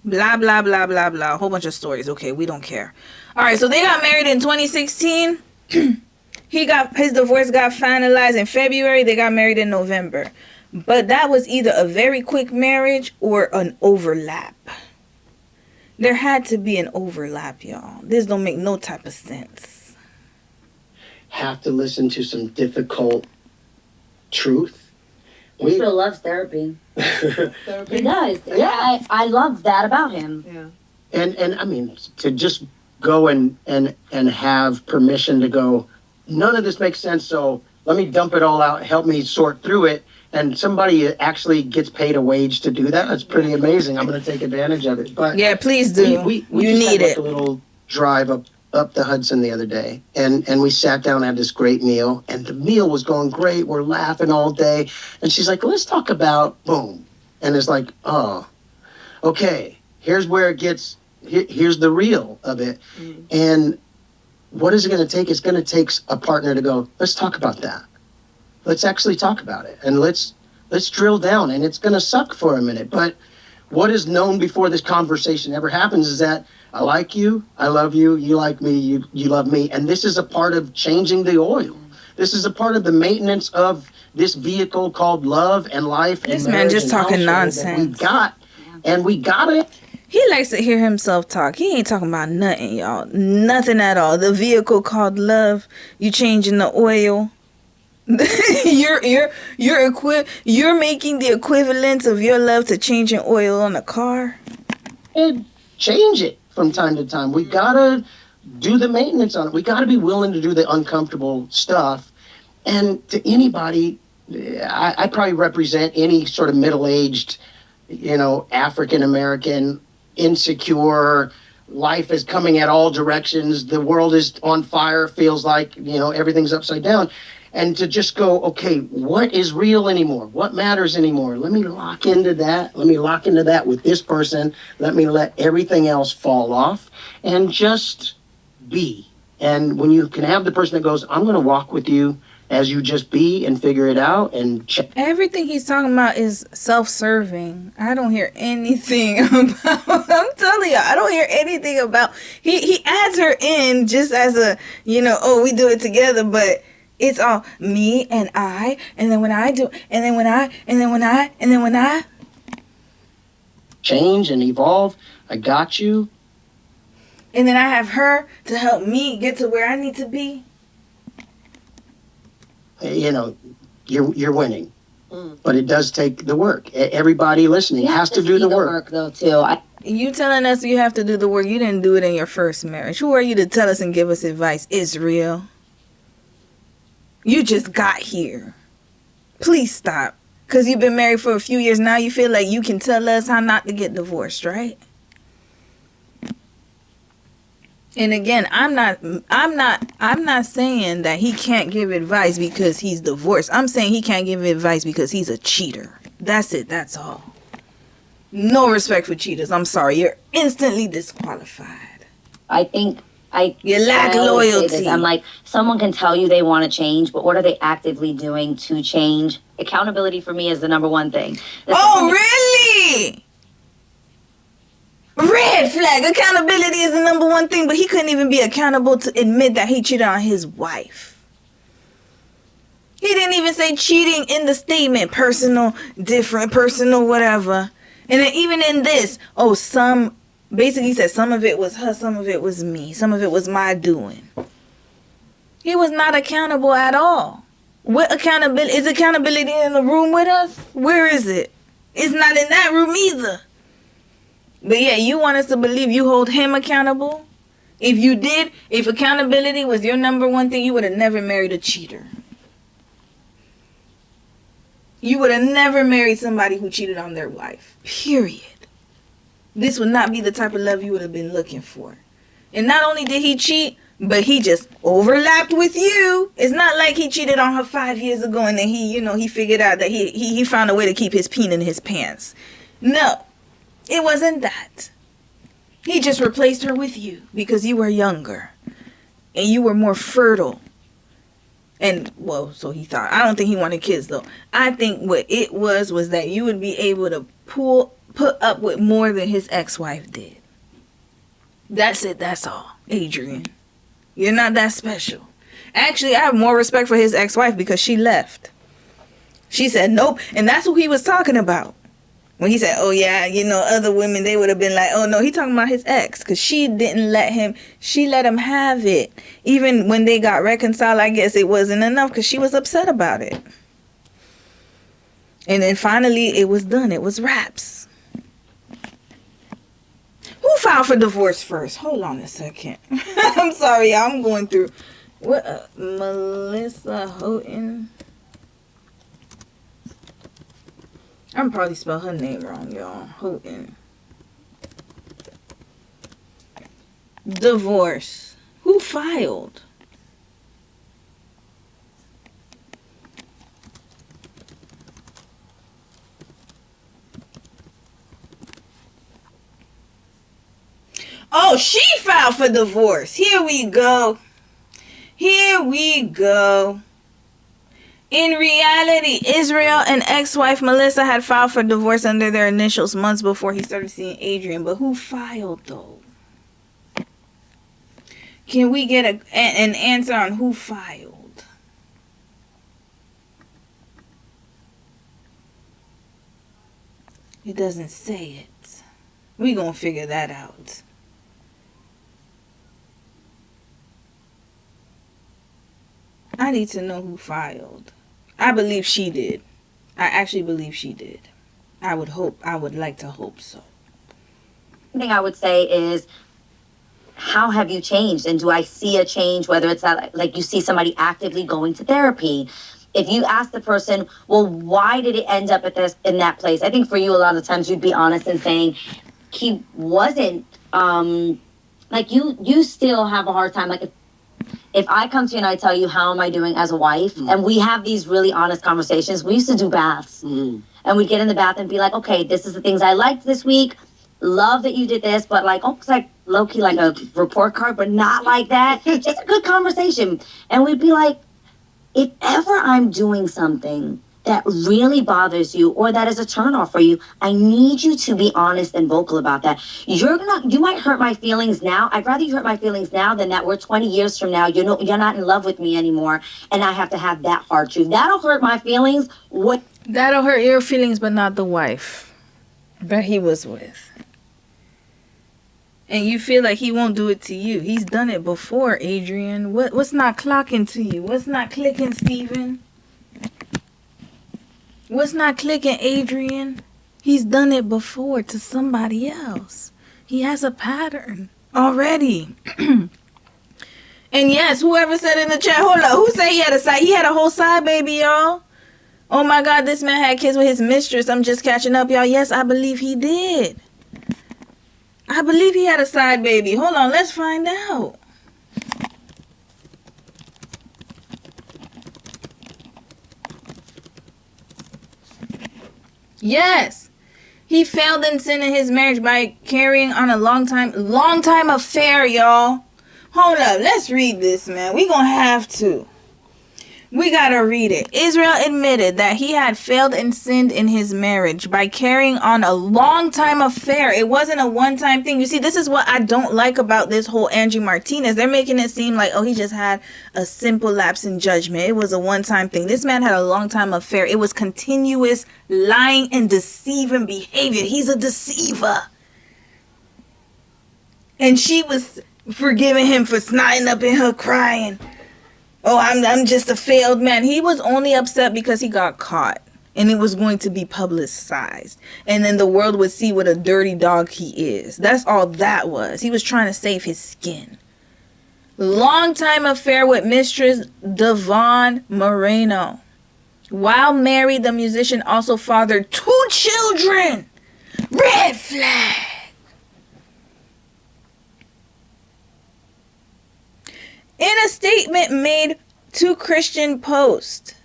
Blah, blah, blah, blah, blah. A whole bunch of stories. Okay, we don't care. All right, so they got married in 2016. His divorce got finalized in February. They got married in November. But that was either a very quick marriage or an overlap. There had to be an overlap, y'all. This don't make no type of sense. Have to listen to some difficult truth. Israel loves therapy. Therapy. He does. Yeah. I love that about him. Yeah. And I mean, to just go and have permission to go, none of this makes sense, so let me dump it all out, help me sort through it, and somebody actually gets paid a wage to do that. That's pretty amazing. I'm going to take advantage of it. But yeah, please do. We you just need had it. a little drive up the Hudson the other day, and we sat down and had this great meal, and the meal was going great. We're laughing all day, and she's like, let's talk about boom. And it's like, oh, okay, here's where it gets, here's the real of it. And what is it going to take? It's going to take a partner to go, let's talk about that. Let's actually talk about it. And let's drill down. And it's going to suck for a minute. But what is known before this conversation ever happens is that I like you, I love you, you like me, you love me. And this is a part of changing the oil. This is a part of the maintenance of this vehicle called love and life. This and man just and talking household that nonsense. We got, and we got it. He likes to hear himself talk. He ain't talking about nothing, y'all. Nothing at all. The vehicle called love. You changing the oil. You're making the equivalent of your love to changing oil on a car. And change it from time to time. We gotta do the maintenance on it. We gotta be willing to do the uncomfortable stuff. And to anybody, I probably represent any sort of middle-aged, African American, insecure. Life is coming at all directions. The world is on fire. Feels like everything's upside down. And to just go, okay, what is real anymore? What matters anymore? Let me lock into that. Let me lock into that with this person. Let me let everything else fall off and just be. And when you can have the person that goes, I'm going to walk with you as you just be and figure it out and check. Everything he's talking about is self-serving. I don't hear anything about, I'm telling you, I don't hear anything about, he adds her in just as a, we do it together, but it's all me and I, and then when I do, and then when I, and then when I, and then when I. Change and evolve. I got you. And then I have her to help me get to where I need to be. You're winning. But it does take the work. Everybody listening has to do the work. Though, too. You telling us you have to do the work. You didn't do it in your first marriage. Who are you to tell us and give us advice, Israel? You just got here. Please stop. Because you've been married for a few years now, you feel like you can tell us how not to get divorced, right? And again, I'm not saying that he can't give advice because he's divorced. I'm saying he can't give advice because he's a cheater. That's it. That's all. No respect for cheaters. I'm sorry. You're instantly disqualified. I think You lack I always say loyalty. this. I'm like, someone can tell you they want to change, but what are they actively doing to change? Accountability for me is the number one thing. Oh, really? Red flag. Accountability is the number one thing, but he couldn't even be accountable to admit that he cheated on his wife. He didn't even say cheating in the statement. Personal, different, personal, whatever. And then even in this, basically he said some of it was her, some of it was me, some of it was my doing. He was not accountable at all. What accountability? Is accountability in the room with us? Where is it? It's not in that room either. But yeah, you want us to believe you hold him accountable? If you did, if accountability was your number one thing, you would have never married a cheater. You would have never married somebody who cheated on their wife. Period. This would not be the type of love you would have been looking for. And not only did he cheat, but he just overlapped with you. It's not like he cheated on her 5 years ago and then he figured out that he found a way to keep his peen in his pants. No, it wasn't that. He just replaced her with you because you were younger and you were more fertile. And, well, so he thought. I don't think he wanted kids, though. I think what it was that you would be able to put up with more than his ex-wife did. That's it. That's all. Adrienne, you're not that special. Actually, I have more respect for his ex-wife because she left. She said nope. And that's what he was talking about. When he said, oh, yeah, other women, they would have been like, oh, no, he talking about his ex. Because she didn't let him. She let him have it. Even when they got reconciled, I guess it wasn't enough because she was upset about it. And then finally, it was done. It was wraps. Who filed for divorce first? Hold on a second. I'm sorry, y'all. I'm going through. What? Melissa Houghton. I'm probably spell her name wrong, y'all. Houghton. Divorce. Who filed? Oh, she filed for divorce. Here we go. Here we go. In reality, Israel and ex-wife Melissa had filed for divorce under their initials months before he started seeing Adrienne. But who filed, though? Can we get an answer on who filed? It doesn't say it. We gonna figure that out. I need to know who filed. I believe she did. I actually believe she did. I would like to hope so. The thing I would say is, how have you changed? And do I see a change, whether it's that, like you see somebody actively going to therapy? If you ask the person, well, why did it end up in that place? I think for you, a lot of times you'd be honest in saying he wasn't, like you still have a hard time. Like if I come to you and I tell you, how am I doing as a wife? And we have these really honest conversations. We used to do baths. And we'd get in the bath and be like, okay, this is the things I liked this week. Love that you did this, but like, almost like low-key like a report card, but not like that. Just a good conversation. And we'd be like, if ever I'm doing something that really bothers you or that is a turnoff for you, I need you to be honest and vocal about that. You might hurt my feelings now. I'd rather you hurt my feelings now than that we're 20 years from now, you're not in love with me anymore, and I have to have that hard truth. That'll hurt my feelings. That'll hurt your feelings, but not the wife that he was with. And you feel like he won't do it to you. He's done it before, Adrienne. What's not clocking to you? What's not clicking, Steven? What's not clicking, Adrienne? He's done it before to somebody else. He has a pattern already. And yes, whoever said in the chat, hold up, who said he had a side? He had a whole side baby, y'all. Oh my God, this man had kids with his mistress. I'm just catching up, y'all. Yes, I believe he did. I believe he had a side baby. Hold on, let's find out. Yes. He failed in sin in his marriage by carrying on a long time affair, y'all. Hold up, let's read this, man. We gonna have to. We gotta read it. Israel admitted that he had failed and sinned in his marriage by carrying on a long-time affair. It wasn't a one-time thing. You see, this is what I don't like about this whole Angie Martinez. They're making it seem like, oh, he just had a simple lapse in judgment. It was a one-time thing. This man had a long-time affair. It was continuous lying and deceiving behavior. He's a deceiver. And she was forgiving him for snotting up in her crying. Oh, I'm just a failed man. He was only upset because he got caught. And it was going to be publicized. And then the world would see what a dirty dog he is. That's all that was. He was trying to save his skin. Long time affair with Mistress Devon Moreno. While married, the musician also fathered 2 children. Red flag. In a statement made to Christian Post,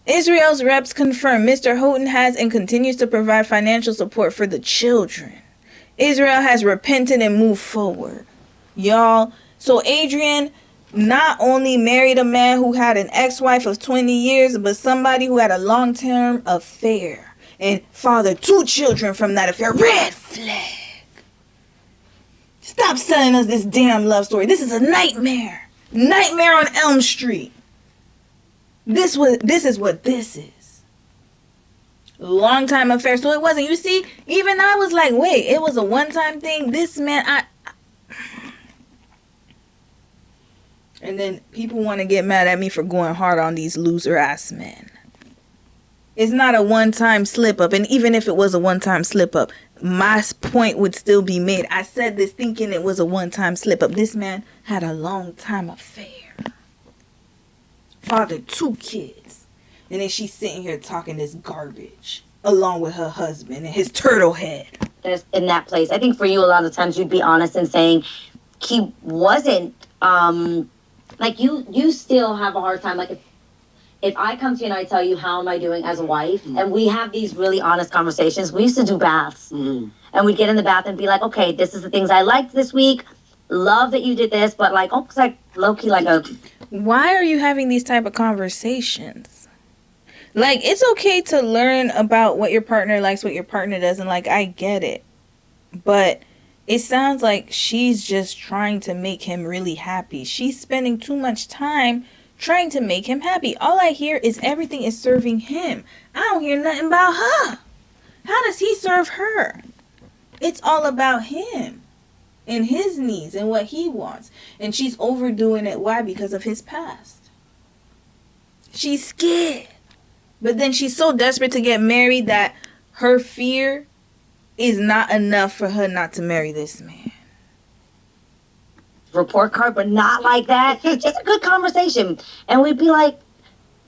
Israel's reps confirmed Mr. Houghton has and continues to provide financial support for the children. Israel has repented and moved forward. Y'all, so Adrienne not only married a man who had an ex-wife of 20 years, but somebody who had a long-term affair and fathered 2 children from that affair. Red flag. Stop selling us this damn love story. This is a nightmare. Nightmare on Elm Street. This is what this is. Long time affair. So it wasn't. You see, even I was like, wait, it was a one-time thing. This man, and then people want to get mad at me for going hard on these loser-ass men. It's not a one-time slip-up. And even if it was a one-time slip-up, my point would still be made. I said this thinking it was a one-time slip-up. This man had a long-time affair. Fathered 2 kids. And then she's sitting here talking this garbage. Along with her husband and his turtle head. In that place. I think for you, a lot of times you'd be honest in saying he wasn't, like you still have a hard time. Like if I come to you and I tell you how am I doing as a wife, and we have these really honest conversations. We used to do baths, and we'd get in the bath and be like, okay, this is the things I liked this week. Love that you did this, but like almost like low key like a. Why are you having these type of conversations? Like, it's okay to learn about what your partner likes, what your partner doesn't like. I get it, but it sounds like she's just trying to make him really happy. She's spending too much time trying to make him happy. All I hear is everything is serving him. I don't hear nothing about her. How does he serve her? It's all about him and his needs and what he wants. And she's overdoing it. Why? Because of his past. She's scared. But then she's so desperate to get married that her fear is not enough for her not to marry this man. Report card, but not like that. Just a good conversation. And we'd be like,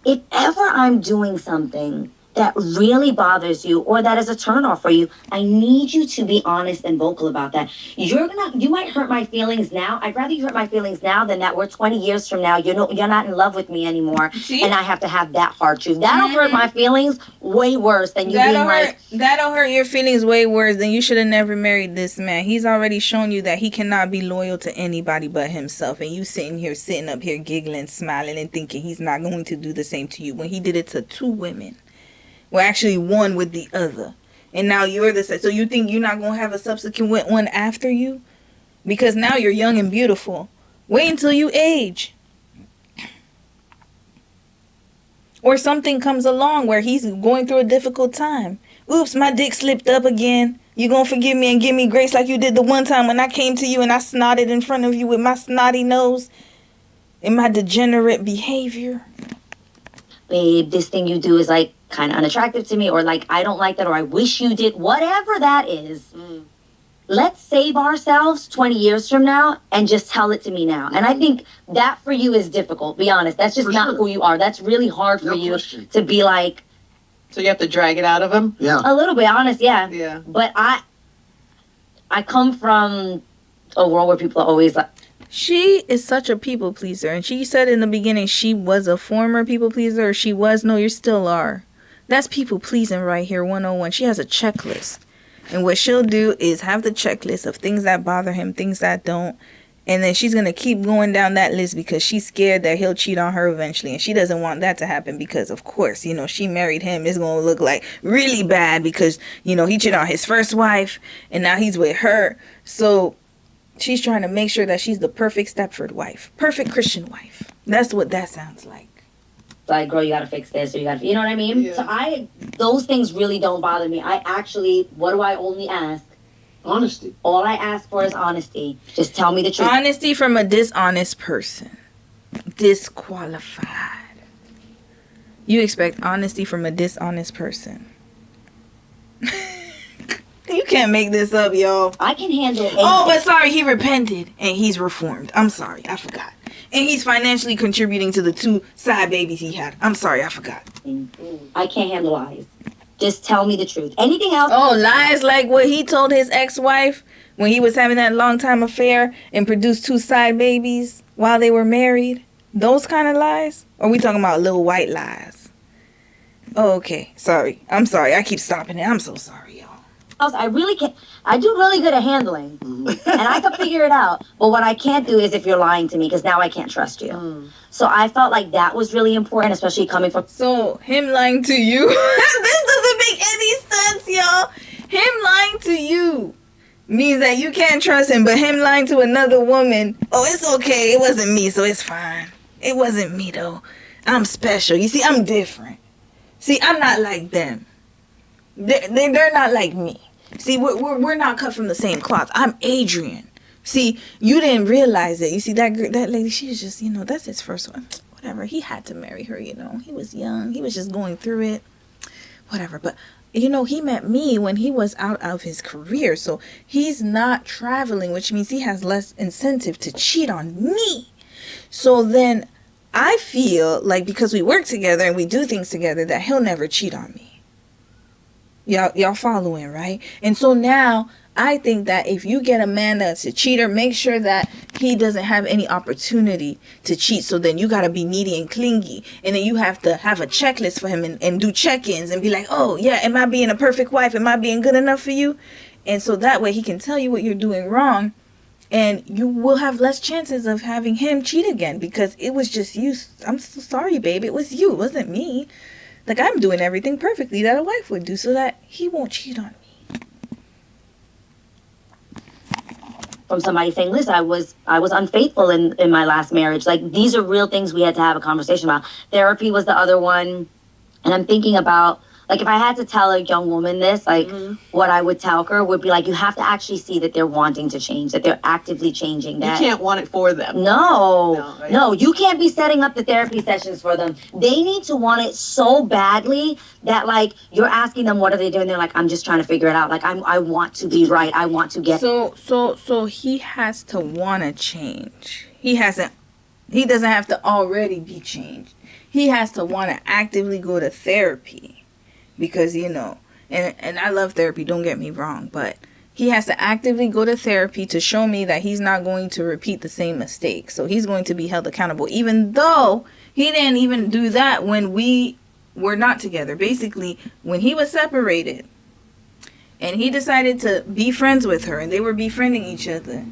if ever I'm doing something that really bothers you or that is a turnoff for you, I need you to be honest and vocal about that. You might hurt my feelings now. I'd rather you hurt my feelings now than that we're 20 years from now, you're not in love with me anymore. See? And I have to have that hard truth. That'll hurt my feelings way worse than you that'll hurt your feelings way worse than you should have never married this man. He's already shown you that he cannot be loyal to anybody but himself. And you sitting up here giggling, smiling, and thinking he's not going to do the same to you when he did it to 2 women. Well, actually one with the other. And now you're the same. So you think you're not going to have a subsequent one after you? Because now you're young and beautiful. Wait until you age. Or something comes along where he's going through a difficult time. Oops, my dick slipped up again. You going to forgive me and give me grace like you did the one time when I came to you and I snotted in front of you with my snotty nose and my degenerate behavior? Babe, this thing you do is like kind of unattractive to me, or like I don't like that, or I wish you did, whatever that is. Let's save ourselves 20 years from now and just tell it to me now. And I think that for you is difficult. Be honest. That's just not who you are. That's really hard for you to be like. So you have to drag it out of him? Yeah. A little bit, honest, yeah. Yeah. But I come from a world where people are always like. She is such a people pleaser. And she said in the beginning she was a former people pleaser. Or she was. No, you still are. That's people pleasing right here, 101. She has a checklist. And what she'll do is have the checklist of things that bother him, things that don't. And then she's going to keep going down that list because she's scared that he'll cheat on her eventually. And she doesn't want that to happen because, of course, she married him. It's going to look like really bad because, he cheated on his first wife and now he's with her. So she's trying to make sure that she's the perfect Stepford wife, perfect Christian wife. That's what that sounds like. Like, girl, you gotta fix this, or you know what I mean? Yeah. So those things really don't bother me. I actually, what do I only ask? Honesty. All I ask for is honesty. Just tell me the truth. Honesty from a dishonest person. Disqualified. You expect honesty from a dishonest person. You can't make this up, y'all. I can handle it. Oh, but sorry, he repented and he's reformed. I'm sorry, I forgot. And he's financially contributing to the 2 side babies he had. I'm sorry, I forgot. I can't handle lies. Just tell me the truth. Anything else? Oh, lies like what he told his ex-wife when he was having that long-time affair and produced 2 side babies while they were married? Those kind of lies? Or are we talking about little white lies? Oh, okay. Sorry. I'm sorry. I keep stopping it. I'm so sorry, y'all. I really can't. I do really good at handling, and I can figure it out. But what I can't do is if you're lying to me, because now I can't trust you. So I felt like that was really important, especially coming from. So, him lying to you? This doesn't make any sense, y'all. Him lying to you means that you can't trust him, but him lying to another woman, oh, it's okay. It wasn't me, so it's fine. It wasn't me, though. I'm special. You see, I'm different. See, I'm not like them. They're not like me. See, we're not cut from the same cloth. I'm Adrienne. See, you didn't realize it. You see, that lady, she was just, that's his first one. Whatever. He had to marry her, He was young. He was just going through it. Whatever. But, he met me when he was out of his career. So he's not traveling, which means he has less incentive to cheat on me. So then I feel like because we work together and we do things together that he'll never cheat on me. Y'all following, right? And so now I think that if you get a man that's a cheater, make sure that he doesn't have any opportunity to cheat. So then you got to be needy and clingy. And then you have to have a checklist for him and do check-ins and be like, oh, yeah, am I being a perfect wife? Am I being good enough for you? And so that way he can tell you what you're doing wrong. And you will have less chances of having him cheat again because it was just you. I'm so sorry, babe. It was you. It wasn't me. Like, I'm doing everything perfectly that a wife would do so that he won't cheat on me. From somebody saying, listen, I was unfaithful in my last marriage. Like, these are real things we had to have a conversation about. Therapy was the other one. And I'm thinking about, like, if I had to tell a young woman this, like, what I would tell her would be, like, you have to actually see that they're wanting to change, that they're actively changing. That You can't want it for them. No, you can't be setting up the therapy sessions for them. They need to want it so badly that, like, you're asking them, what are they doing? They're like, I'm just trying to figure it out. Like, I want to be right. I want to get... So he has to want to change. He doesn't have to already be changed. He has to want to actively go to therapy. Because, and I love therapy, don't get me wrong, but he has to actively go to therapy to show me that he's not going to repeat the same mistake. So he's going to be held accountable, even though he didn't even do that when we were not together. Basically, when he was separated and he decided to be friends with her and they were befriending each other,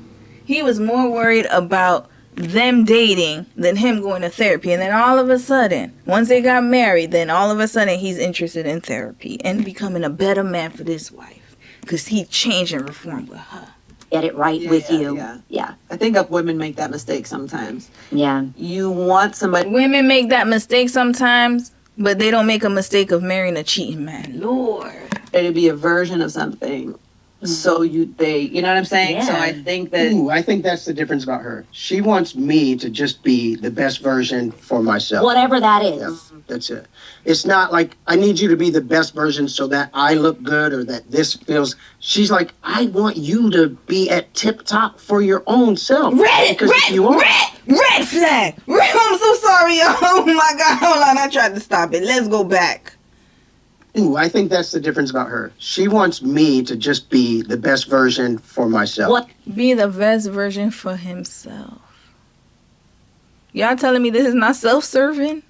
he was more worried about them dating than him going to therapy. And then all of a sudden, once they got married, then all of a sudden he's interested in therapy and becoming a better man for this wife because he changed and reformed with her. Get it right with you. Yeah. I think women make that mistake sometimes. Yeah. You want somebody... Women make that mistake sometimes, but they don't make a mistake of marrying a cheating man. Lord. It'd be a version of something. So you know what I'm saying? Yeah. So I think that... Ooh, I think that's the difference about her. She wants me to just be the best version for myself. Whatever that is. Yeah, that's it. It's not like, I need you to be the best version so that I look good or that this feels... She's like, I want you to be at tip top for your own self. Red flag. I'm so sorry, y'all. Oh my God, hold on. I tried to stop it. Let's go back. Ooh, I think that's the difference about her. She wants me to just be the best version for myself. What? Be the best version for himself. Y'all telling me this is not self-serving?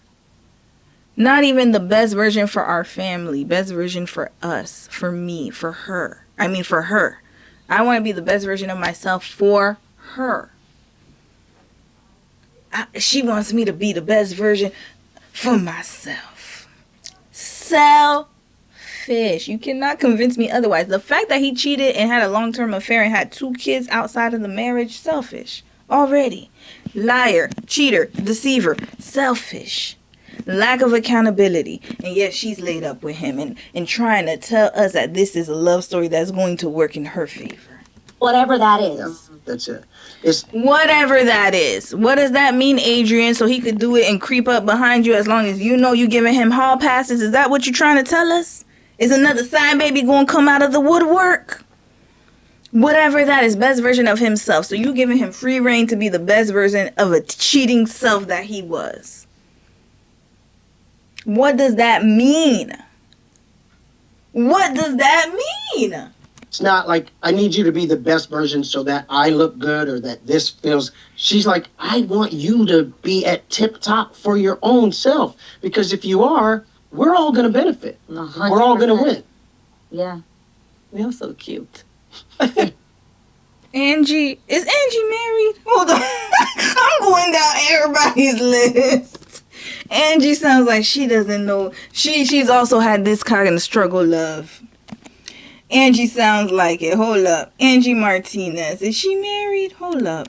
Not even the best version for our family. Best version for us. For me. For her. I mean for her. I want to be the best version of myself for her. She wants me to be the best version for myself. Selfish. You cannot convince me otherwise. The fact that he cheated and had a long-term affair and had 2 kids outside of the marriage, selfish. Already. Liar, cheater, deceiver, selfish. Lack of accountability. And yet she's laid up with him and trying to tell us that this is a love story that's going to work in her favor. Whatever that is. That's it. Whatever that is. What does that mean, Adrienne? So he could do it and creep up behind you as long as you know you giving him hall passes? Is that what you're trying to tell us? Is another side baby going to come out of the woodwork? Whatever that is, best version of himself. So you giving him free reign to be the best version of a cheating self that he was. What does that mean? What does that mean? It's not like I need you to be the best version so that I look good or that this feels. She's like, I want you to be at tip top for your own self, because if you are, we're all going to benefit. 100%. We're all going to win. Yeah. You're so cute. Angie, is Angie married? Hold on. I'm going down everybody's list. Angie sounds like she doesn't know. She's also had this kind of struggle love. Angie sounds like it. Hold up. Angie Martinez. Is she married? Hold up.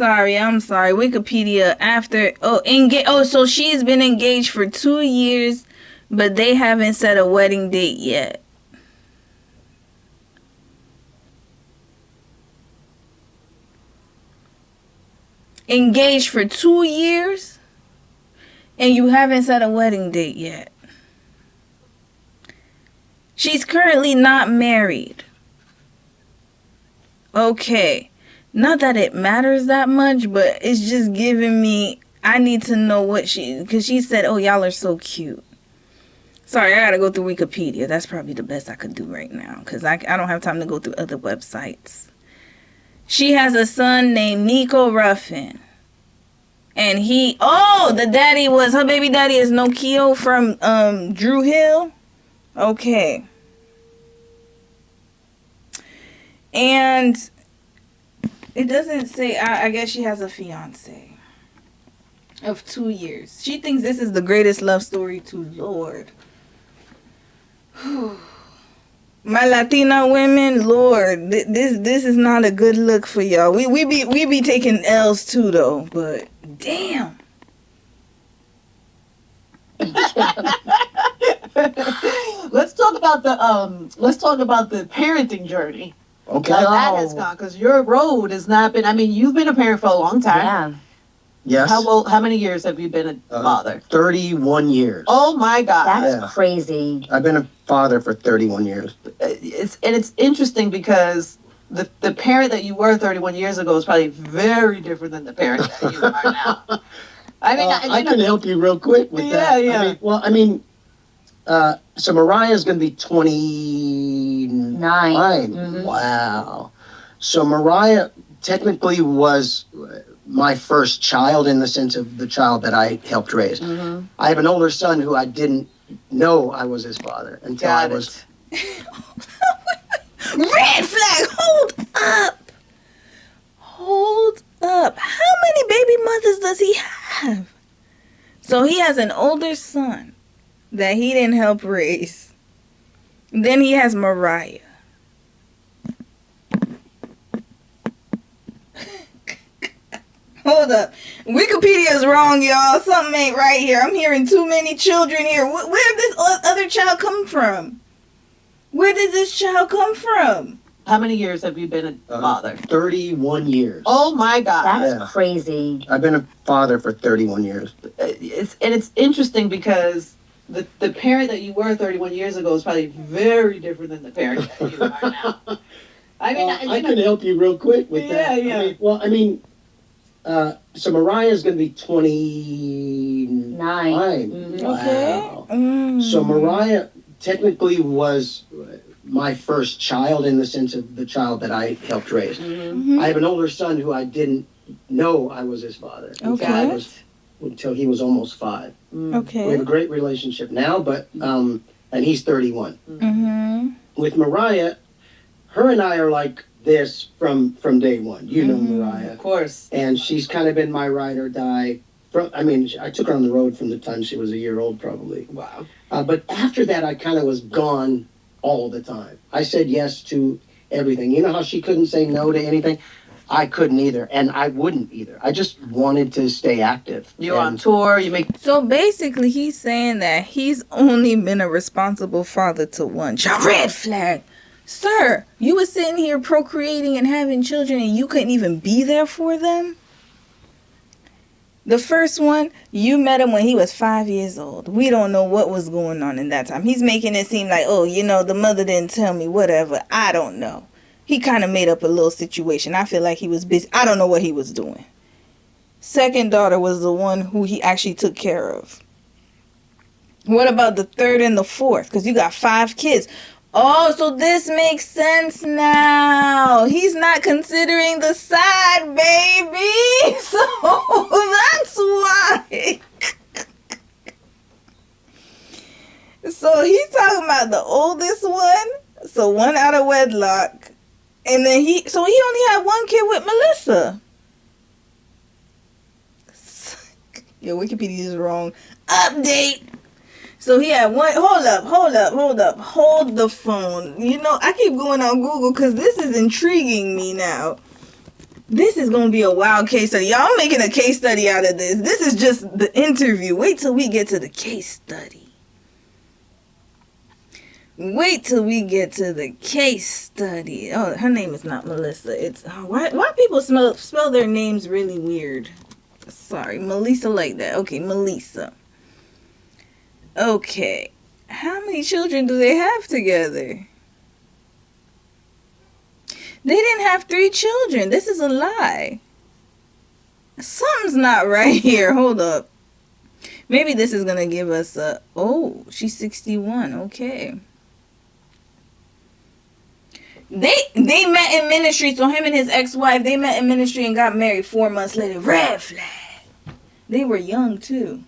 I'm sorry. Wikipedia after so she's been engaged for 2 years, but they haven't set a wedding date yet. Engaged for 2 years, and you haven't set a wedding date yet. She's currently not married. Okay. Not that it matters that much, but it's just giving me, I need to know what because she said, oh, y'all are so cute. Sorry, I gotta go through Wikipedia. That's probably the best I could do right now, because I don't have time to go through other websites. She has a son named Nico Ruffin. And her baby daddy is Nokio from Drew Hill. Okay. And it doesn't say, I guess she has a fiance of 2 years. She thinks this is the greatest love story too, Lord. My Latina women, Lord, this is not a good look for y'all. We be taking L's too though, but damn. Let's talk about the parenting journey. Okay. How that has gone, because your road has not been. I mean, you've been a parent for a long time. Yeah. Yes. How many years have you been a father? 31 years. Oh my God. That's crazy. I've been a father for 31 years. It's interesting because the parent that you were 31 years ago is probably very different than the parent that you are now. I mean, I can help you real quick with that. Yeah. So Mariah's going to be 29. Mm-hmm. Wow. So Mariah technically was my first child in the sense of the child that I helped raise. Mm-hmm. I have an older son who I didn't know I was his father until I was... Red flag, hold up. How many baby mothers does he have? So he has an older son that he didn't help raise. Then he has Mariah. Hold up. Wikipedia is wrong, y'all. Something ain't right here. I'm hearing too many children here. Where did this other child come from? Where did this child come from? How many years have you been a father? 31 years. Oh my God. That's crazy. I've been a father for 31 years. It's interesting because the parent that you were 31 years ago is probably very different than the parent that you are now. I mean, I can help you real quick with that. Yeah. So Mariah's going to be 29. Mm-hmm. Wow. Okay. So Mariah technically was my first child in the sense of the child that I helped raise. Mm-hmm. I have an older son who I didn't know I was his father until he was almost 5. Okay. We have a great relationship now, but and he's 31. Mm-hmm. With Mariah, her and I are like this from day one. You know Mariah. Of course. And she's kind of been my ride or die. I took her on the road from the time she was a year old, probably. Wow. But after that, I kind of was gone all the time. I said yes to everything. You know how she couldn't say no to anything? I couldn't either, and I wouldn't either. I just wanted to stay active. You're on tour, you make... So basically, he's saying that he's only been a responsible father to one child. Red flag. Sir, you were sitting here procreating and having children and you couldn't even be there for them? The first one, you met him when he was 5 years old. We don't know what was going on in that time. He's making it seem like, oh, the mother didn't tell me, whatever. I don't know. He kind of made up a little situation. I feel like he was busy. I don't know what he was doing. Second daughter was the one who he actually took care of. What about the third and the fourth? Because you got 5 kids. Oh, so this makes sense now. He's not considering the side baby. So that's why. So he's talking about the oldest one. So one out of wedlock. And then he only had 1 kid with Melissa. Yeah, Wikipedia is wrong. Update. So he had one. Hold up. Hold the phone. I keep going on Google because this is intriguing me now. This is going to be a wild case study. Y'all making a case study out of this. This is just the interview. Wait till we get to the case study. Wait till we get to the case study. Oh, her name is not Melissa. It's why people spell their names really weird. Sorry, Melissa like that. Okay, Melissa. Okay, how many children do they have together? They didn't have 3 children. This is a lie. Something's not right here. Hold up. Maybe this is going to give us a... Oh, she's 61. Okay. They met in ministry. So him and his ex-wife, they met in ministry and got married 4 months later. Red flag. They were young too.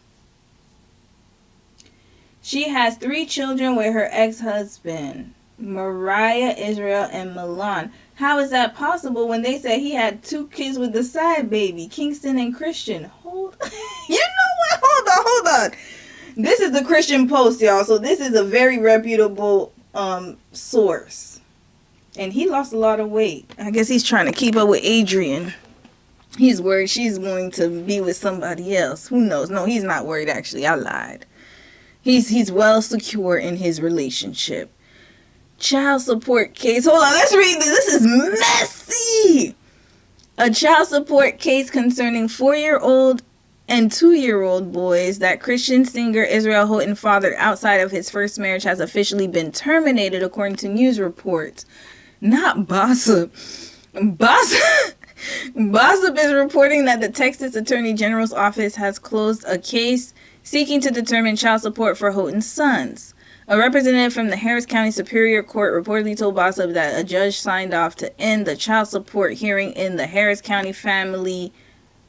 She has 3 children with her ex-husband, Mariah, Israel, and Milan. How is that possible when they say he had 2 kids with the side baby, Kingston and Christian? Hold on. You know what? Hold on. This is the Christian Post, y'all. So this is a very reputable source. And he lost a lot of weight. I guess he's trying to keep up with Adrienne. He's worried she's going to be with somebody else. Who knows? No, he's not worried, actually. I lied. He's well secure in his relationship. Child support case. Hold on, let's read this. This is messy. A child support case concerning 4-year-old and 2-year-old boys that Christian singer Israel Houghton fathered outside of his first marriage has officially been terminated, according to news reports. Not Bossip. Bossip is reporting that the Texas Attorney General's office has closed a case seeking to determine child support for Houghton's sons. A representative from the Harris County Superior Court reportedly told Bossip that a judge signed off to end the child support hearing in the Harris County Family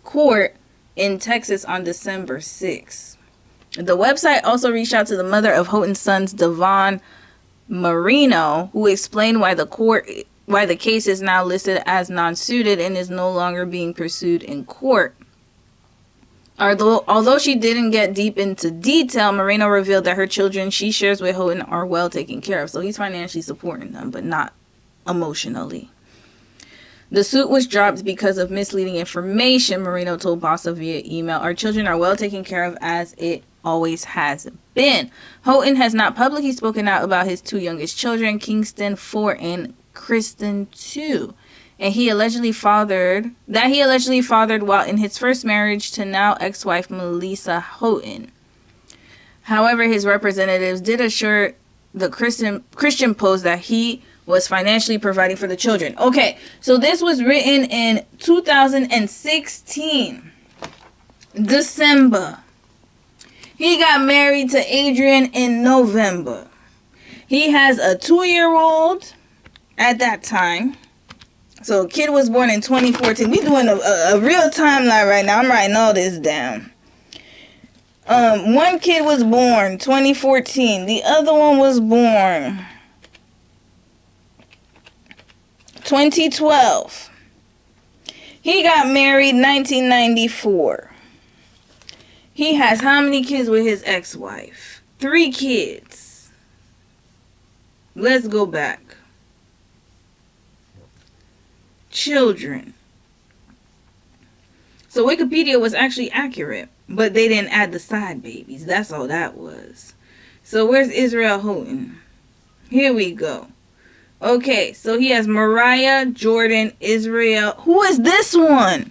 Court in Texas on December 6. The website also reached out to the mother of Houghton's sons, Devon Marino, who explained why the case is now listed as non-suited and is no longer being pursued in court. Although she didn't get deep into detail, Marino revealed that her children she shares with Houghton are well taken care of. So he's financially supporting them, but not emotionally. The suit was dropped because of misleading information, Marino told Bossa via email. Our children are well taken care of as it always has been. Houghton has not publicly spoken out about his 2 youngest children, Kingston 4 and Kristen 2. And he allegedly fathered while in his first marriage to now ex-wife Melissa Houghton. However, his representatives did assure the Christian Post that he was financially providing for the children. Okay, so this was written in 2016, December. He got married to Adrienne in November. He has a 2-year-old at that time. So, kid was born in 2014. We doing a real timeline right now. I'm writing all this down. One kid was born 2014. The other one was born 2012. He got married 1994. He has how many kids with his ex-wife? 3 kids. Let's go back. Children. So Wikipedia was actually accurate, but they didn't add the side babies. That's all that was. So where's Israel Houghton? Here we go. Okay, so he has Mariah, Jordan, Israel. Who is this one?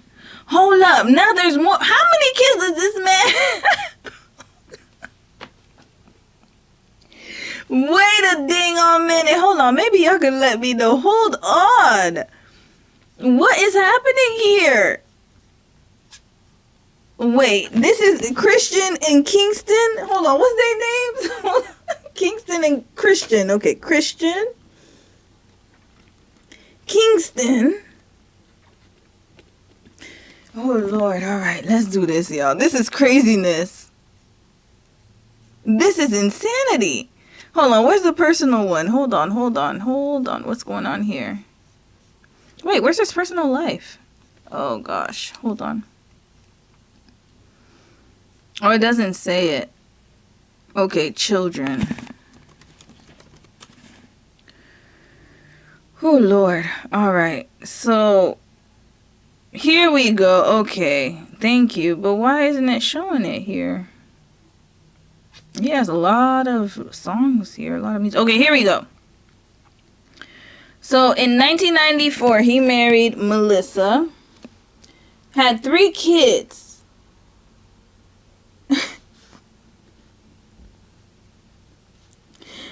Hold up. Now there's more. How many kids does this man? Wait a dang on minute. Hold on. Maybe y'all can let me know. Hold on. What is happening here? Wait, this is Christian and Kingston. Hold on. What's their names? Kingston and Christian. Okay, Christian. Kingston. Oh, Lord. All right. Let's do this, y'all. This is craziness. This is insanity. Hold on. Where's the personal one? Hold on. What's going on here? Wait, where's his personal life? Oh, gosh. Hold on. Oh, it doesn't say it. Okay, children. Oh, Lord. All right. So, here we go. Okay. Thank you. But why isn't it showing it here? He has a lot of songs here. A lot of music. Okay, here we go. So, in 1994, he married Melissa. Had 3 kids.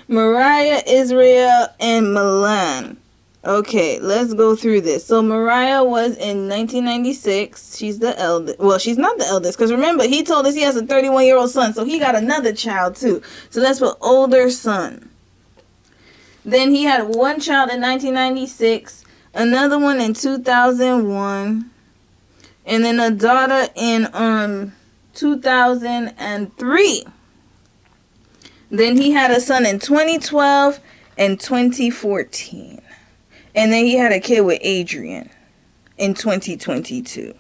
Mariah, Israel, and Milan. Okay, let's go through this. So Mariah was in 1996. She's the eldest. Well, she's not the eldest because remember, he told us he has a 31-year-old son. So he got another child too. So that's what older son. Then he had 1 child in 1996. Another one in 2001. And then a daughter in 2003. Then he had a son in 2012 and 2014. And then he had a kid with Adrienne in 2022.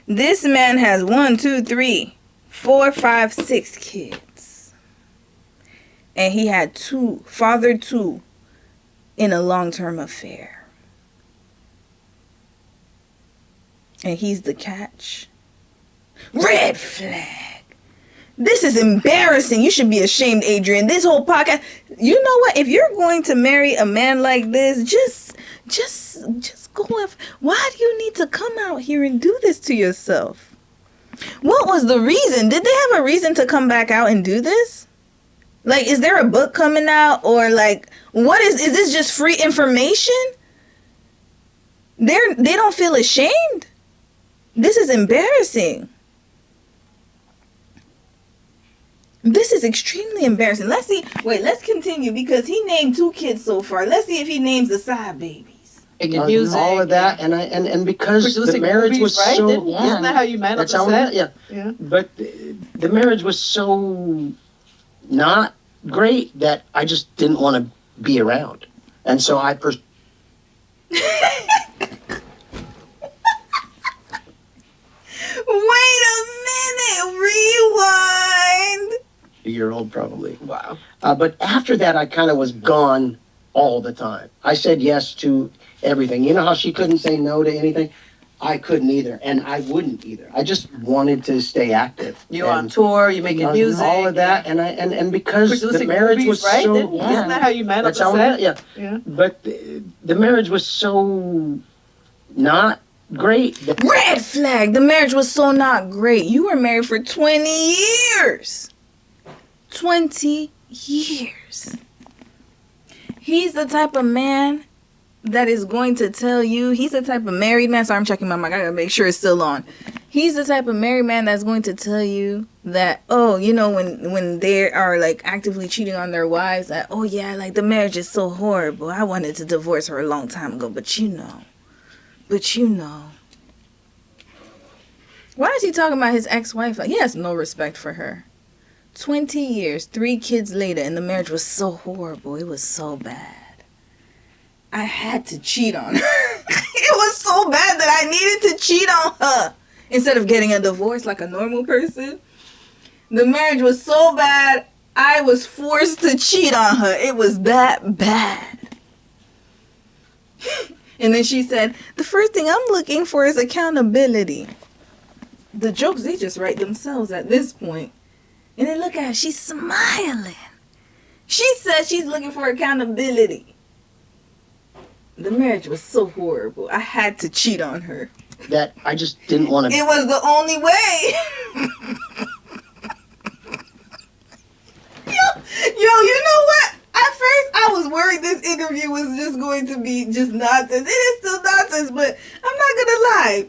This man has 1, 2, 3, 4, 5, 6 kids. And he had fathered 2 in a long-term affair. And he's the catch. Red flag. This is embarrassing. You should be ashamed, Adrienne. This whole podcast. You know what? If you're going to marry a man like this, just go with. Why do you need to come out here and do this to yourself? What was the reason? Did they have a reason to come back out and do this? Like, is there a book coming out? Or like, what is this just free information? They don't feel ashamed? This is embarrassing. This is extremely embarrassing. Let's see. Wait, let's continue because he named 2 kids so far. Let's see if he names the side babies. Music, all of that, and because the marriage was right? so Isn't that how you met that's up how the we set? met, yeah. But the marriage was so not great that I just didn't want to be around, and so I Wait a minute. Rewind. year-old probably. Wow. But after that, I kind of was gone all the time. I said yes to everything. You know how she couldn't say no to anything? I couldn't either, and I wouldn't either. I just wanted to stay active. You're on tour, you're making music. All of that, and because the marriage was right? so... Isn't that how you met up That's the how we set? met, yeah. But the marriage was so not great. Red flag. The marriage was so not great. You were married for 20 years. 20 years. He's the type of man that is going to tell you, he's the type of married man, sorry, I'm checking my mic, I gotta make sure it's still on. He's the type of married man that's going to tell you that, oh, you know, when they are like actively cheating on their wives, that, oh yeah, like the marriage is so horrible, I wanted to divorce her a long time ago, but you know. Why is he talking about his ex-wife? Like, he has no respect for her. 20 years, 3 kids later, and the marriage was so horrible, it was so bad. I had to cheat on her. It was so bad that I needed to cheat on her instead of getting a divorce like a normal person. The marriage was so bad, I was forced to cheat on her. It was that bad. And then she said, the first thing I'm looking for is accountability. The jokes, they just write themselves at this point. And then look at her, she's smiling. She said she's looking for accountability. The marriage was so horrible. I had to cheat on her. that I just didn't want to. It was the only way. Yo, you know what? At first, I was worried this interview was just going to be just nonsense. It is still nonsense, but I'm not gonna lie.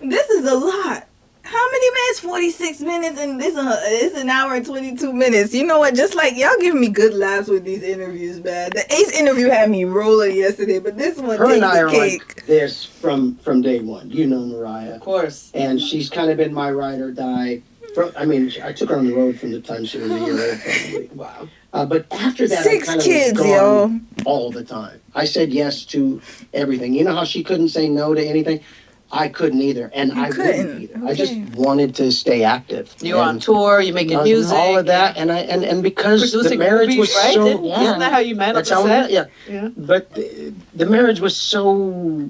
This is a lot. How many minutes? 46 minutes, and it's an hour and 22 minutes. You know what? Just like y'all give me good laughs with these interviews, man. The Ace interview had me rolling yesterday, but this one Her takes and I the are cake. like this from day one. You know Mariah. Of course. And she's kind of been my ride or die. I took her on the road from the time she was a year old, probably. Wow. But after that, 6 I kind kids, of was yo. gone all the time. I said yes to everything. You know how she couldn't say no to anything? I couldn't either, and You I couldn't, wouldn't either. I just okay. wanted to stay active. You're on And tour, you're making music. all of that, and because the Producing marriage movies, was right? so Isn't that how you met on that's the how we set? met, yeah. Yeah. But the marriage was so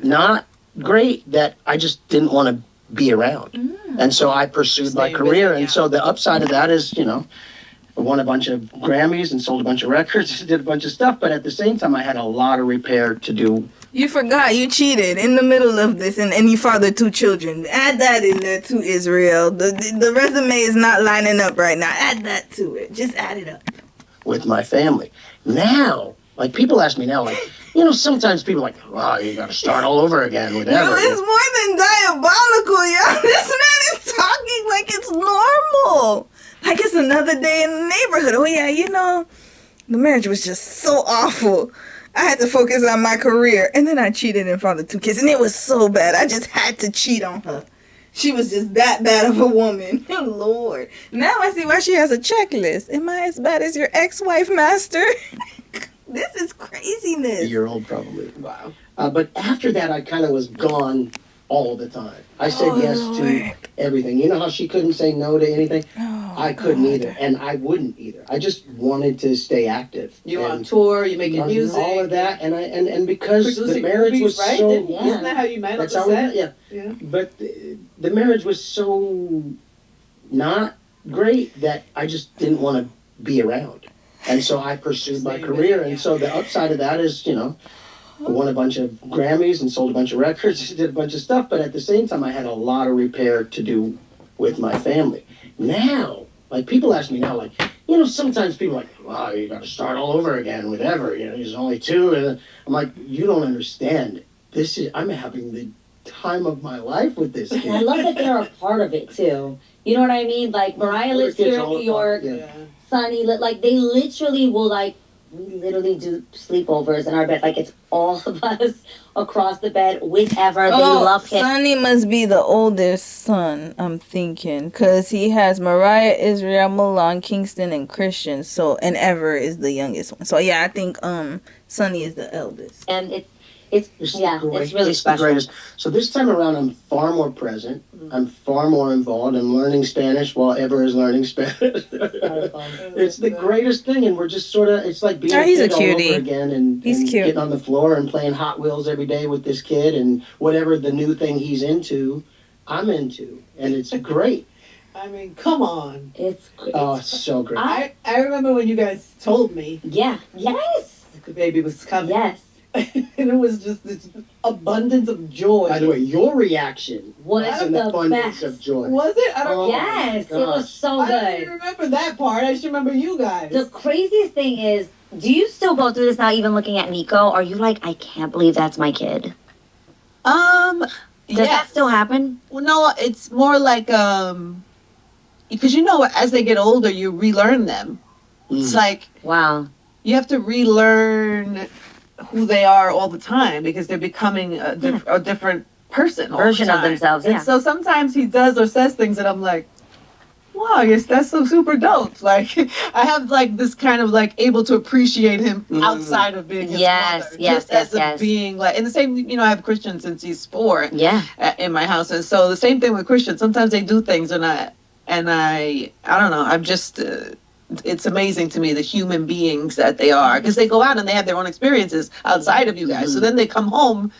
not great that I just didn't want to be around. And so I pursued my Stay career. busy, And yeah. so the upside of that is, I won a bunch of Grammys and sold a bunch of records, did a bunch of stuff. But at the same time, I had a lot of repair to do. You forgot you cheated in the middle of this, and you fathered 2 children. Add that in there too, Israel. The resume is not lining up right now. Add that to it. Just add it up. With my family. Now, like people ask me now, like, sometimes people are like, wow, you got to start all over again, Yo, whatever. it's more than diabolical, yo. This man is talking like it's normal. Like it's another day in the neighborhood. Oh yeah, the marriage was just so awful. I had to focus on my career. And then I cheated and fathered 2 kids. And it was so bad. I just had to cheat on her. She was just that bad of a woman. Lord. Now I see why she has a checklist. Am I as bad as your ex-wife, master? This is craziness. A year old, probably. Wow. But after that, I kind of was gone all the time. I said yes to Lord. everything. You know how she couldn't say no to anything? Oh, I couldn't God. either, and I wouldn't either. I just wanted to stay active. You're on and tour, you're making music. all of that, and because the Producing marriage movies, was right? so Isn't that how you met on that's the how we set? met, yeah. Yeah. But the marriage was so not great that I just didn't want to be around, and so I pursued my Stay career. busy, And yeah. so the upside of that is, I won a bunch of Grammys and sold a bunch of records, did a bunch of stuff, but at the same time, I had a lot of repair to do with my family. Now, like people ask me now, like, sometimes people are like, wow, you got to start all over again, whatever. There's only 2, and I'm like, you don't understand. I'm having the time of my life with this And I kid. love that they're a part of it too. You know what I mean? Like Mariah lives Kids here in all New the York. time, yeah. Sonny, like they literally will we literally do sleepovers in our bed. Like it's all of us across the bed, whichever. They love him. Sonny must be the oldest son, I'm thinking. Because he has Mariah, Israel, Milan, Kingston, and Christian. So, and Ever is the youngest one. So, yeah, I think Sonny is the eldest. And it's It's yeah, great. it's really special. The greatest. So this time around, I'm far more present. I'm far more involved. I'm learning Spanish while Ever is learning Spanish. It's the greatest thing, and we're just sort of, it's like being Oh, a he's a kid all cutie. over again, and He's cute. getting on the floor and playing Hot Wheels every day with this kid, and whatever the new thing he's into, I'm into, and it's great. I mean, come on. It's Oh, it's so great. I remember when you guys told me yeah, yes, the baby was coming. yes. And it was just this abundance of joy. By the way, your reaction Was was an the abundance best. of joy. Was it? I don't Oh, Yes, my it was gosh. so I don't even good. remember that part. I just remember you guys. The craziest thing is, do you still go through this now, even looking at Nico? Are you like, I can't believe that's my kid? Does that still happen? Well, no, it's more like because as they get older, you relearn them. It's Mm. like Wow. you have to relearn who they are all the time because they're becoming a different person, all the Version of time. themselves, And yeah. so sometimes he does or says things that I'm like, wow, I guess that's so super dope. Like I have like this kind of like able to appreciate him Mhm. outside of being his Yes, mother. yes, just as yes. a being like, and the same, I have Christian since he's 4 Yeah. in my house, and so the same thing with Christian. Sometimes they do things, and I don't know. I'm just. It's amazing to me the human beings that they are because they go out and they have their own experiences outside of you guys. So then they come home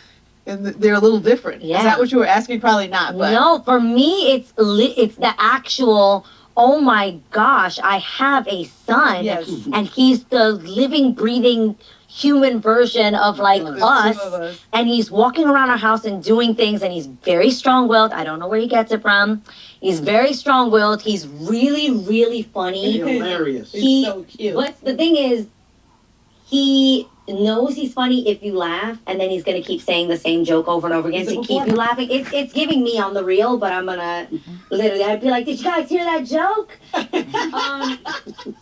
and they're a little different. Yeah. Is that what you were asking? Probably not. But No, for me, it's the actual. Oh my gosh, I have a son, Yes. and he's the living, breathing human version of like The us. two of us. And he's walking around our house and doing things, and he's very strong-willed. I don't know where he gets it from. He's very strong-willed. He's really, really funny. Hilarious. He- He's so cute. But the thing is, he knows he's funny if you laugh, and then he's gonna keep saying the same joke over and over again to keep you laughing. It's giving me on the reel, but I'm gonna literally, I'd be like, did you guys hear that joke?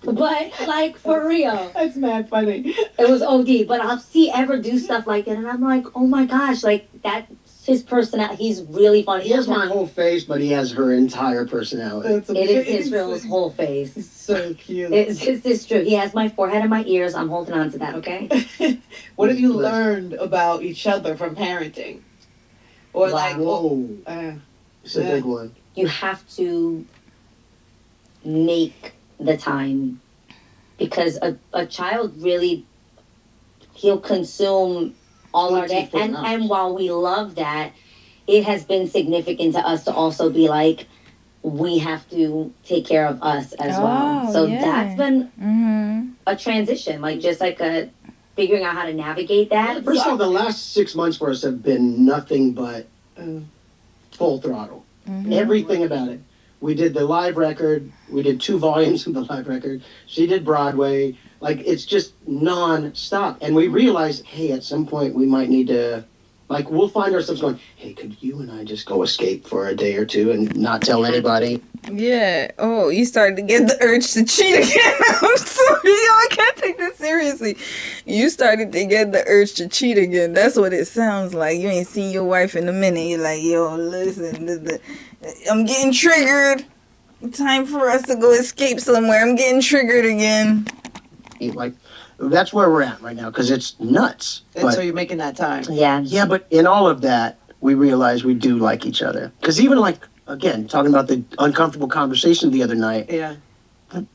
But like for real, That's mad funny. it was OD. But I'll see Ever do stuff like it, and I'm like, oh my gosh, like that's his personality. He's really funny. He has my whole face, but he has her entire personality. That's It is amazing. Israel's whole face. He's so cute. It's true. He has my forehead and my ears. I'm holding on to that, okay? What have you learned about each other from parenting? Or Wow. like, Whoa, uh, it's a big one. You have to make the time, because a child really, he'll consume all our day. 24 And hours. while we love that, it has been significant to us to also be like, we have to take care of us as well. Oh, So yeah. that's been Mm-hmm. a transition, like just like a figuring out how to navigate that. First of all, the last 6 months for us have been nothing but full throttle. Mm-hmm. Everything about it. We did the live record. We did 2 volumes of the live record. She did Broadway. Like, it's just non-stop. And we realized, hey, at some point we might need to, like, we'll find ourselves going, hey, could you and I just go escape for a day or two and not tell anybody? Yeah. Oh, you started to get the urge to cheat again. I'm sorry, yo, I can't take this seriously. You started to get the urge to cheat again. That's what it sounds like. You ain't seen your wife in a minute. You're like, yo, listen, I'm getting triggered. Time for us to go escape somewhere. I'm getting triggered again. Like, that's where we're at right now because it's nuts. and But, so you're making that time. Yeah. yeah, but in all of that, we realize we do like each other. Because even like, again, talking about the uncomfortable conversation the other night, Yeah.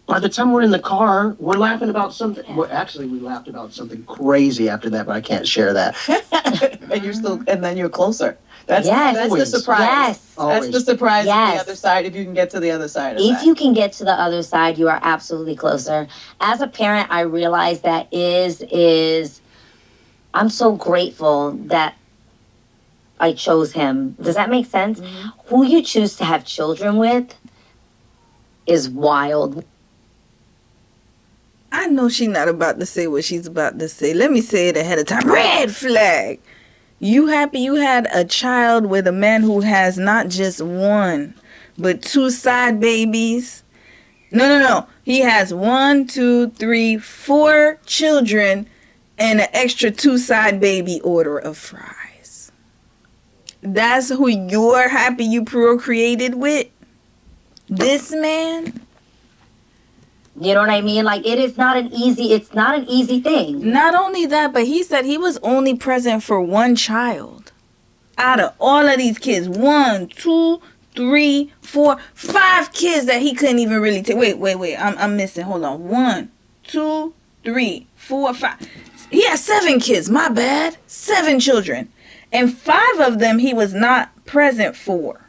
by the time we're in the car, we're laughing about something. Well, actually, we laughed about something crazy after that, but I can't share that. And you're still, and then you're closer. That's Yes. that's the Always. surprise. Yes. That's Always. the surprise of Yes. the other side. If you can get to the other side of If that. you can get to the other side, you are absolutely closer. As a parent, I realize that I'm so grateful that I chose him. Does that make sense? Who you choose to have children with is wild. I know she's not about to say what she's about to say. Let me say it ahead of time. Red flag. You happy you had a child with a man who has not just one, but 2 side babies? No. He has 1, 2, 3, 4 children and an extra 2 side baby order of fries. That's who you're happy you procreated with? This man? You know what I mean? Like it's not an easy thing. Not only that, but he said he was only present for 1 child. Out of all of these kids, 1, 2, 3, 4, 5 kids that he couldn't even really take. Wait. I'm missing. Hold on. 1, 2, 3, 4, 5. He had 7 kids. My bad. 7 children. And 5 of them he was not present for.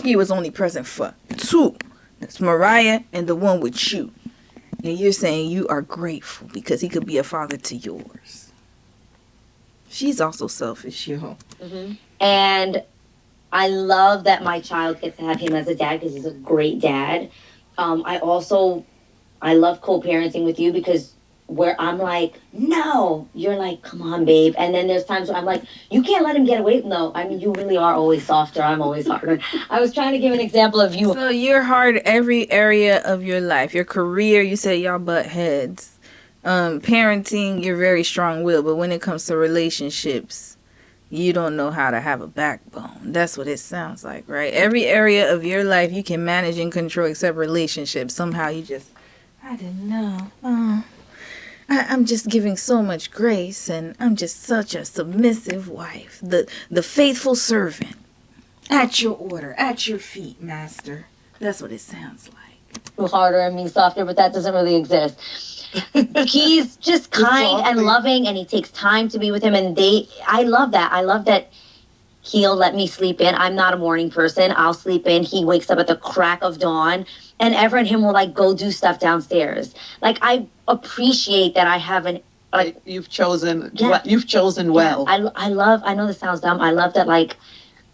He was only present for 2. That's Mariah and the one with you. And you're saying you are grateful because he could be a father to yours. She's also selfish, yo. And I love that my child gets to have him as a dad because he's a great dad. I love co-parenting with you because where I'm like, no, you're like, come on, babe. And then there's times where I'm like, you can't let him get away. No, I mean, you really are always softer. I'm always harder. I was trying to give an example of you. So you're hard every area of your life. Your career, you said y'all butt heads. Parenting, you're very strong-willed. But when it comes to relationships, you don't know how to have a backbone. That's what it sounds like, right? Every area of your life you can manage and control except relationships. Somehow you just, I didn't know. I'm just giving so much grace, and I'm just such a submissive wife. The faithful servant. At your order, at your feet, master. That's what it sounds like. Harder and me softer, but that doesn't really exist. He's just kind and loving, and he takes time to be with him. And I love that. I love that he'll let me sleep in. I'm not a morning person. I'll sleep in. He wakes up at the crack of dawn, and Ever and him will like go do stuff downstairs. Like I appreciate that I have an You've chosen. Yeah. You've chosen well. I love. I know this sounds dumb. I love that like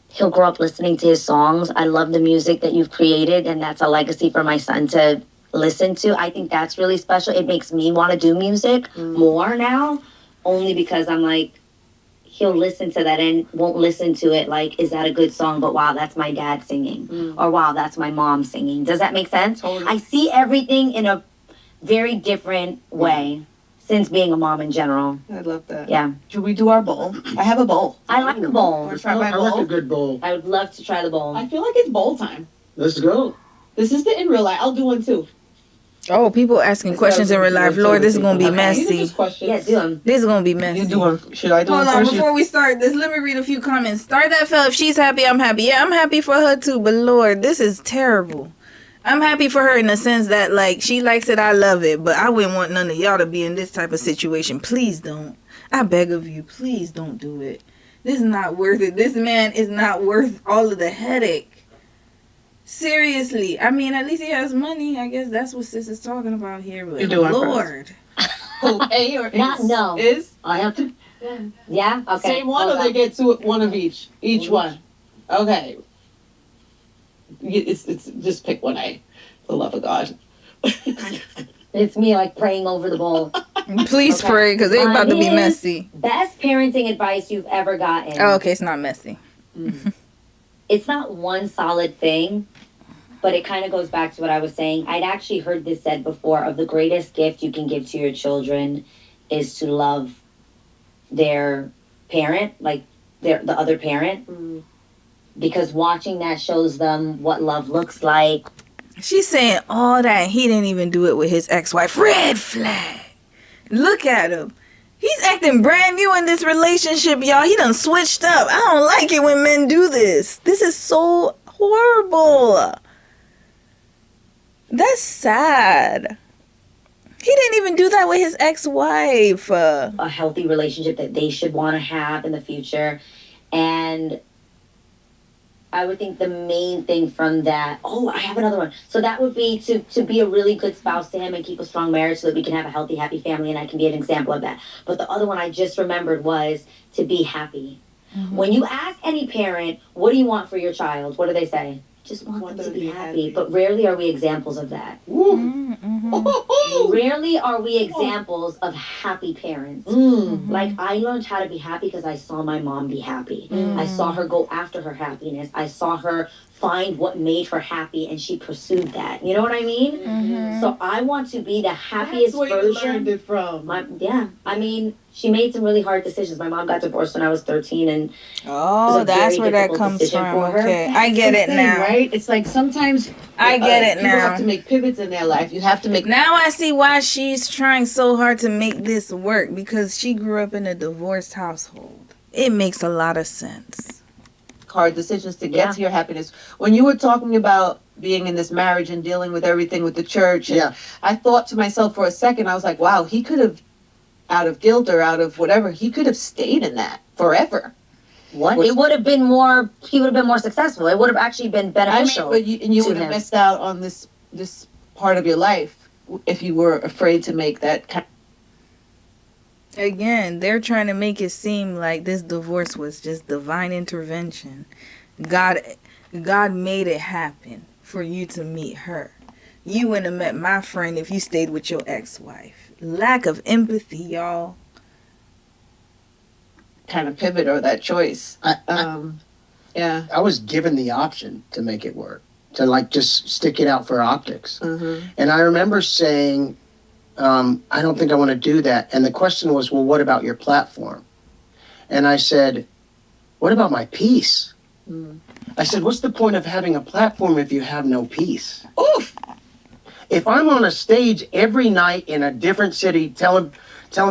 he'll grow up listening to his songs. I love the music that you've created, and that's a legacy for my son to listen to. I think that's really special. It makes me want to do music more now, only because I'm like, he'll listen to that and won't listen to it like, is that a good song? But wow, that's my dad singing, or wow, that's my mom singing. Does that make sense? Totally. I see everything in a very different way since being a mom in general. I love that. Yeah, Should we do our bowl? I have a bowl. I like the bowl. Want to try my I like a bowl? good bowl. I would love to try the bowl. I feel like it's bowl time. Let's go. This is the in real life. I'll do one too. Oh, people asking questions in real life. Lord, this is gonna be Okay, you can messy. just questions. Yeah, do them. This is gonna be messy. You do one. Should I do Hold one on, first? before we start this, let me read a few comments. Start that fell. If she's happy, I'm happy. Yeah, I'm happy for her too. But Lord, this is terrible. I'm happy for her in the sense that like she likes it, I love it. But I wouldn't want none of y'all to be in this type of situation. Please don't. I beg of you, please don't do it. This is not worth it. This man is not worth all of the headache. Seriously. I mean, at least he has money. I guess that's what sis is talking about here. But You do it first. Lord. Who, A or is? Not no. Is? I have to. Yeah. Okay. Same one, Hold or they on. get two, one of each? Each one. Okay. It's just pick one A. For the love of God. It's me like praying over the bowl. Please Okay. pray, because it's about to be Mine is- messy. Best parenting advice you've ever gotten. Oh, okay, it's not messy. It's not one solid thing, but it kind of goes back to what I was saying. I'd actually heard this said before of the greatest gift you can give to your children is to love their parent, like the other parent. Because watching that shows them what love looks like. She's saying all that. He didn't even do it with his ex-wife. Red flag. Look at him. He's acting brand new in this relationship, y'all. He done switched up. I don't like it when men do this. This is so horrible. That's sad. He didn't even do that with his ex-wife. A healthy relationship that they should want to have in the future. And I would think the main thing from that, oh, I have another one. So that would be to be a really good spouse to him and keep a strong marriage so that we can have a healthy, happy family, and I can be an example of that. But the other one I just remembered was to be happy. When you ask any parent, what do you want for your child? What do they say? Just want them to be happy. But rarely are we examples of that. Rarely are we examples of happy parents. Like, I learned how to be happy because I saw my mom be happy. I saw her go after her happiness. I saw her find what made her happy, and she pursued that. You know what I mean? So I want to be the happiest That's where you version. learned it from. I mean, she made some really hard decisions. My mom got divorced when I was 13, and Oh, It was a that's very where that difficult comes decision from. for her. Okay, I get That's it the thing, now. right? It's like sometimes I get it people have now. to make pivots in their life. You have to make Now I see why she's trying so hard to make this work, because she grew up in a divorced household. It makes a lot of sense. hard decisions to get Yeah. to your happiness. When you were talking about being in this marriage and dealing with everything with the church, and Yeah. I thought to myself for a second, I was like, wow, he could have, out of guilt or out of whatever, he could have stayed in that forever. what? Was- It would have been more. He would have been more successful. It would have actually been I mean, beneficial. but you to would have him. missed out on this part of your life if you were afraid to make that kind. Again, they're trying to make it seem like this divorce was just divine intervention. God made it happen for you to meet her. You wouldn't have met my friend if you stayed with your ex-wife. Lack of empathy, y'all. kind of pivot or that choice. I Yeah. was given the option to make it work, to like just stick it out for optics. Mm-hmm. And I remember saying, I don't think I want to do that. And the question was, well, what about your platform? And I said, what about my peace? I said, what's the point of having a platform if you have no peace? Oof. If I'm on a stage every night in a different city telling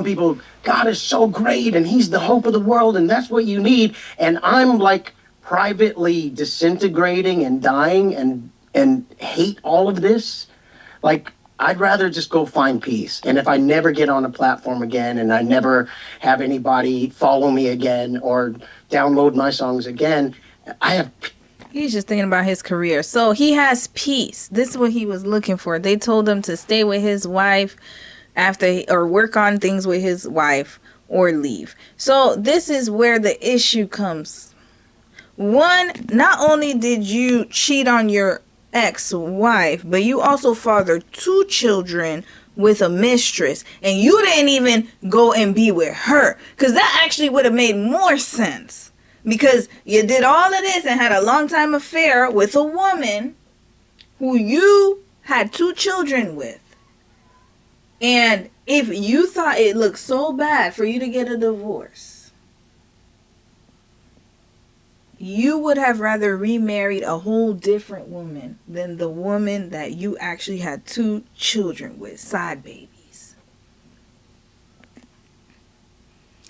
people God is so great and he's the hope of the world and that's what you need, and I'm like privately disintegrating and dying and hate all of this, like I'd rather just go find peace. And if I never get on a platform again and I never have anybody follow me again or download my songs again, I have. He's just thinking about his career. So he has peace. This is what he was looking for. They told him to stay with his wife, or work on things with his wife or leave. So this is where the issue comes. One, not only did you cheat on your ex-wife, but you also fathered 2 children with a mistress, and you didn't even go and be with her, because that actually would have made more sense, because you did all of this and had a long time affair with a woman who you had 2 children with. And if you thought it looked so bad for you to get a divorce, you would have rather remarried a whole different woman than the woman that you actually had 2 children with, side babies.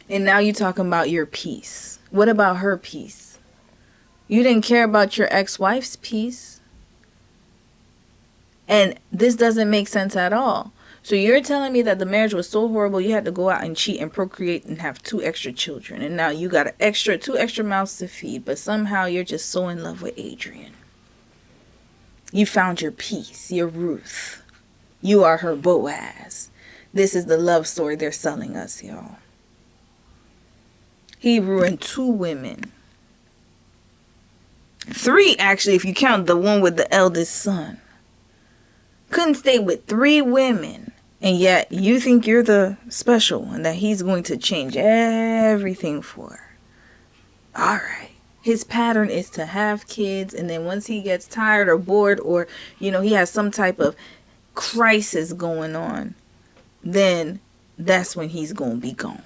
And now you're talking about your peace. What about her peace? You didn't care about your ex-wife's peace. And this doesn't make sense at all. So you're telling me that the marriage was so horrible you had to go out and cheat and procreate and have 2 extra children. And now you got 2 extra mouths to feed. But somehow you're just so in love with Adrienne. You found your peace, your Ruth. You are her Boaz. This is the love story they're selling us, y'all. He ruined 2 women. 3, actually, if you count the one with the eldest son. Couldn't stay with 3 women. And yet you think you're the special one that he's going to change everything for. All right. His pattern is to have kids, and then once he gets tired or bored, or he has some type of crisis going on, then that's when he's going to be gone.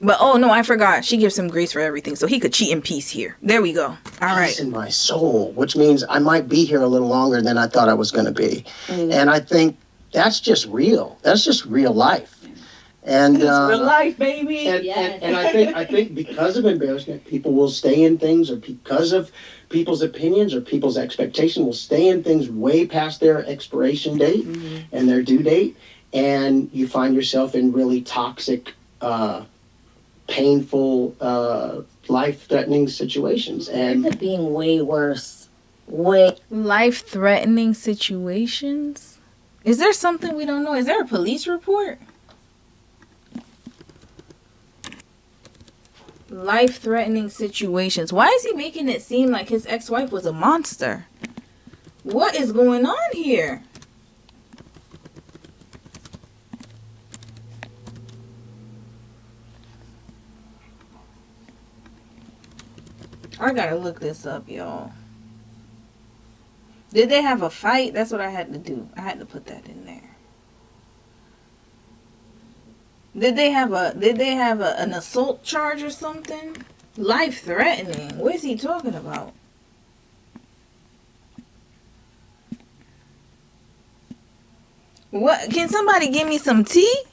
But oh no, I forgot. She gives him grace for everything, so he could cheat in peace here. There we go. All right. Peace in my soul, which means I might be here a little longer than I thought I was going to be. And I think that's just real. That's just real life. And It's real life, baby. And I think because of embarrassment, people will stay in things, or because of people's opinions or people's expectation, will stay in things way past their expiration date and their due date, and you find yourself in really toxic, painful, life-threatening situations. And It's being way worse. Way. Life-threatening situations? Is there something we don't know? Is there a police report? Life-threatening situations. Why is he making it seem like his ex-wife was a monster? What is going on here? I gotta look this up, y'all. Did they have a fight? That's what I had to do. I had to put that in there. Did they have an assault charge or something? Life threatening. What is he talking about? What? Can somebody give me some tea?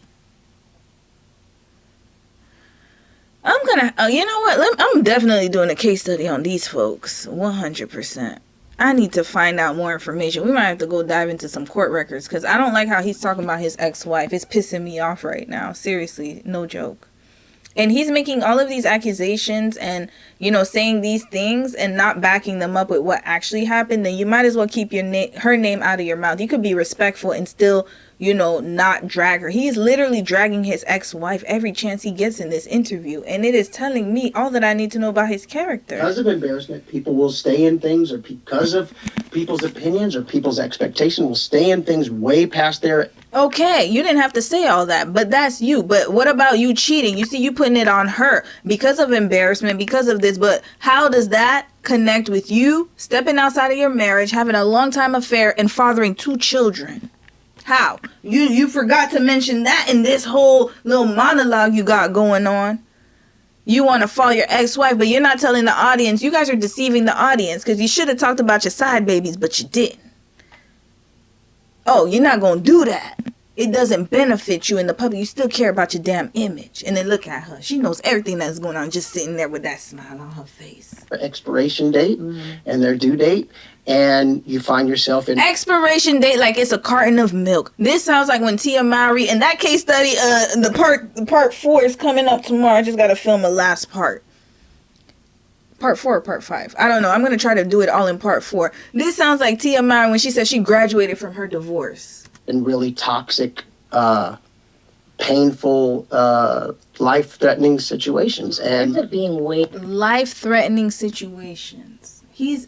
I'm gonna, you know what? I'm definitely doing a case study on these folks. 100%. I need to find out more information. We might have to go dive into some court records, because I don't like how he's talking about his ex-wife. It's pissing me off right now. Seriously, no joke. And he's making all of these accusations and, saying these things and not backing them up with what actually happened. Then you might as well keep her name out of your mouth. You could be respectful and still, not drag her. He's literally dragging his ex-wife every chance he gets in this interview. And it is telling me all that I need to know about his character. because of embarrassment, people will stay in things, or because of people's opinions or people's expectation, will stay in things way past their... Okay, you didn't have to say all that, but that's you. But what about you cheating? You see, you putting it on her because of embarrassment, because of this. But how does that connect with you stepping outside of your marriage, having a long time affair, and fathering 2 children? How? You forgot to mention that in this whole little monologue you got going on. You want to follow your ex-wife, but you're not telling the audience. You guys are deceiving the audience, because you should have talked about your side babies, but you didn't. Oh, you're not going to do that. It doesn't benefit you in the public. You still care about your damn image. And then look at her. She knows everything that's going on, just sitting there with that smile on her face. expiration date and their due date, and you find yourself in... Expiration date like it's a carton of milk. This sounds like when Tia Mowry, and that case study, the part 4 is coming up tomorrow. I just got to film a last part. Part 4 or part 5? I don't know. I'm going to try to do it all in part 4. This sounds like Tia Mowry when she said she graduated from her divorce. in really toxic, painful, life-threatening situations. Ends And up being way. Life-threatening situations. He's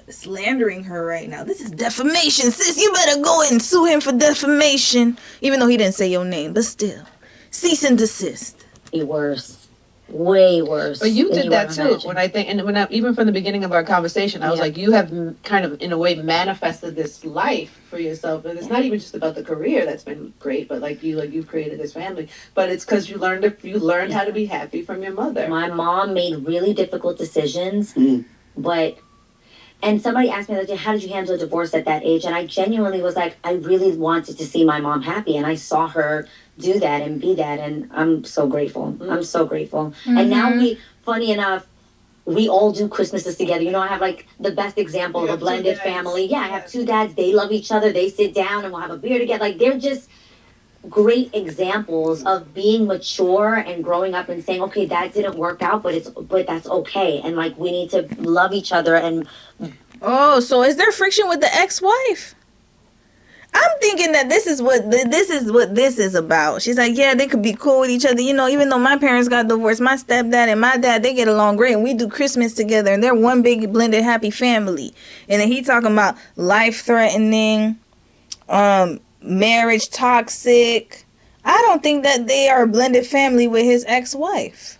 slandering her right now. This is defamation, sis. You better go and sue him for defamation. Even though he didn't say your name, but still. Cease and desist. Worse. Way worse. But you than did you that would too. imagine. When I think, and when I, even from the beginning of our conversation, I was Yeah. like, you have kind of, in a way, manifested this life for yourself. And it's not even just about the career that's been great, but you've created this family. But it's because you learned how to be happy from your mother. My mom made really difficult decisions, Mm. but. And somebody asked me the other day, how did you handle a divorce at that age? And I genuinely was like, I really wanted to see my mom happy. And I saw her do that and be that. And I'm so grateful. I'm so grateful. And now funny enough, we all do Christmases together. You know, I have like the best example of a blended family. Yeah, I have two dads. They love each other. They sit down and we'll have a beer together. Like, they're just great examples of being mature and growing up and saying, okay, that didn't work out, but that's okay. And like, we need to love each other. And Oh, so is there friction with the ex-wife? I'm thinking that this is what this is about. She's like, yeah, they could be cool with each other. You know, even though my parents got divorced, my stepdad and my dad, they get along great. And we do Christmas together. And they're one big blended happy family. And then he talking about life-threatening, marriage toxic. I don't think that they are a blended family with his ex-wife.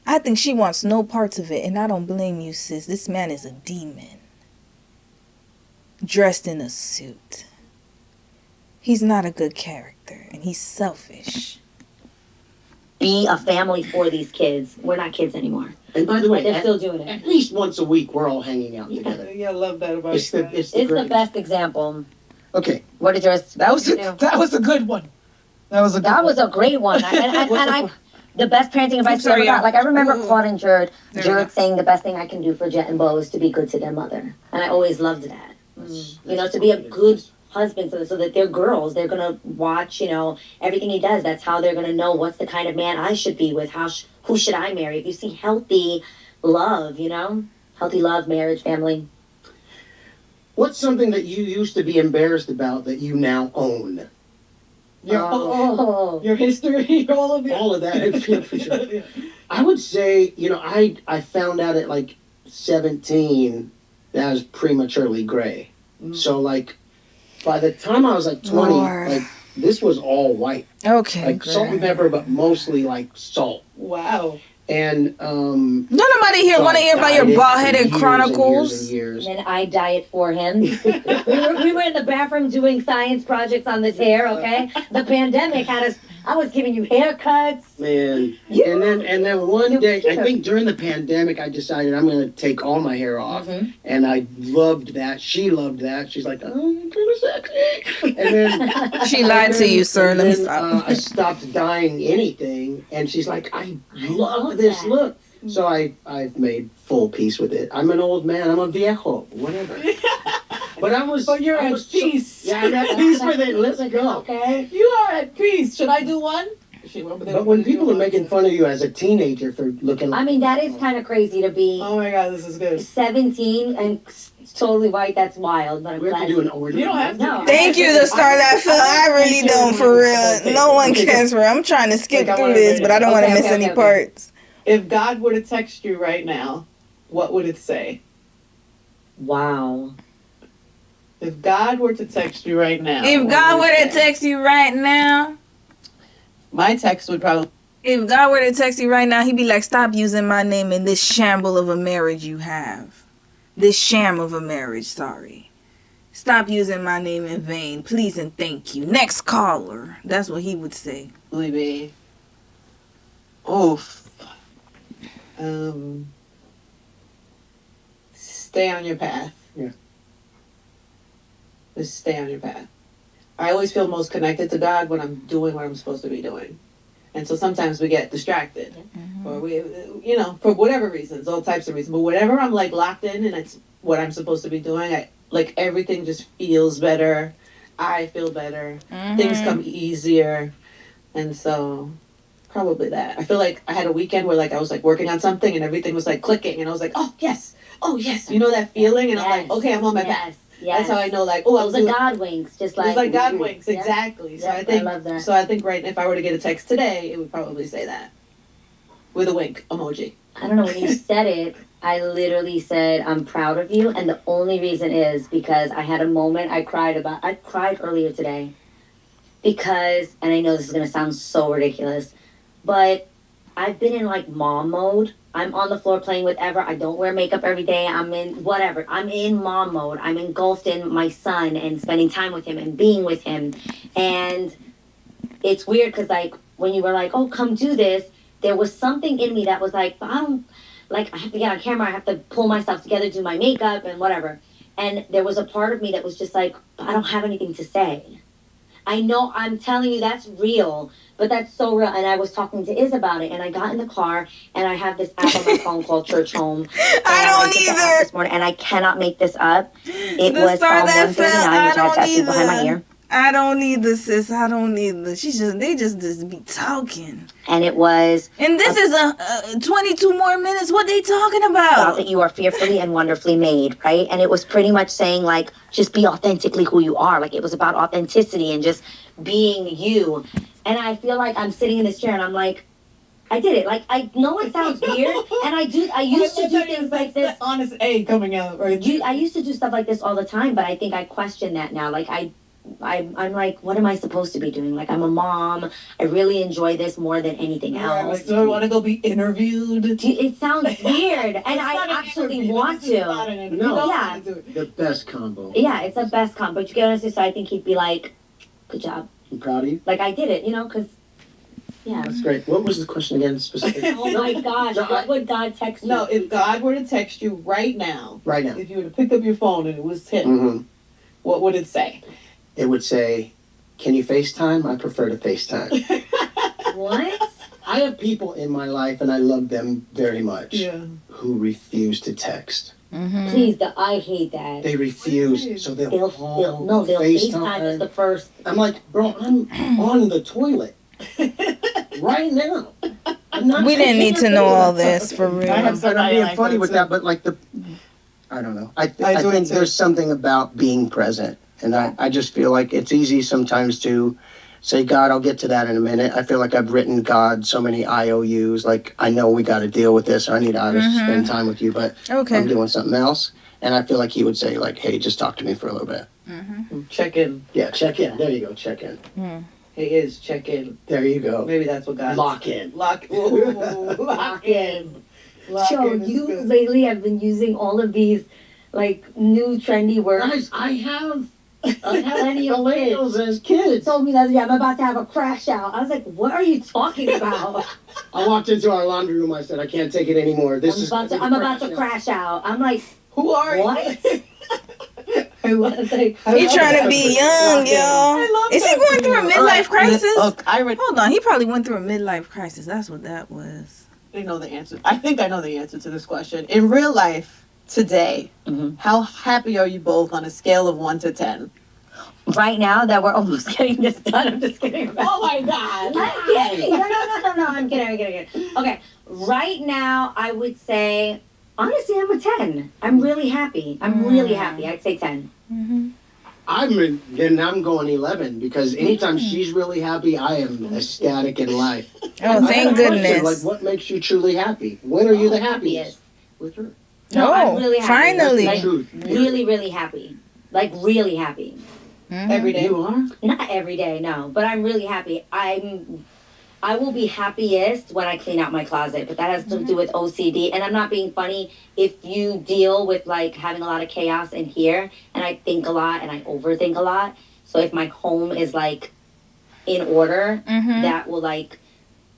I think she wants no parts of it, and I don't blame you, sis. This man is a demon. Dressed in a suit. He's not a good character, and he's selfish. be a family for these kids. We're not kids anymore. And by the way, They're still doing it. at least once a week, we're all hanging out together. Yeah, I love that about It's you. the It's the greatest. best example. Okay, What did yours? That was you a, do? that was a good one. That was a good That one. was a great one. The best parenting advice I ever got. Like, I remember Claude and Jared saying the best thing I can do for Jet and Bo is to be good to their mother. And I always loved that. You know, to be a good husband so that they're girls. They're going to watch, you know, everything he does. That's how they're going to know what's the kind of man I should be with. Who should I marry? If you see healthy love, you know, healthy love, marriage, family. What's something that you used to be embarrassed about that you now own? Your history, all of it. All of that, yeah, for sure. I would say, you know, I found out at like 17 that I was prematurely gray. So like, by the time I was like 20, Lord. like this was all white, Okay. like salt and pepper, but mostly like salt. Wow. And Don't nobody here so want to I hear about your dyed it for bald-headed years and chronicles. years and years. And then I diet for him. we were in the bathroom doing science projects on this hair, okay? The pandemic had us, I was giving you haircuts. Man, and then one day, I think during the pandemic, I decided I'm going to take all my hair off, and I loved that. She loved that. She's like, "Oh, you're kind of sexy." And then She lied to you, sir. and Let me then, stop. I stopped dyeing anything, and she's like, "I love love this that. look." So I've made full peace with it. I'm an old man. I'm a viejo, whatever. But You're I at was peace. Yeah, I'm at peace with it. Let's go. Okay? You are at peace. Should I do one? But when people are making fun of you as a teenager for looking like... I mean, that is kind of crazy to be Oh my God, this is good. 17 and totally white. That's wild. But I'm We have glad. to do an order. You don't have to. No. Thank you to start that film. I really don't, for real. No one cares for. I'm trying to skip Like, I through wanna this, read but it. I don't want to Okay, miss okay, any okay. parts. If God were to text you right now, what would it say? Wow. If God were to text you right now. If what God would were it to say? text you right now, My text would probably if God were to text you right now, he'd be like, stop using my name in this shamble of a marriage you have. This sham of a marriage, sorry. Stop using my name in vain. Please and thank you. Next caller. That's what he would say. be. Oof. Stay on your path. Yeah. Just stay on your path. I always feel most connected to God when I'm doing what I'm supposed to be doing. And so sometimes we get distracted. Or we, you know, for whatever reasons, all types of reasons. But whenever I'm like locked in and it's what I'm supposed to be doing, like everything just feels better. I feel better. Things come easier. And so probably that. I feel like I had a weekend where like I was like working on something and everything was like clicking and I was like, oh yes, you know that feeling? And I'm like, Yes. okay, I'm on my path. Yes. That's how I know, like, oh, Those are God winks, just like. It's like God winks, Yeah. exactly. So Yeah, I think, I love that. so I think, right, if I were to get a text today, it would probably say that with a wink emoji. I don't know, when you said it, I literally said, I'm proud of you. And the only reason is because I had a moment I cried earlier today. Because, and I know this is going to sound so ridiculous, but I've been in like mom mode. I'm on the floor playing with Ever. I don't wear makeup every day. I'm in whatever. I'm in mom mode. I'm engulfed in my son and spending time with him and being with him. And it's weird because like when you were like, oh, come do this, there was something in me that was like, I don't, like, I have to get on camera. I have to pull myself together, do my makeup and whatever. And there was a part of me that was just like, I don't have anything to say. I know, I'm telling you, that's real, but that's so real. And I was talking to Iz about it, and I got in the car, and I have this app on my phone called Church Home. I don't did the app either. this morning, and I cannot make this up. It The was star Psalm that fell, 139, I which I have don't tattooed behind my either. ear. I don't either, sis. I don't either. They just be talking. And it was And this is 22 more minutes. What they talking about about? that you are fearfully and wonderfully made, right? And it was pretty much saying, like, just be authentically who you are. Like, it was about authenticity and just being you. And I feel like I'm sitting in this chair, and I'm like, I did it. Like, I know it sounds weird, and I used to do things like this. Honest A coming out, right? I used to do stuff like this all the time, but I think I question that now. Like, I'm like, what am I supposed to be doing? Like, I'm a mom. I really enjoy this more than anything else. Like, do I want to go be interviewed? It sounds weird, and I absolutely want to. No. Yeah. The best combo. Yeah, it's the best comp. But you get honest, so I think he'd be like, good job. I'm proud of you. Like, I did it, because, yeah. That's great. What was the question again specifically? Oh my gosh, what would God text you? No, if God were to text you right now, Right now. if you were to pick up your phone and it was him, Mm-hmm. what would it say? It would say, can you FaceTime? I prefer to FaceTime. What? I have people in my life, and I love them very much, who refuse to text. Mm-hmm. Please, I hate that. They refuse, so they'll call, they'll FaceTime as the first. I'm like, bro, I'm on the toilet right now. I'm not We didn't need to know all this, for I'm real. being funny with that, but like I don't know. I think there's something about being present. And I just feel like it's easy sometimes to say, God, I'll get to that in a minute. I feel like I've written God so many IOUs, like I know we got to deal with this, or I need to spend time with you, but I'm doing something else. And I feel like he would say, like, hey, just talk to me for a little bit. Check in. Yeah, check in. There you go, check in. Hey, Iz, check in. There you go. Maybe that's what God. Lock in. Lock in. Lock in. Joe, you lately have been using all of these, like, new trendy words. Guys, I have any millennials as kids. Told me that I'm about to have a crash out. I was like, what are you talking about? I walked into our laundry room. I said, I can't take it anymore. I'm about to crash out. I'm like, who are what? you? I love it. He trying to be young, y'all. Is he going through a midlife crisis? Look, Hold on, he probably went through a midlife crisis. That's what that was. I know the answer. I think I know the answer to this question. In real life, today, how happy are you both on a scale of 1 to 10? Right now that we're almost getting this done, I'm just kidding. Oh my God. I'm kidding. No, I'm kidding. Okay, right now I would say, honestly, I'm a 10. I'm really happy. I'd say 10. I'm going 11 because anytime she's really happy, I am ecstatic in life. Oh, thank goodness. Like, what makes you truly happy? When are you the happiest? With her. No, I'm really happy. Finally. That's the truth. Really, really happy. Like, really happy. Every day. You are? Not every day, no. But I'm really happy. I will be happiest when I clean out my closet, but that has to do with OCD. And I'm not being funny. If you deal with, like, having a lot of chaos in here, and I think a lot and I overthink a lot, so if my home is, like, in order, that will, like,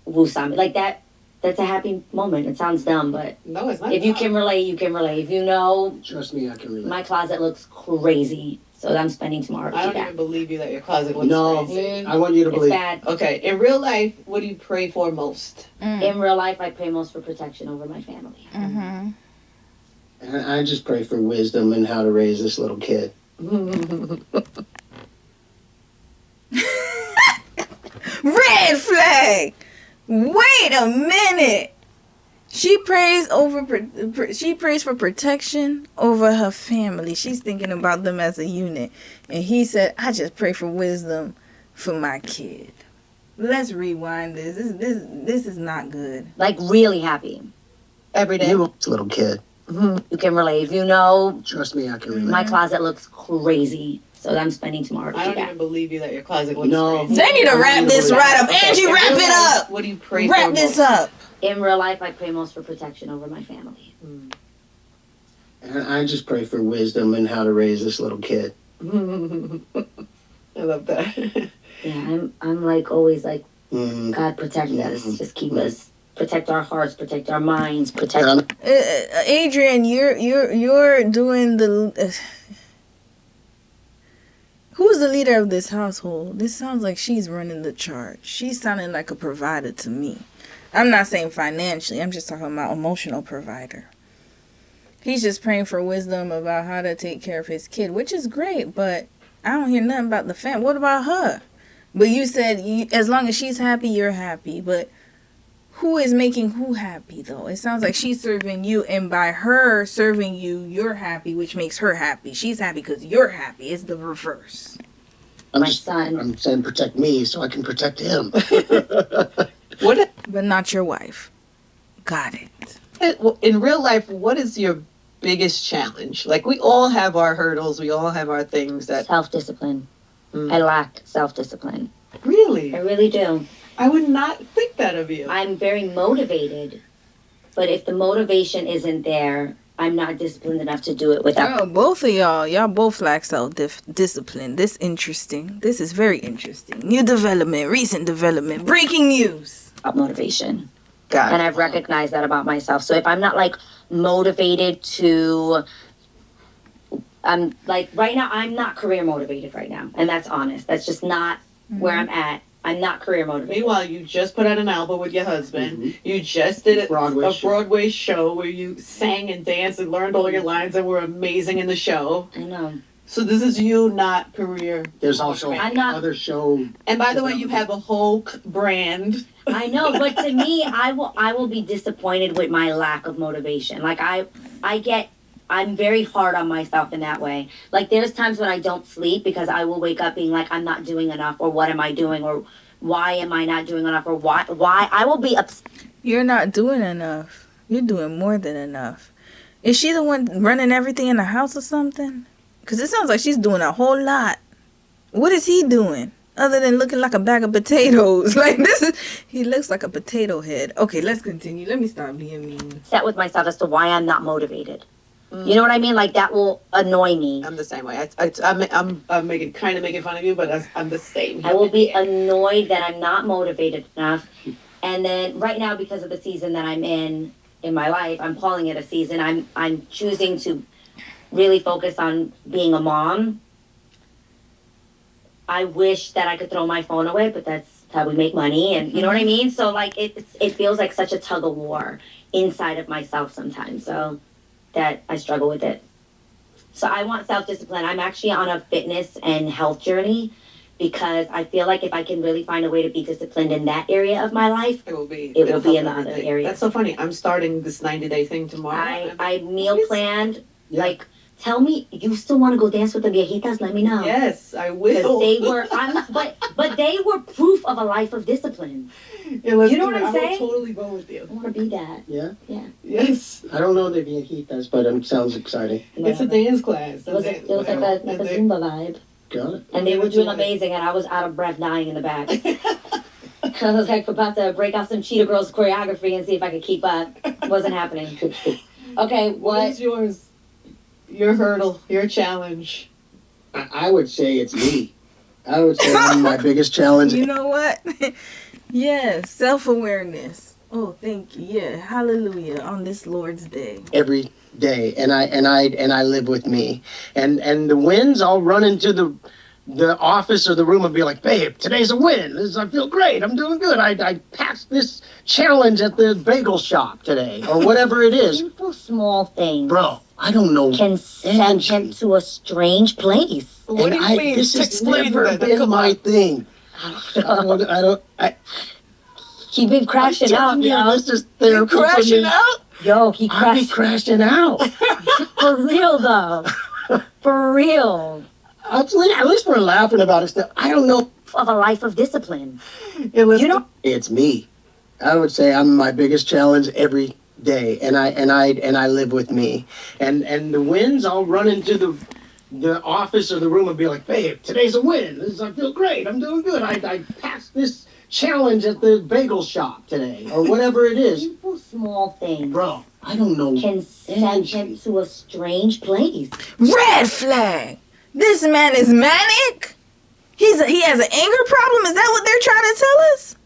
woosah me. Like, that's a happy moment. It sounds dumb, but No, it's not. if you can relate, you can relate. If you know, Trust me, I can relate. my closet looks crazy, so I'm spending tomorrow to I do don't that. even believe you that your closet looks No, crazy. I want you to It's believe. bad. Okay, in real life, what do you pray for most? In real life, I pray most for protection over my family. Mm-hmm. And I just pray for wisdom and how to raise this little kid. Red flag. Wait a minute. She prays she prays for protection over her family. She's thinking about them as a unit. And he said, I just pray for wisdom for my kid. Let's rewind this. This is not good. Like really happy. Every day. You a little kid. You can relate. You know, Trust me, I can relate. my closet looks crazy. So I'm spending tomorrow to I do don't that. even believe you that your closet looks No. crazy. They need to wrap this right up. Angie, wrap it up. What do you pray Wrap for this most? up. In real life, I pray most for protection over my family. And I just pray for wisdom and how to raise this little kid. I love that. Yeah, I'm like always like, Mm. God protect us. Just keep us. Protect our hearts, protect our minds, And protect. I'm- Adrienne, you're doing the. Who's the leader of this household? This sounds like she's running the charge. She's sounding like a provider to me. I'm not saying financially. I'm just talking about emotional provider. He's just praying for wisdom about how to take care of his kid, which is great, but I don't hear nothing about the family. What about her? But you said as long as she's happy, you're happy. But who is making who happy, though? It sounds like she's serving you, and by her serving you, you're happy, which makes her happy. She's happy because you're happy. It's the reverse. My son. I'm saying protect me so I can protect him. What But not your wife. Got it. in real life? What is your biggest challenge? Like we all have our hurdles. We all have our things that Self-discipline. Mm. I lack self-discipline. really. I really do. I would not think that of you. I'm very motivated, but if the motivation isn't there, I'm not disciplined enough to do it without. Oh, both of y'all both lack self-discipline. This interesting. This is very interesting. New development, recent development, breaking news. Motivation. God. And I've recognized that about myself. So if I'm not like motivated to, I'm like right now, I'm not career motivated right now. And that's honest. That's just not where I'm at. I'm not career motivated. Meanwhile, you just put out an album with your husband. Mhm. You just did a Broadway show. Broadway show where you sang and danced and learned all your lines and were amazing in the show. I know. So this is you, not career. There's also I'm not- other show. And by the way, you have a whole brand. I know, but to me, I will be disappointed with my lack of motivation. Like I'm very hard on myself in that way. Like there's times when I don't sleep because I will wake up being like, I'm not doing enough, or what am I doing, or why am I not doing enough, or why I will be upset. You're not doing enough. You're doing more than enough. Is she the one running everything in the house or something? Because it sounds like she's doing a whole lot. What is he doing? Other than looking like a bag of potatoes. Like he looks like a potato head. Okay, let's continue. Let me stop being mean. Upset with myself as to why I'm not motivated. You know what I mean? Like that will annoy me. I'm the same way. I'm making fun of you, but I'm the same. I will be annoyed that I'm not motivated enough. And then right now, because of the season that I'm in my life, I'm calling it a season. I'm choosing to really focus on being a mom. I wish that I could throw my phone away, but that's how we make money, and you know what I mean? So like it feels like such a tug of war inside of myself sometimes. So that I struggle with it. So I want self-discipline. I'm actually on a fitness and health journey because I feel like if I can really find a way to be disciplined in that area of my life, It will be in the help other everything. areas. That's so funny. I'm starting this 90-day thing tomorrow. I meal planned. Yeah. Like, tell me, you still want to go dance with the viejitas? Let me know. Yes, I Because will. they were, but they were proof of a life of discipline. Yeah, let's You know do what it. I'm saying? I will totally go with I you. want to be that. Yeah. Yes. I don't know the viejitas, but it sounds exciting. It's a dance class. It was like a Zumba vibe. Got it. And they were doing amazing, and I was out of breath, dying in the back. I was like about to break out some Cheetah Girls choreography and see if I could keep up. Wasn't happening. Okay, What what? is yours? Your hurdle, your challenge. I would say it's me. I would say I'm my biggest challenge. You know what? Yeah, self-awareness. Oh, thank you. Yeah, hallelujah on this Lord's Day. Every day, and I live with me, and the wins. I'll run into the office or the room and be like, babe, today's a win. I feel great. I'm doing good. I passed this challenge at the bagel shop today, or whatever it is. Simple small things Bro, I don't know. can send him to a strange place. What do you mean? This has Explain never that. been Come my on. thing. He been crashing out, yo. This is therapy for Crashing me. out? Yo, he I be crashed. crashing out. For real, though. For real. At least we're laughing about it still. I don't know. Of a life of discipline. It was You know, It's me. I would say I'm my biggest challenge every day, and I live with me. And the wins, I'll run into the office or the room and be like, babe, today's a win. I feel great. I'm doing good. I passed this challenge at the bagel shop today, or whatever it is. simple small things Bro, I don't know. can send him to a strange place. Red flag. This man is manic. He has an anger problem. Is that what they're trying to tell us?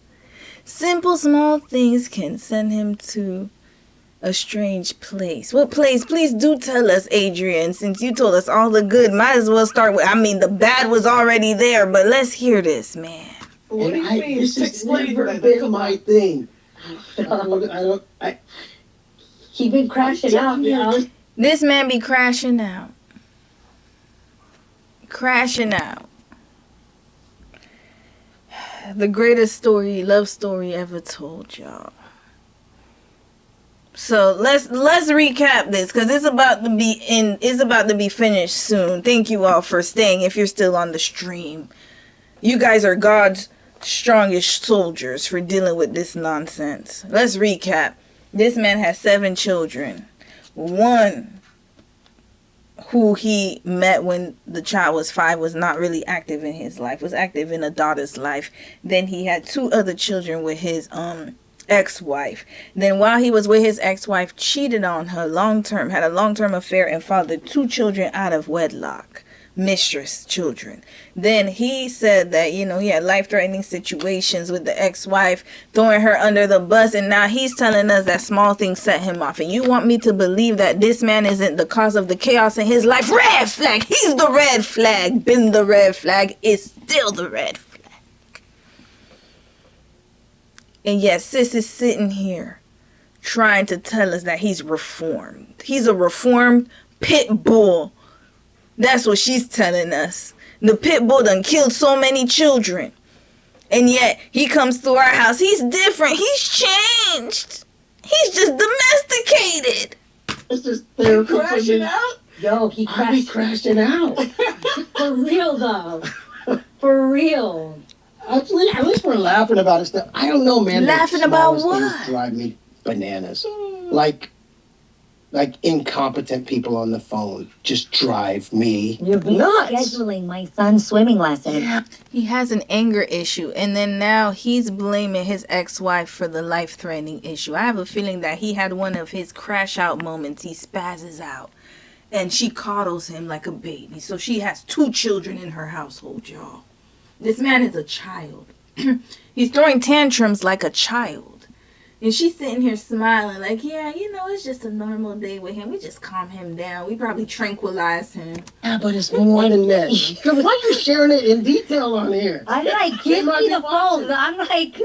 Simple small things can send him to a strange place. What place? Please do tell us, Adrienne, since you told us all the good. Might as well start with, the bad was already there, but let's hear this, man. What do you mean? This has Explain never that. been my thing. I He been crashing out, yo. This man be crashing out. Crashing out. The greatest love story ever told, y'all. So let's recap this, because it's about to be finished soon. Thank you all for staying if you're still on the stream. You guys are God's strongest soldiers for dealing with this nonsense. Let's recap. This man has 7 children. One who he met when the child was 5 was not really active in his life, was active in a daughter's life. Then he had 2 other children with his ex-wife. Then while he was with his ex-wife, cheated on her had a long-term affair, and fathered 2 children out of wedlock. Mistress children. Then he said that, he had life-threatening situations with the ex-wife, throwing her under the bus, and now he's telling us that small things set him off. And you want me to believe that this man isn't the cause of the chaos in his life? Red flag! He's the red flag. Been the red flag. Is still the red flag. And yet sis is sitting here trying to tell us that he's reformed. He's a reformed pit bull. That's what she's telling us. The pit bull done killed so many children. And yet, he comes through our house. He's different. He's changed. He's just domesticated. This is therapy for Crashing me. out? Yo, he I be crashed. crashing out. For real, though. For real. At least we're laughing about it still. I don't know, man. Laughing The about smallest things what? drive me bananas. Like incompetent people on the phone just drive me You're nuts. rescheduling my son's swimming lesson. Yeah. He has an anger issue, and then now he's blaming his ex-wife for the life-threatening issue. I have a feeling that he had one of his crash-out moments. He spazzes out, and she coddles him like a baby. So she has 2 children in her household, y'all. This man is a child. He's throwing tantrums like a child. And she's sitting here smiling like, yeah, it's just a normal day with him. We just calm him down. We probably tranquilize him. Yeah, but it's more than that. So why are you sharing it in detail on here? I'm like, give me the phone. I'm like,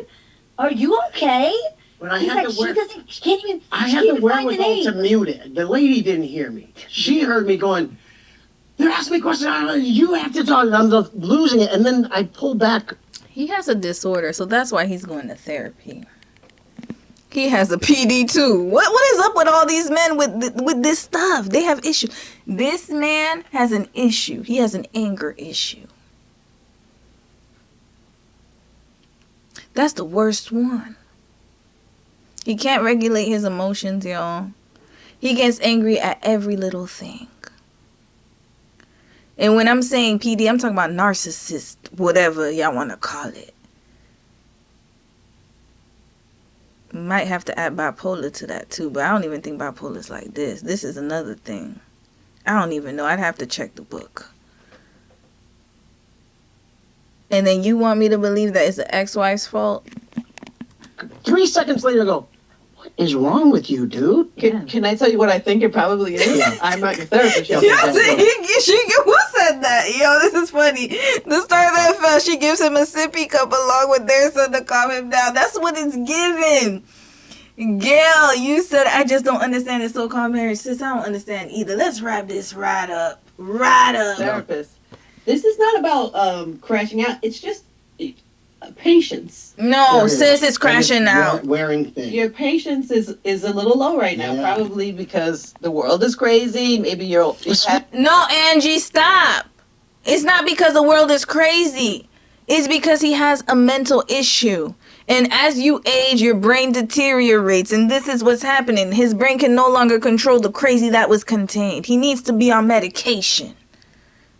are you okay? But I He's had like, to wear. she can't even, I she had can't the even find the wherewithal to name. mute it. The lady didn't hear me. She heard me going, they're asking me questions. You have to talk. And I'm just losing it. And then I pull back. He has a disorder, so that's why he's going to therapy. He has a PD too. What is up with all these men with this stuff? They have issues. This man has an issue. He has an anger issue. That's the worst one. He can't regulate his emotions, y'all. He gets angry at every little thing. And when I'm saying PD, I'm talking about narcissist, whatever y'all want to call it. Might have to add bipolar to that too, but I don't even think bipolar is like this. This is another thing. I don't even know. I'd have to check the book. And then you want me to believe that it's the ex-wife's fault? 3 seconds later, I go, what is wrong with you, dude? Can I tell you what I think it probably is? Yeah. I'm not your therapist. Yeah. Who said that? Yo, this is funny. The star that fell, she gives him a sippy cup along with their son to calm him down. That's what it's given. Gail, you said, I just don't understand this so-called marriage. Sis, I don't understand either. Let's wrap this right up. Right up. Therapist. This is not about crashing out. It's just patience. No, There it sis, is. it's crashing And it's out. Wearing thin. Your patience is a little low right now, Yeah. probably because the world is crazy. Maybe you're No, Angie, stop. It's not because the world is crazy. It's because he has a mental issue. And as you age, your brain deteriorates. And this is what's happening. His brain can no longer control the crazy that was contained. He needs to be on medication.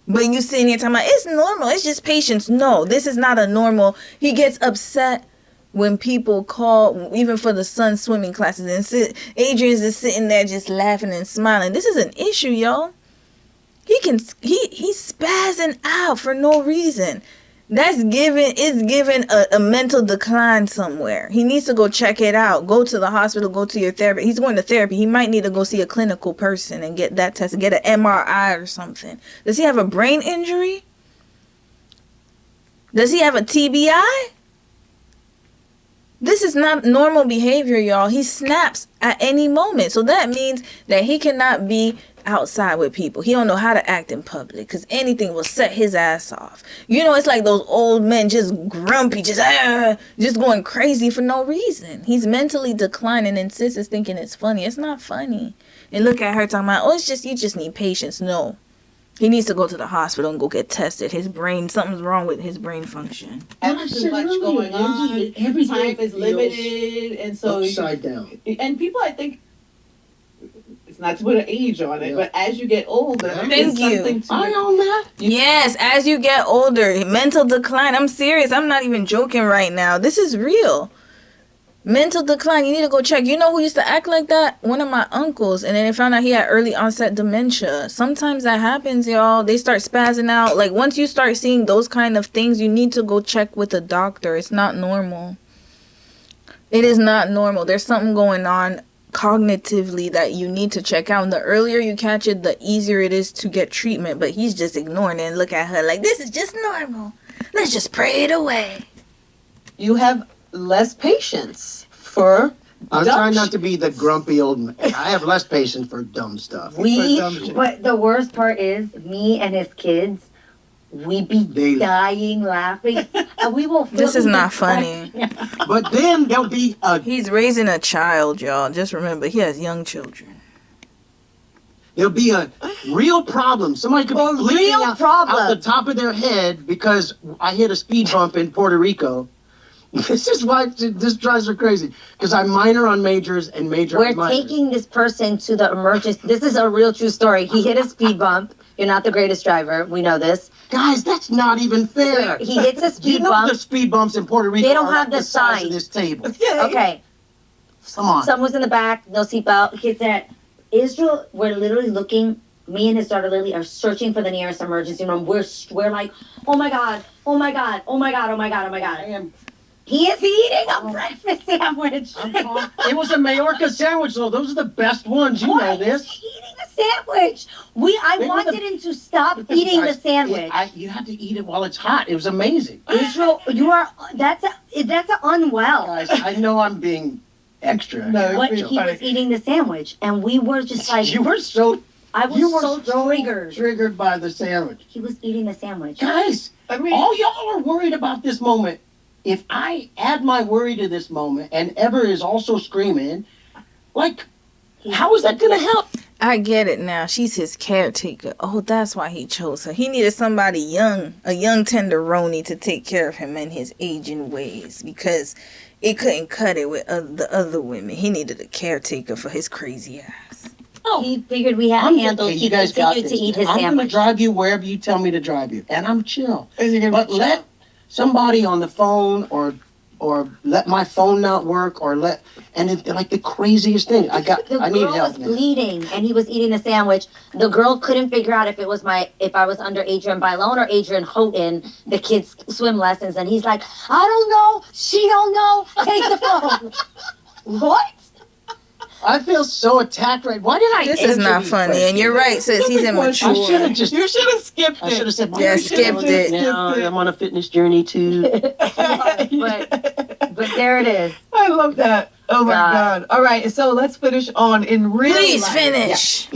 But you sitting here talking about, it's normal. It's just patience. No, this is not a normal. He gets upset when people call, even for the son's swimming classes. And Adrienne's just sitting there just laughing and smiling. This is an issue, y'all. He's spazzing out for no reason. It's given a mental decline somewhere. He needs to go check it out. Go to the hospital, go to your therapist. He's going to therapy. He might need to go see a clinical person and get that tested, get an MRI or something. Does he have a brain injury? Does he have a TBI? This is not normal behavior, y'all. He snaps at any moment. So that means that he cannot be outside with people. He don't know how to act in public because anything will set his ass off. You know, it's like those old men just grumpy, just going crazy for no reason. He's mentally declining and sis is thinking it's funny. It's not funny. And look at her talking about, oh, it's just, you just need patience. No. He needs to go to the hospital and go get tested. His brain, something's wrong with his brain function. too much going on. Every Time day is feels limited, and so upside down. and people, I think, it's not to put an age on it, Yeah. but as you get older, Thank it's you. something to I own that. Yes, as you get older, mental decline. I'm serious. I'm not even joking right now. This is real. Mental decline. You need to go check. You know who used to act like that? One of my uncles. And then they found out he had early onset dementia. Sometimes that happens, y'all. They start spazzing out. Like, once you start seeing those kind of things, you need to go check with a doctor. It's not normal. It is not normal. There's something going on cognitively that you need to check out. And the earlier you catch it, the easier it is to get treatment. But he's just ignoring it and look at her like, this is just normal. Let's just pray it away. you have less patience for I'm dumb trying not shit. to be the grumpy old man. I have less patience for dumb stuff. We, For dumb shit. but the worst part is, me and his kids, we be They- dying laughing. And we will This is not funny. But then there'll be He's raising a child, y'all. Just remember, he has young children. a real problem. Somebody could be A bleeding real out problem. the top of their head because I hit a speed bump in Puerto Rico. This is why this drives her crazy. Because I minor on majors and major We're on minors. taking this person to the emergency. This is a real true story. He hit a speed bump. You're not the greatest driver. We know this. Guys, that's not even fair. He hits a speed You know bump. the speed bumps in Puerto Rico They don't are have the size sign. of this table. Okay. Come on. Someone's in the back, no seatbelt. Kids at Israel, we're literally looking. Me and his daughter Lily are searching for the nearest emergency room. We're like, oh my god, oh my god, oh my god, oh my god, oh my god. He is eating a breakfast sandwich. It was a Majorca sandwich, though. Those are the best ones. You know this. He's eating a sandwich. I They were wanted the- him to stop eating the Guys, sandwich. you had to eat it while it's hot. It was amazing. Israel, that's unwell. Guys, I know I'm being extra. No, But it's he was eating the sandwich, and we were just like, You were so I was you were so triggered. triggered by the sandwich. He was eating the sandwich. Guys, I mean, all y'all are worried about this moment. If I add my worry to this moment and Ever is also screaming, like, how is that gonna help? I get it now. She's his caretaker. Oh, that's why he chose her. He needed somebody young, a young tenderoni to take care of him in his aging ways because it couldn't cut it with the other women. He needed a caretaker for his crazy ass. He figured we had handled. Okay, He you guys got continued this. to eat his I'm gonna sandwich. drive you wherever you tell me to drive you, and I'm chill. But let somebody on the phone or let my phone not work or like the craziest thing. I need girl help was now. bleeding, and he was eating the sandwich. The girl couldn't figure out if I was under Adrienne Bailon or Adrienne Houghton, the kids' swim lessons, and he's like, I don't know, she don't know, take the phone. What? I feel so attacked right. Why did I This is answer not these funny, questions? and you're right, sis. He's I should immature. have just. you should have skipped I should it. have said. Yeah, "Well, skipped it. Now I'm on a fitness journey too. But there it is. I love that. Oh my God. All right, so let's finish on in real Please life. finish.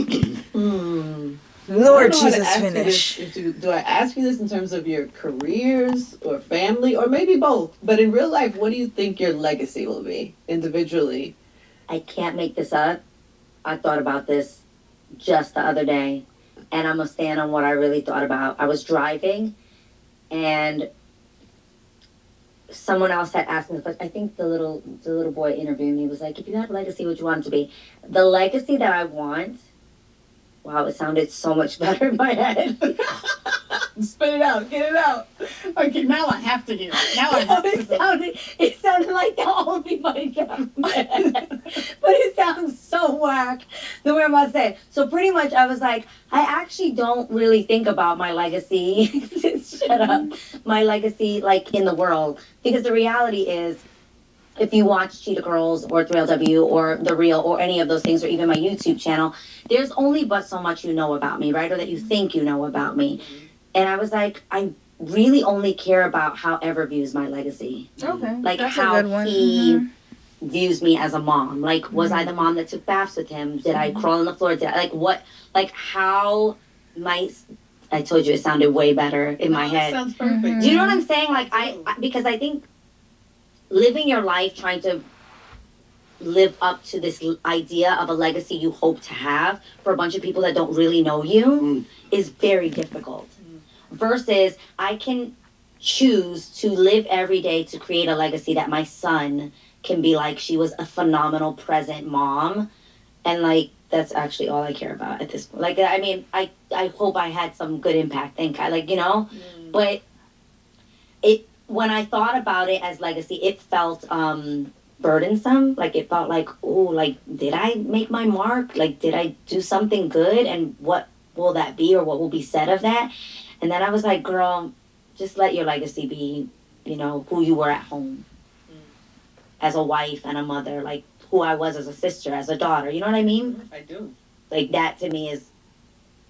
Lord I don't know how to Jesus, ask you finish. this. Do I ask you this in terms of your careers or family or maybe both? But in real life, what do you think your legacy will be individually? I can't make this up. I thought about this just the other day, and I'm gonna stand on what I really thought about. I was driving, and someone else had asked me the question. I think the little boy interviewing me was like, "If you had a legacy, what would you want it to be?" The legacy that I want. Wow, it sounded so much better in my head. Spit it out. Get it out. Okay, now I have to hear it. Now I have to. It sounded like the only money got in my head. But it sounds so whack the way I'm about to say it. So pretty much I was like, I actually don't really think about my legacy. Shut up. My legacy like in the world. Because the reality is, if you watch Cheetah Girls or 3LW or The Real or any of those things or even my YouTube channel, there's only but so much you know about me, right? Or that you think you know about me. And I was like, I really only care about how Ever views my legacy. Okay. Like that's how a good one. he views me as a mom. Like, was I the mom that took baths with him? Did I crawl on the floor? Did I, like, what, like, how might, I told you it sounded way better in my head. Sounds perfect. Do you know what I'm saying? Like, because I think living your life trying to live up to this idea of a legacy you hope to have for a bunch of people that don't really know you is very difficult. Versus I can choose to live every day to create a legacy that my son can be like, she was a phenomenal present mom. And like, that's actually all I care about at this point. Like, I mean, I hope I had some good impact. Thank God, like, you know, but when I thought about it as legacy, it felt burdensome. Like it felt like, oh, like, did I make my mark? Like, did I do something good? And what will that be, or what will be said of that? And then I was like, girl, just let your legacy be, you know, who you were at home as a wife and a mother, like who I was as a sister, as a daughter. You know what I mean? I do. Like that to me is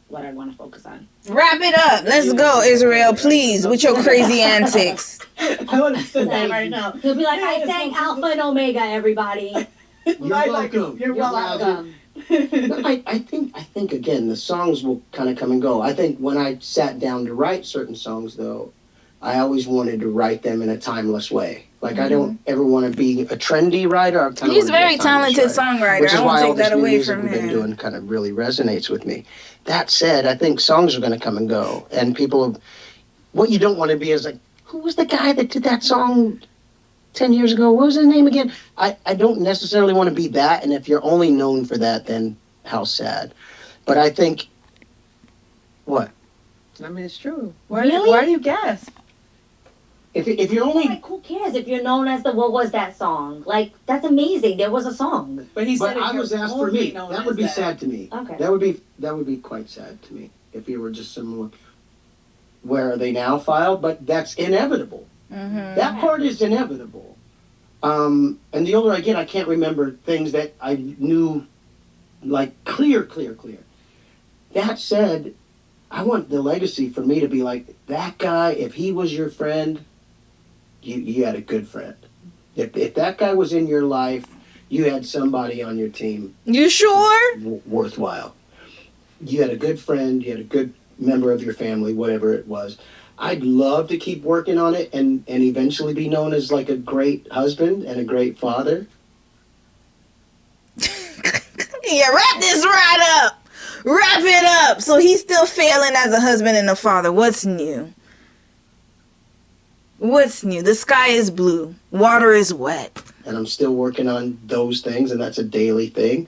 what I want to focus on. Wrap it up. Let's go, Israel, please, with your crazy antics. I want to sit that right now. He'll be like, I sang Alpha and Omega, everybody. You're welcome. You're welcome. I think again the songs will kind of come and go. I think when I sat down to write certain songs, though, I always wanted to write them in a timeless way. Like I don't ever want to be a trendy writer. He's a very talented songwriter. Which is I why won't all take this that new away music from we've been him. doing kind of really resonates with me. That said, I think songs are going to come and go, and people. What you don't want to be is like, who was the guy that did that song 10 years ago? What was his name again? I don't necessarily want to be that, and if you're only known for that, then how sad. But I think, what? I mean, it's true. Really? Why do you gasp? If you're only... Like, who cares if you're known as the, what was that song? Like, that's amazing. There was a song. But he said But I was asked for me. That would be sad to me. Okay. That would be quite sad to me if you were just someone. Where are they now filed? But that's inevitable. That part is inevitable. And the older I get, I can't remember things that I knew, like clear. That said, I want the legacy for me to be like that guy. If he was your friend, you had a good friend. If that guy was in your life, you had somebody on your team. You sure? Worthwhile. You had a good friend. You had a good member of your family, whatever it was. I'd love to keep working on it and eventually be known as like a great husband and a great father. Yeah, wrap this right up. Wrap it up. So he's still failing as a husband and a father. What's new? What's new? The sky is blue. Water is wet. And I'm still working on those things, and that's a daily thing.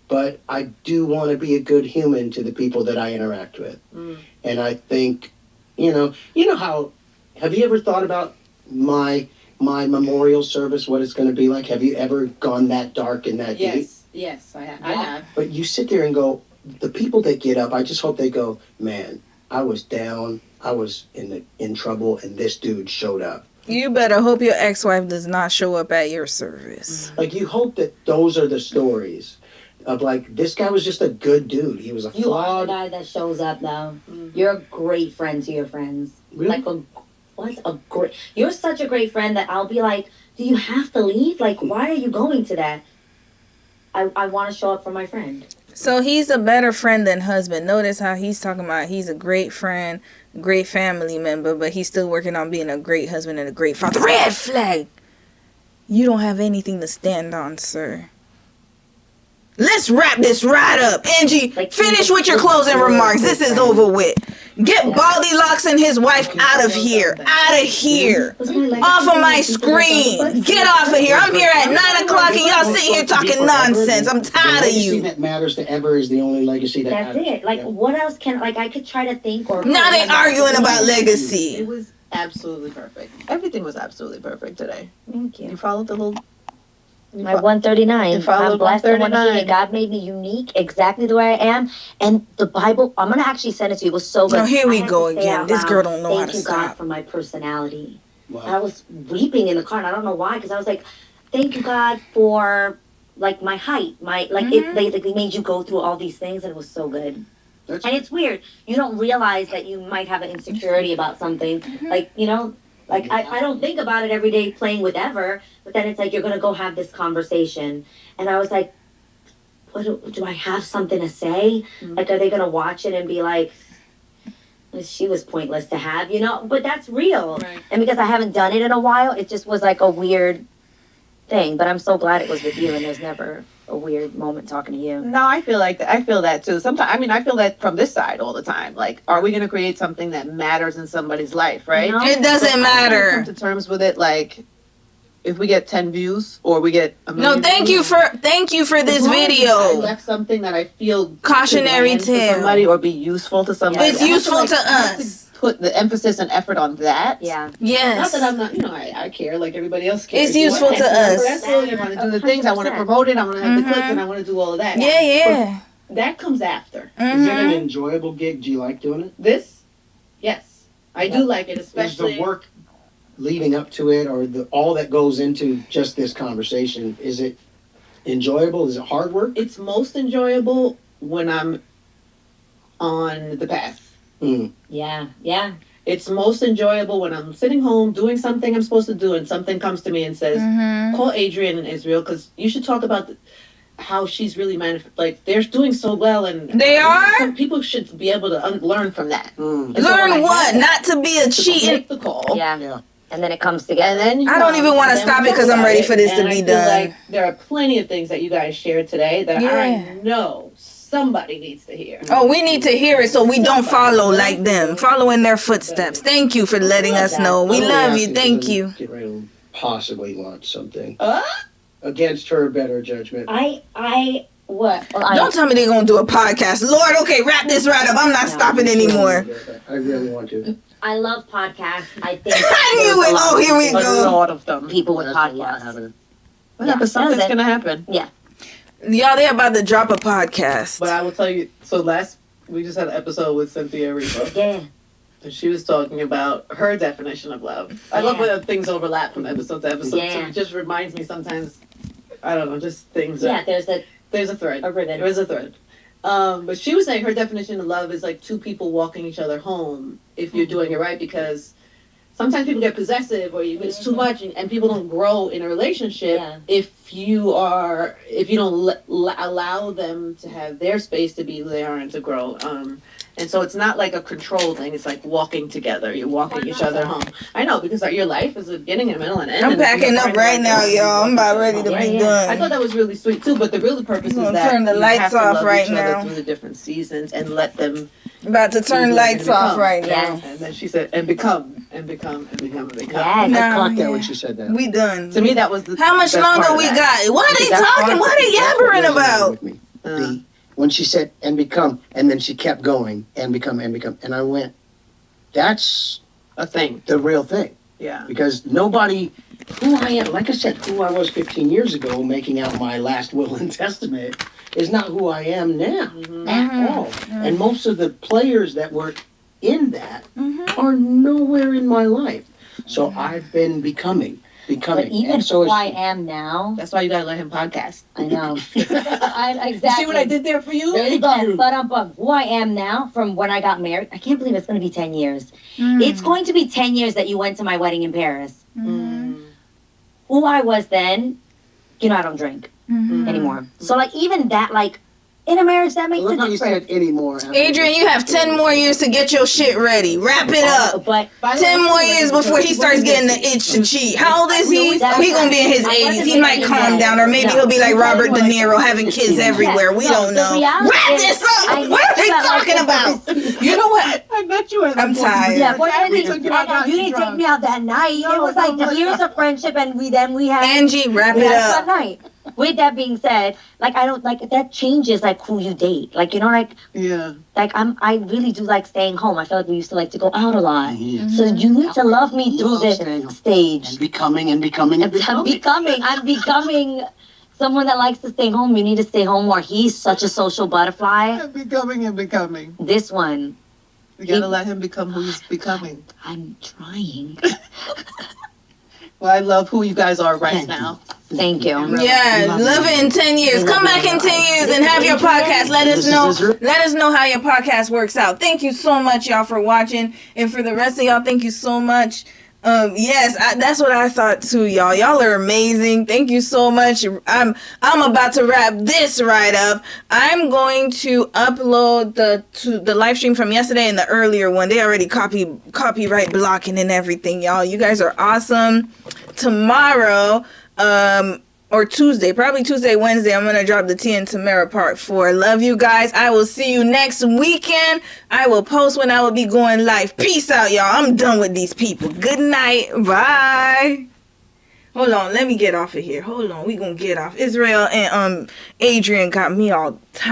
But I do want to be a good human to the people that I interact with. And I think, you know how, have you ever thought about my memorial service, what it's going to be like? Have you ever gone that dark and that deep? Yes, I have. But you sit there and go, the people that get up, I just hope they go, man, I was down, I was in trouble, and this dude showed up. You better hope your ex-wife does not show up at your service. Like, you hope that those are the stories of, like, this guy was just a good dude. He was a You are the flawed... guy that shows up, though. You're a great friend to your friends. Really? Like, you're such a great friend that I'll be like, do you have to leave? Like, why are you going to that? I want to show up for my friend. So he's a better friend than husband. Notice how he's talking about he's a great friend, great family member, but he's still working on being a great husband and a great father. Red flag! You don't have anything to stand on, sir. Let's wrap this right up. Angie, finish with your closing remarks. This is over with. Get Baldylocks and his wife out of here. Out of here. Off of my screen. Get off of here. I'm here at 9 o'clock and y'all sitting here talking nonsense. I'm tired of The legacy you. that matters to ever is the only legacy that That's matters. it. Like, what else can, like, I could try to think or... Now they arguing about It legacy. was absolutely perfect. Everything was absolutely perfect today. Thank you. You followed the little... My 139. You followed I'm blessed and 139. wonderfully. God made me unique, exactly the way I am. And the Bible, I'm gonna actually send it to you. It was so good. Oh, here we I had go to say again. out This loud, girl don't know how Thank to you, God, stop. for my personality. I Wow. was weeping in the car, and I don't know why, because I was like, "Thank you, God, for like my height, my like it." They made you go through all these things, and it was so good. That's- And it's weird. You don't realize that you might have an insecurity about something, like Like, I don't think about it every day playing with Ever, but then it's like, you're going to go have this conversation. And I was like, what do I have something to say? Like, are they going to watch it and be like, she was pointless to have, But that's real. Right. And because I haven't done it in a while, it just was like a weird thing. But I'm so glad it was with you, and there's never a weird moment talking to you. No, I feel like that. I feel that too. Sometimes, I feel that from this side all the time. Like, are we going to create something that matters in somebody's life, right? No. It doesn't Come matter. to terms with it, like, if we get 10 views or we get a million No, thank you for this as long as I video. left something that I feel Cautionary could land to tale. somebody or be useful to somebody. It's I have useful to I have us. put the emphasis and effort on that. Yeah. Not Yes. that I'm not, I care like everybody else cares. It's useful to us. That's really, I want to do the things. I want to 100%. promote it. I want to have the Mhm. clips, and I want to do all of that. Yeah. But that comes after. Is it an Mhm. enjoyable gig? Do you like doing it? This, yes, I do like it, Is especially. the work leading up to it, or all that goes into just this conversation, is it enjoyable? Is it hard work? It's most enjoyable when I'm on the path. Yeah. Yeah. It's most enjoyable when I'm sitting home doing something I'm supposed to do, and something comes to me and says, Mhm. call Adrienne in Israel, because you should talk about how she's really like they're doing so well, and They are? some people should be able to learn from that. Mm. And so when I Learn what? have it, Not to be a to cheating. make the call. Yeah. Yeah. And then it comes together. And then you I don't come, even wanna and then stop we it 'cause talk I'm about ready it, for this to and be I feel done. like there are plenty of things that you guys shared today that Yeah. I know somebody needs to hear. Oh, we need to hear it so we don't follow like them. Follow in their footsteps. Thank you for letting us know. We I'm only love you. asking Thank 'cause I'm you. getting ready to possibly launch something Uh, against her better judgment. What? Well, Don't tell me they're going to do a podcast. Lord, okay, wrap this right up. I'm not stopping anymore. I really want to. I love podcasts. I think I knew it. Oh, here we a go. lot of them. people with That's why I podcasts. haven't. Yeah, but something's does it? gonna happen. Y'all, they're about to drop a podcast. But I will tell you. So we just had an episode with Cynthia Erivo, Yeah. and she was talking about her definition of love. I love when things overlap from episode to episode. So Yeah. it just reminds me sometimes. I don't know, just things. Yeah. There's There's a thread. a ribbon. There is a thread. But she was saying her definition of love is like two people walking each other home if you're doing it right, because sometimes people get possessive or it's too much, and people don't grow in a relationship Yeah. if you don't allow them to have their space to be there and to grow. And so it's not like a control thing. It's like walking together. You're walking each other home. I know, because your life is a beginning, a middle, and end. I'm and if packing you're up right now, y'all. I'm about ready to Yeah, be yeah. I thought done. that was really sweet too, but the real purpose I'm is gonna that turn the you lights have to off love right each other now. through the different seasons and let them About to turn be lights and off become. right now. Yes. And then she said, and become, and become, and become, and become. Yes. No. I caught that yeah. when she said that. We done. To me, that was the How much best part longer of we that. got? What are they That's talking? part- What are they That's what yabbering resonated about? with me. Uh, When she said and become, and then she kept going and become, and I went, that's a thing. the real thing. Yeah. Because nobody, who I am, like I said, who I was 15 years ago making out my last will and testament is not who I am now at all. And most of the players that were in that are nowhere in my life. So I've been becoming. But even And so who I it's, am now, That's why you gotta let him podcast. I know. Exactly. You see what I did there for you? But who I am now from when I got married, I can't believe it's going to be 10 years. It's going to be 10 years that you went to my wedding in Paris. Who I was then, I don't drink anymore. So, even that, in a marriage that makes a Look how you difference. said anymore. Adrienne, you have 10 more years to get your shit ready. Wrap it up. But 10 more years before he starts getting the itch to cheat. How old is he? Oh, he gonna be in his 80s. He might calm down, or maybe he'll be like Robert De Niro, having kids everywhere. We don't know. Wrap this up. What are they talking about? You know what? I met you at I'm tired. Yeah, but We took you out you didn't take me out that night. It was like the years of friendship, and we had Angie, wrap it that up. night. With that being said, like I don't like that changes like who you date. Like you know, like I really do like staying home. I feel like we used to like to go out a lot. So you need to love me through this stage. And becoming. I'm becoming someone that likes to stay home. You need to stay home more. He's such a social butterfly. becoming. This one, You gotta let him become who he's becoming. I'm trying. Well, I love who you guys are right now. Thank you. Yeah, love it in 10 years. Come back in 10 years and have your podcast. Let us know. Let us know how your podcast works out. Thank you so much, y'all, for watching. And for the rest of y'all, thank you so much. Yes, that's what I thought too, y'all. Y'all are amazing. Thank you so much. I'm about to wrap this right up. I'm going to upload the live stream from yesterday and the earlier one. They already copyright blocking and everything, y'all. You guys are awesome. Tomorrow, or Tuesday, probably Tuesday, Wednesday, I'm going to drop the Tia and Tamara part 4. Love you guys. I will see you next weekend. I will post when I will be going live. Peace out, y'all. I'm done with these people. Good night. Bye. Hold on. Let me get off of here. Hold on. We going to get off. Israel and Adrienne got me all tired.